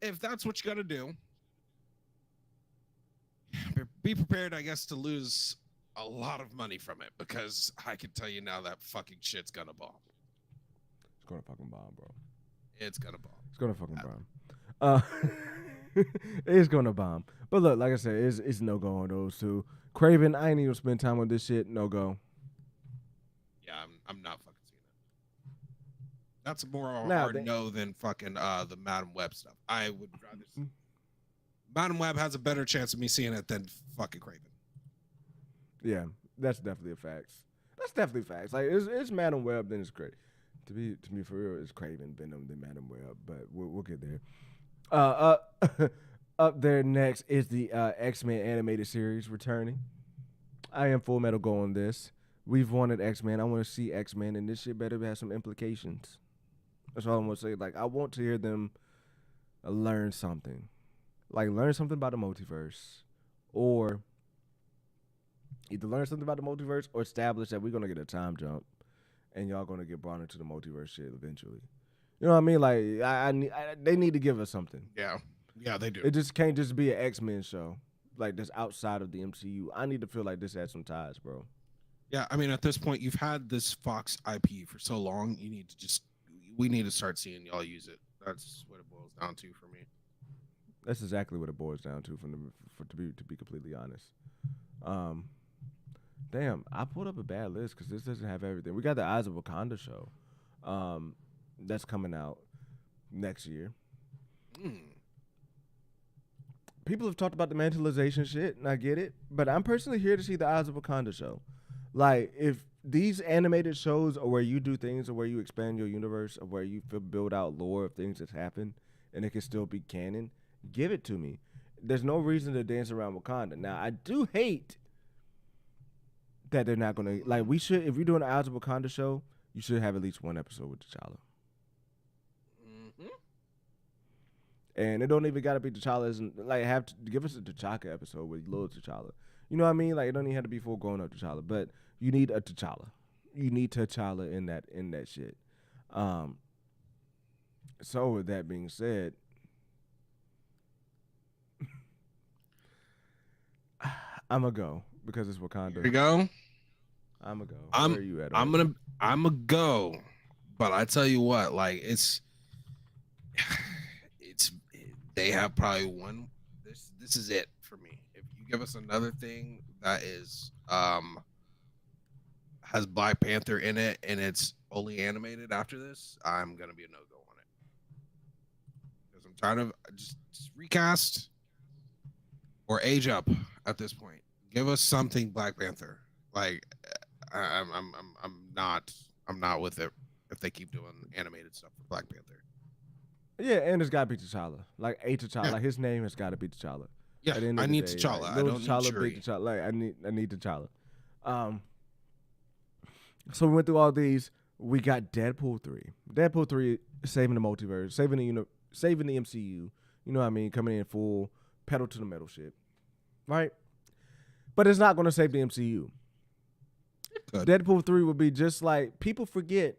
if that's what you got to do, be prepared, I guess, to lose a lot of money from it, because I can tell you now that fucking shit's gonna bomb. It's gonna fucking bomb, bro. It's gonna bomb. It's gonna fucking bomb. It's gonna bomb. But look, like I said, it's no go on those two. Craven, I ain't even spend time on this shit. No go. Yeah, I'm not fucking seeing it. That's more of a Now, hard no than fucking the Madam Web stuff. I would rather. Madam Web has a better chance of me seeing it than fucking Craven. Yeah, that's definitely a fact. That's definitely facts. Like it's Madam Web, then it's great. To be for real, it's Craven, Venom, then Madam Web. But we'll get there. Up there next is the X-Men animated series returning. I am Full Metal Go on this. We've wanted X-Men. I want to see X-Men, and this shit better have some implications. That's all I'm gonna say. Like, I want to hear them learn something. Like, learn something about the multiverse, or either learn something about the multiverse or establish that we're gonna get a time jump, and y'all gonna get brought into the multiverse shit eventually. You know what I mean? Like, they need to give us something. Yeah, they do. It just can't just be an X-Men show like that's outside of the MCU. I need to feel like this has some ties, bro. Yeah, I mean, at this point, you've had this Fox IP for so long. We need to start seeing y'all use it. That's what it boils down to for me. That's exactly what it boils down to. To be completely honest. Damn, I pulled up a bad list because this doesn't have everything. We got the Eyes of Wakanda show, that's coming out next year. People have talked about the mentalization shit, and I get it, but I'm personally here to see the Eyes of Wakanda show. Like, if these animated shows are where you do things, or where you expand your universe, or where you build out lore of things that's happened, and it can still be canon, give it to me. There's no reason to dance around Wakanda. Now, I do hate that they're not gonna, like, we should, if we're doing an Eyes of Wakanda show, you should have at least one episode with T'Challa. And it don't even gotta be T'Challa. Like, have to give us a T'Chaka episode with little T'Challa. You know what I mean? Like, it don't even have to be full grown up T'Challa, but you need a T'Challa. You need T'Challa in that shit. So with that being said, I'ma go because it's Wakanda. Here we go. I'ma go. I'm Where are you at? gonna go, but I tell you what, like it's they have probably one. This is it for me. If you give us another thing that is has Black Panther in it and it's only animated after this, I'm gonna be a no go on it because I'm tired of just recast or age up at this point. Give us something Black Panther. Like I'm not with it if they keep doing animated stuff for Black Panther. Yeah, and it's gotta be T'Challa. Like a T'Challa. Yeah. Like his name has gotta be T'Challa. Yeah, I need T'Challa. Like, I don't T'Challa, need Shuri. big T'Challa. Like I need T'Challa. So we went through all these. We got Deadpool 3. Deadpool 3 saving the multiverse, saving the MCU. You know what I mean? Coming in full pedal to the metal shit. Right? But it's not gonna save the MCU. Good. Deadpool 3 would be just like, people forget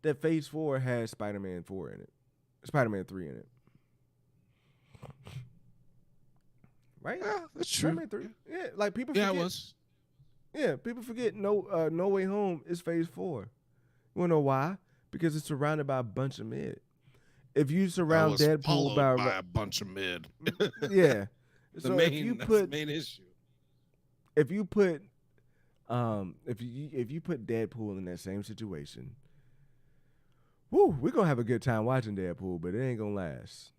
that Phase 4 has Spider-Man 4 in it. Spider-Man 3 in it. Right? Yeah, that's true. Spider-Man 3. Yeah, like people forget. Yeah, it was. Yeah, people forget No Way Home is Phase 4. You wanna know why? Because it's surrounded by a bunch of mid. If you surround Deadpool by a bunch of mid. Yeah. That's the main issue. If you put if you put Deadpool in that same situation, woo, we're gonna have a good time watching Deadpool, but it ain't gonna last.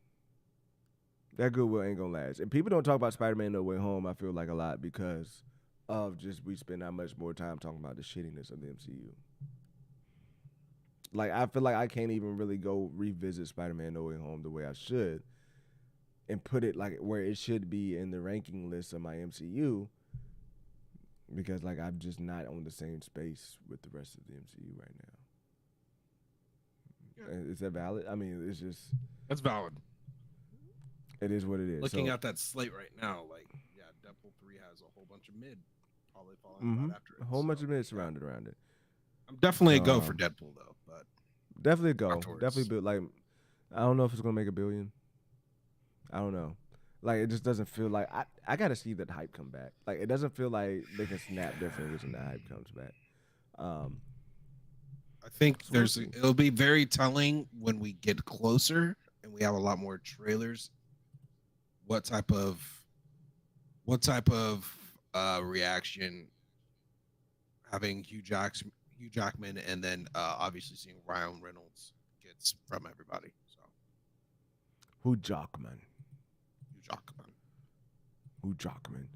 That goodwill ain't gonna last. And people don't talk about Spider-Man No Way Home, I feel like, a lot because of just we spend that much more time talking about the shittiness of the MCU. Like, I feel like I can't even really go revisit Spider-Man No Way Home the way I should and put it like where it should be in the ranking list of my MCU because, like, I'm just not on the same space with the rest of the MCU right now. Is that valid? I mean, it's just... That's valid. It is what it is. Looking So, at that slate right now, like, yeah, Deadpool 3 has a whole bunch of mid probably following right after it. a whole bunch of minutes yeah. surrounded around it. I'm definitely a go for Deadpool, though. But Definitely a go. afterwards. Definitely, but like, I don't know if it's gonna make $1 billion. I don't know. Like, it just doesn't feel like I gotta see that hype come back. Like, it doesn't feel like they can snap their fingers and the hype comes back. I think it'll be very telling when we get closer and we have a lot more trailers. What type of reaction having Hugh Jackman and then obviously seeing Ryan Reynolds gets from everybody. So Who Jockman? Hugh Jackman. Who Jockman?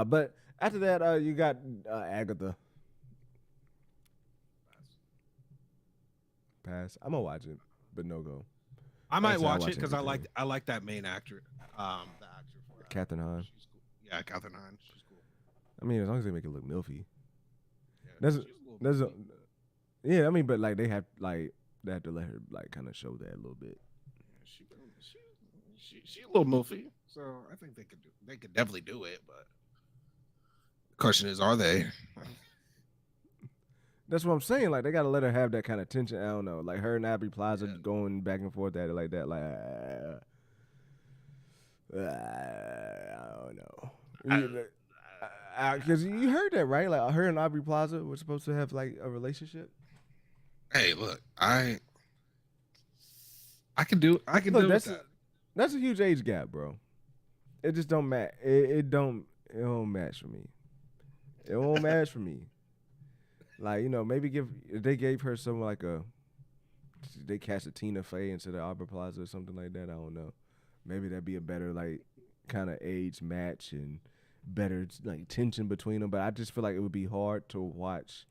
But after that, you got Agatha. Pass. I'm gonna watch it, but no go. I might Actually, I'll watch watch it because I everything. like that main actor, the actor for that. Catherine Hahn. She's cool. Yeah, Catherine Hahn. She's cool. I mean, as long as they make it look milfy. Yeah, That's she's a little There's a, yeah. I mean, but like they have to let her like kind of show that a little bit. She's a little milfy, so I think they could definitely do it. But the question is, are they? That's what I'm saying. Like they gotta let her have that kind of tension. I don't know. Like her and Aubrey Plaza Yeah. going back and forth at it like that. Like I don't know. Because you heard that, right? Like her and Aubrey Plaza were supposed to have like a relationship. Hey, look, I can do Look, deal with that. That's a huge age gap, bro. It just don't match. It don't match for me. It won't match for me. Like, you know, maybe if they gave her some like they cast a Tina Fey instead of Aubrey Plaza or something like that. I don't know. Maybe that'd be a better like kind of age match and better like tension between them. But I just feel like it would be hard to watch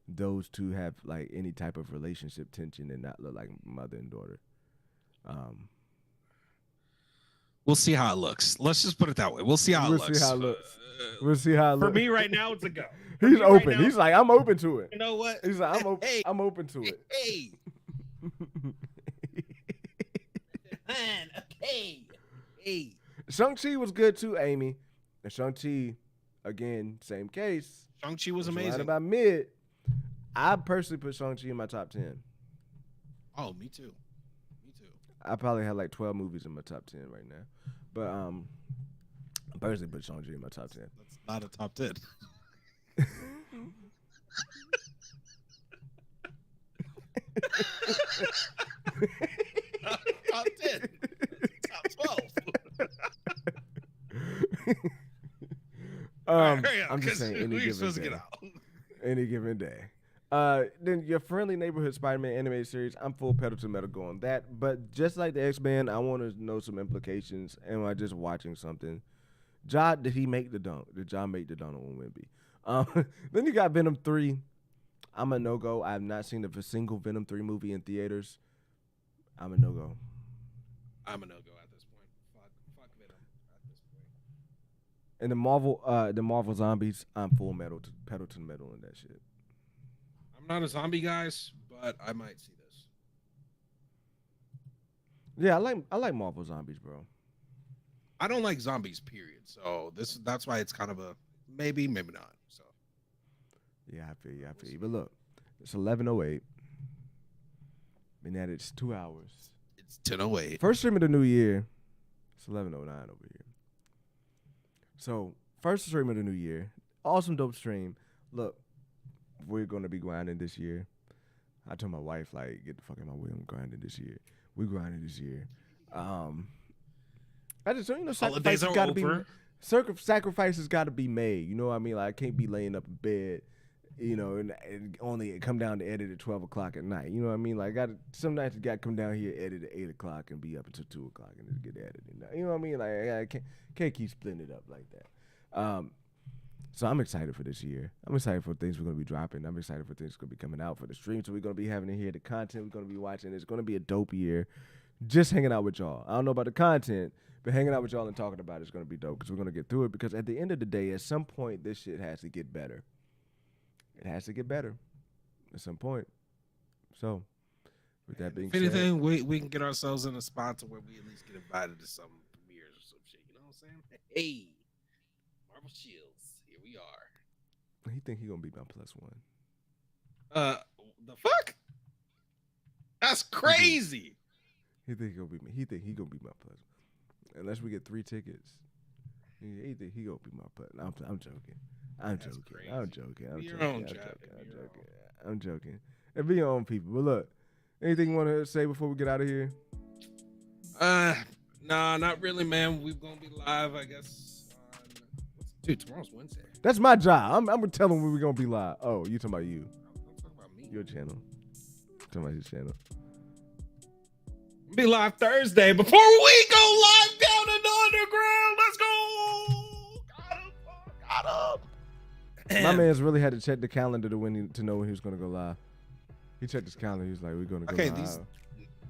those two have like any type of relationship tension and not look like mother and daughter. We'll see how it looks. Let's just put it that way. We'll see how it We'll looks. see how it looks. We'll see how it For looks. me right now, it's a go. He's right open. now- He's like, I'm open to it. You know what? He's like, I'm open. Hey. I'm open to it. Hey, Man, okay. hey. Shang-Chi was good too, Amy. And Shang-Chi, again, same case. Shang-Chi was Right amazing. about mid. I personally put Shang-Chi in my top 10. Oh, me too. Me too. I probably have like 12 movies in my top 10 right now. But I personally put Shang-Chi in my top 10. That's not a top 10. Top 10. Top 12. Hurry up, I'm just 'cause saying any we're given supposed to day. get out. Any given day. Then your friendly neighborhood Spider-Man animated series, I'm full pedal to metal going that. But just like the X-Men, I want to know some implications. Am I just watching something? Did he make the dunk? Did John make the dunk on Wemby? Then you got Venom 3. I'm a no-go. I have not seen a single Venom 3 movie in theaters. I'm a no-go. I'm a no-go at this point. Fuck Venom at this point. And the Marvel zombies, I'm full pedal to metal in that shit. I'm not a zombie guys, but I might see this. Yeah, I like Marvel zombies, bro. I don't like zombies, period. So that's why it's kind of a maybe not. So Yeah, I feel you. But look, it's 11:08. Been at it 2 hours. it's 10:08. First stream of the new year. It's 11:09 over here. So first stream of the new year. Awesome, dope stream. Look, we're gonna be grinding this year. I told my wife like, get the fuck in my way. I'm grinding this year. We grinding this year. I just Holidays sacrifices are gotta be over. sacrifices got to be made. You know what I mean? Like I can't be laying up in bed you know, and only come down to edit at 12 o'clock at night. You know what I mean? Like, some nights you got to come down here, edit at 8 o'clock, and be up until 2 o'clock and then get edited. You know what I mean? Like, I can't keep splitting it up like that. So I'm excited for this year. I'm excited for things we're going to be dropping. I'm excited for things going to be coming out, for the streams that we're going to be having in here, the content we're going to be watching. It's going to be a dope year. Just hanging out with y'all. I don't know about the content, but hanging out with y'all and talking about it is going to be dope because we're going to get through it, because at the end of the day, at some point, this shit has to get better. It has to get better at some point. So, with that being said, If anything, we can get ourselves in a spot to where we at least get invited to some premieres or some shit. You know what I'm saying? Hey, Marvel Shields, here we are. he think he gonna be my +1. The fuck? That's crazy. He think he gonna be me. He think he gonna be my +1. Unless we get 3 tickets, he think he gonna be my +1. I'm joking. I'm joking. And be your own people. But look, anything you want to say before we get out of here? Nah, not really, man. We're gonna be live, I guess. Dude, tomorrow's Wednesday. That's my job. I'm gonna tell them when we're gonna be live. Oh, you talking about you? I'm talking about me. Your channel. Talking about your channel. We'll be live Thursday before we go live down in the underground. Let's go. Got him. My man's really had to check the calendar to know when he was gonna go live. He checked his calendar. He was like, "We're gonna go live."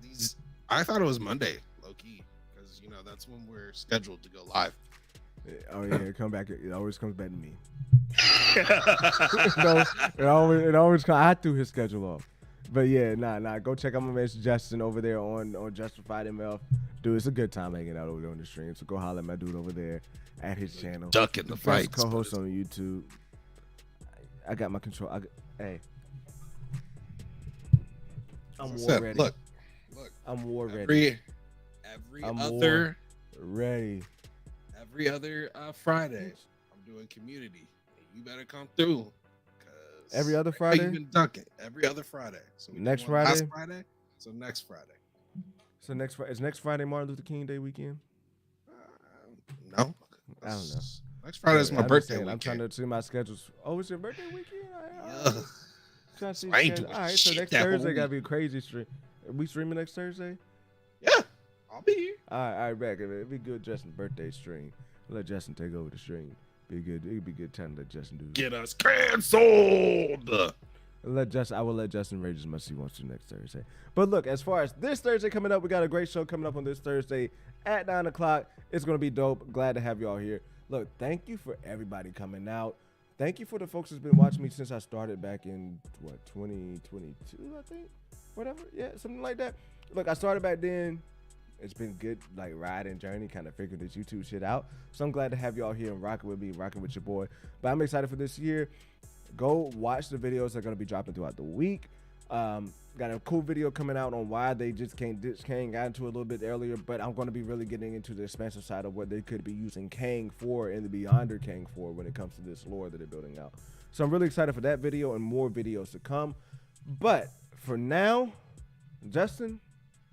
These. I thought it was Monday, low key, because that's when we're scheduled to go live. Oh yeah, come back. It always comes back to me. It always comes. I threw his schedule off. But yeah, nah. Go check out my man Justin over there on Justified MF. Dude, it's a good time hanging out over there on the stream. So go holler at my dude over there at his channel. Duck in the fight. Co-host on YouTube. I got my control. Hey, I'm war ready. Look. I'm war ready. Every other Friday, I'm doing community. You better come through. Every other Friday? You've been ducking. Every other Friday. So next Friday? Last Friday? So next Friday. So is next Friday Martin Luther King Day weekend? No. I don't know. Next Friday is my birthday weekend. I'm trying to see my schedules. Oh, it's your birthday weekend? I See ain't doing all right, so shit next that Thursday whole got to be a crazy stream. Are we streaming next Thursday? Yeah, I'll be here. All right, back. It'd be good Justin's birthday stream. Let Justin take over the stream. It'd be good time to let Justin do that. Get us canceled. I will let Justin rage as much as he wants to next Thursday. But look, as far as this Thursday coming up, we got a great show coming up on this Thursday at 9 o'clock. It's going to be dope. Glad to have y'all here. Look, thank you for everybody coming out. Thank you for the folks that's been watching me since I started back in, 2022, I think? Whatever. Yeah, something like that. Look, I started back then. It's been good, like, ride and journey, kind of figuring this YouTube shit out. So I'm glad to have y'all here and rocking with me, rocking with your boy. But I'm excited for this year. Go watch the videos that are going to be dropping throughout the week. Got a cool video coming out on why they just can't ditch Kang. Got into it a little bit earlier, but I'm going to be really getting into the expansive side of what they could be using Kang for and the Beyonder Kang for when it comes to this lore that they're building out. So I'm really excited for that video and more videos to come. But for now, Justin,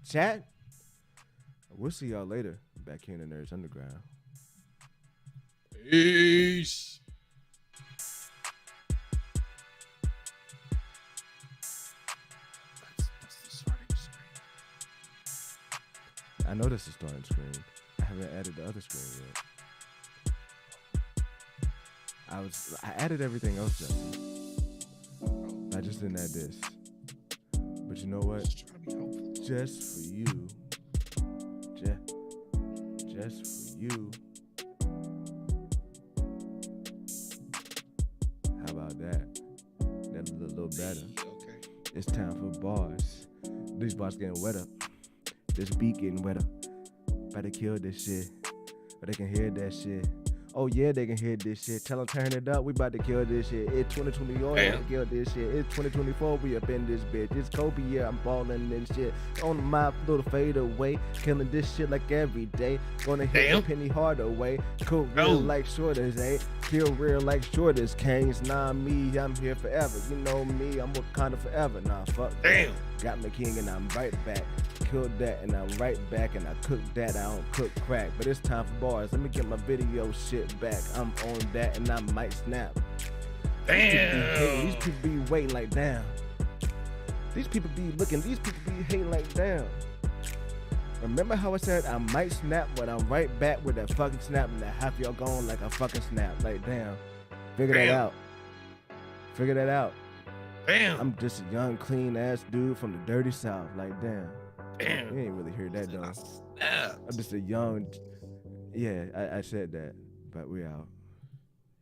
chat, we'll see y'all later back here in the Nerds Underground. Peace. I know this is starting screen. I haven't added the other screen yet. I added everything else, Justin. I just didn't add this. But you know what? Just for you. Just for you. How about that? That's a little better. Okay. It's time for bars. These bars getting wetter. This beat getting wetter. About to kill this shit. But they can hear that shit. Oh yeah, they can hear this shit. Tell them turn it up. We about to kill this shit. It's 2024. We kill this shit. It's 2024. We up in this bitch. It's Kobe. Yeah, I'm balling and shit. On my little fade away. Killing this shit like every day. Gonna hit the Penny Hardaway. Cool real like short as A. Kill real like short as Canes. Nah, me, I'm here forever. You know me, I'm Wakanda forever. Nah, fuck. Damn. Got my king and I'm right back. Killed that and I'm right back and I cook that. I don't cook crack, but it's time for bars. Let me get my video shit back. I'm on that and I might snap. These people be waiting like, damn. These people be looking, these people be hating like, damn. Remember how I said I might snap, but I'm right back with that fucking snap and that half y'all gone like a fucking snap. Like, damn. Figure that out. Figure that out. Damn. I'm just a young, clean ass dude from the dirty South. Like, damn. You ain't really heard that, though. I'm just a young, yeah, I said that, but we out.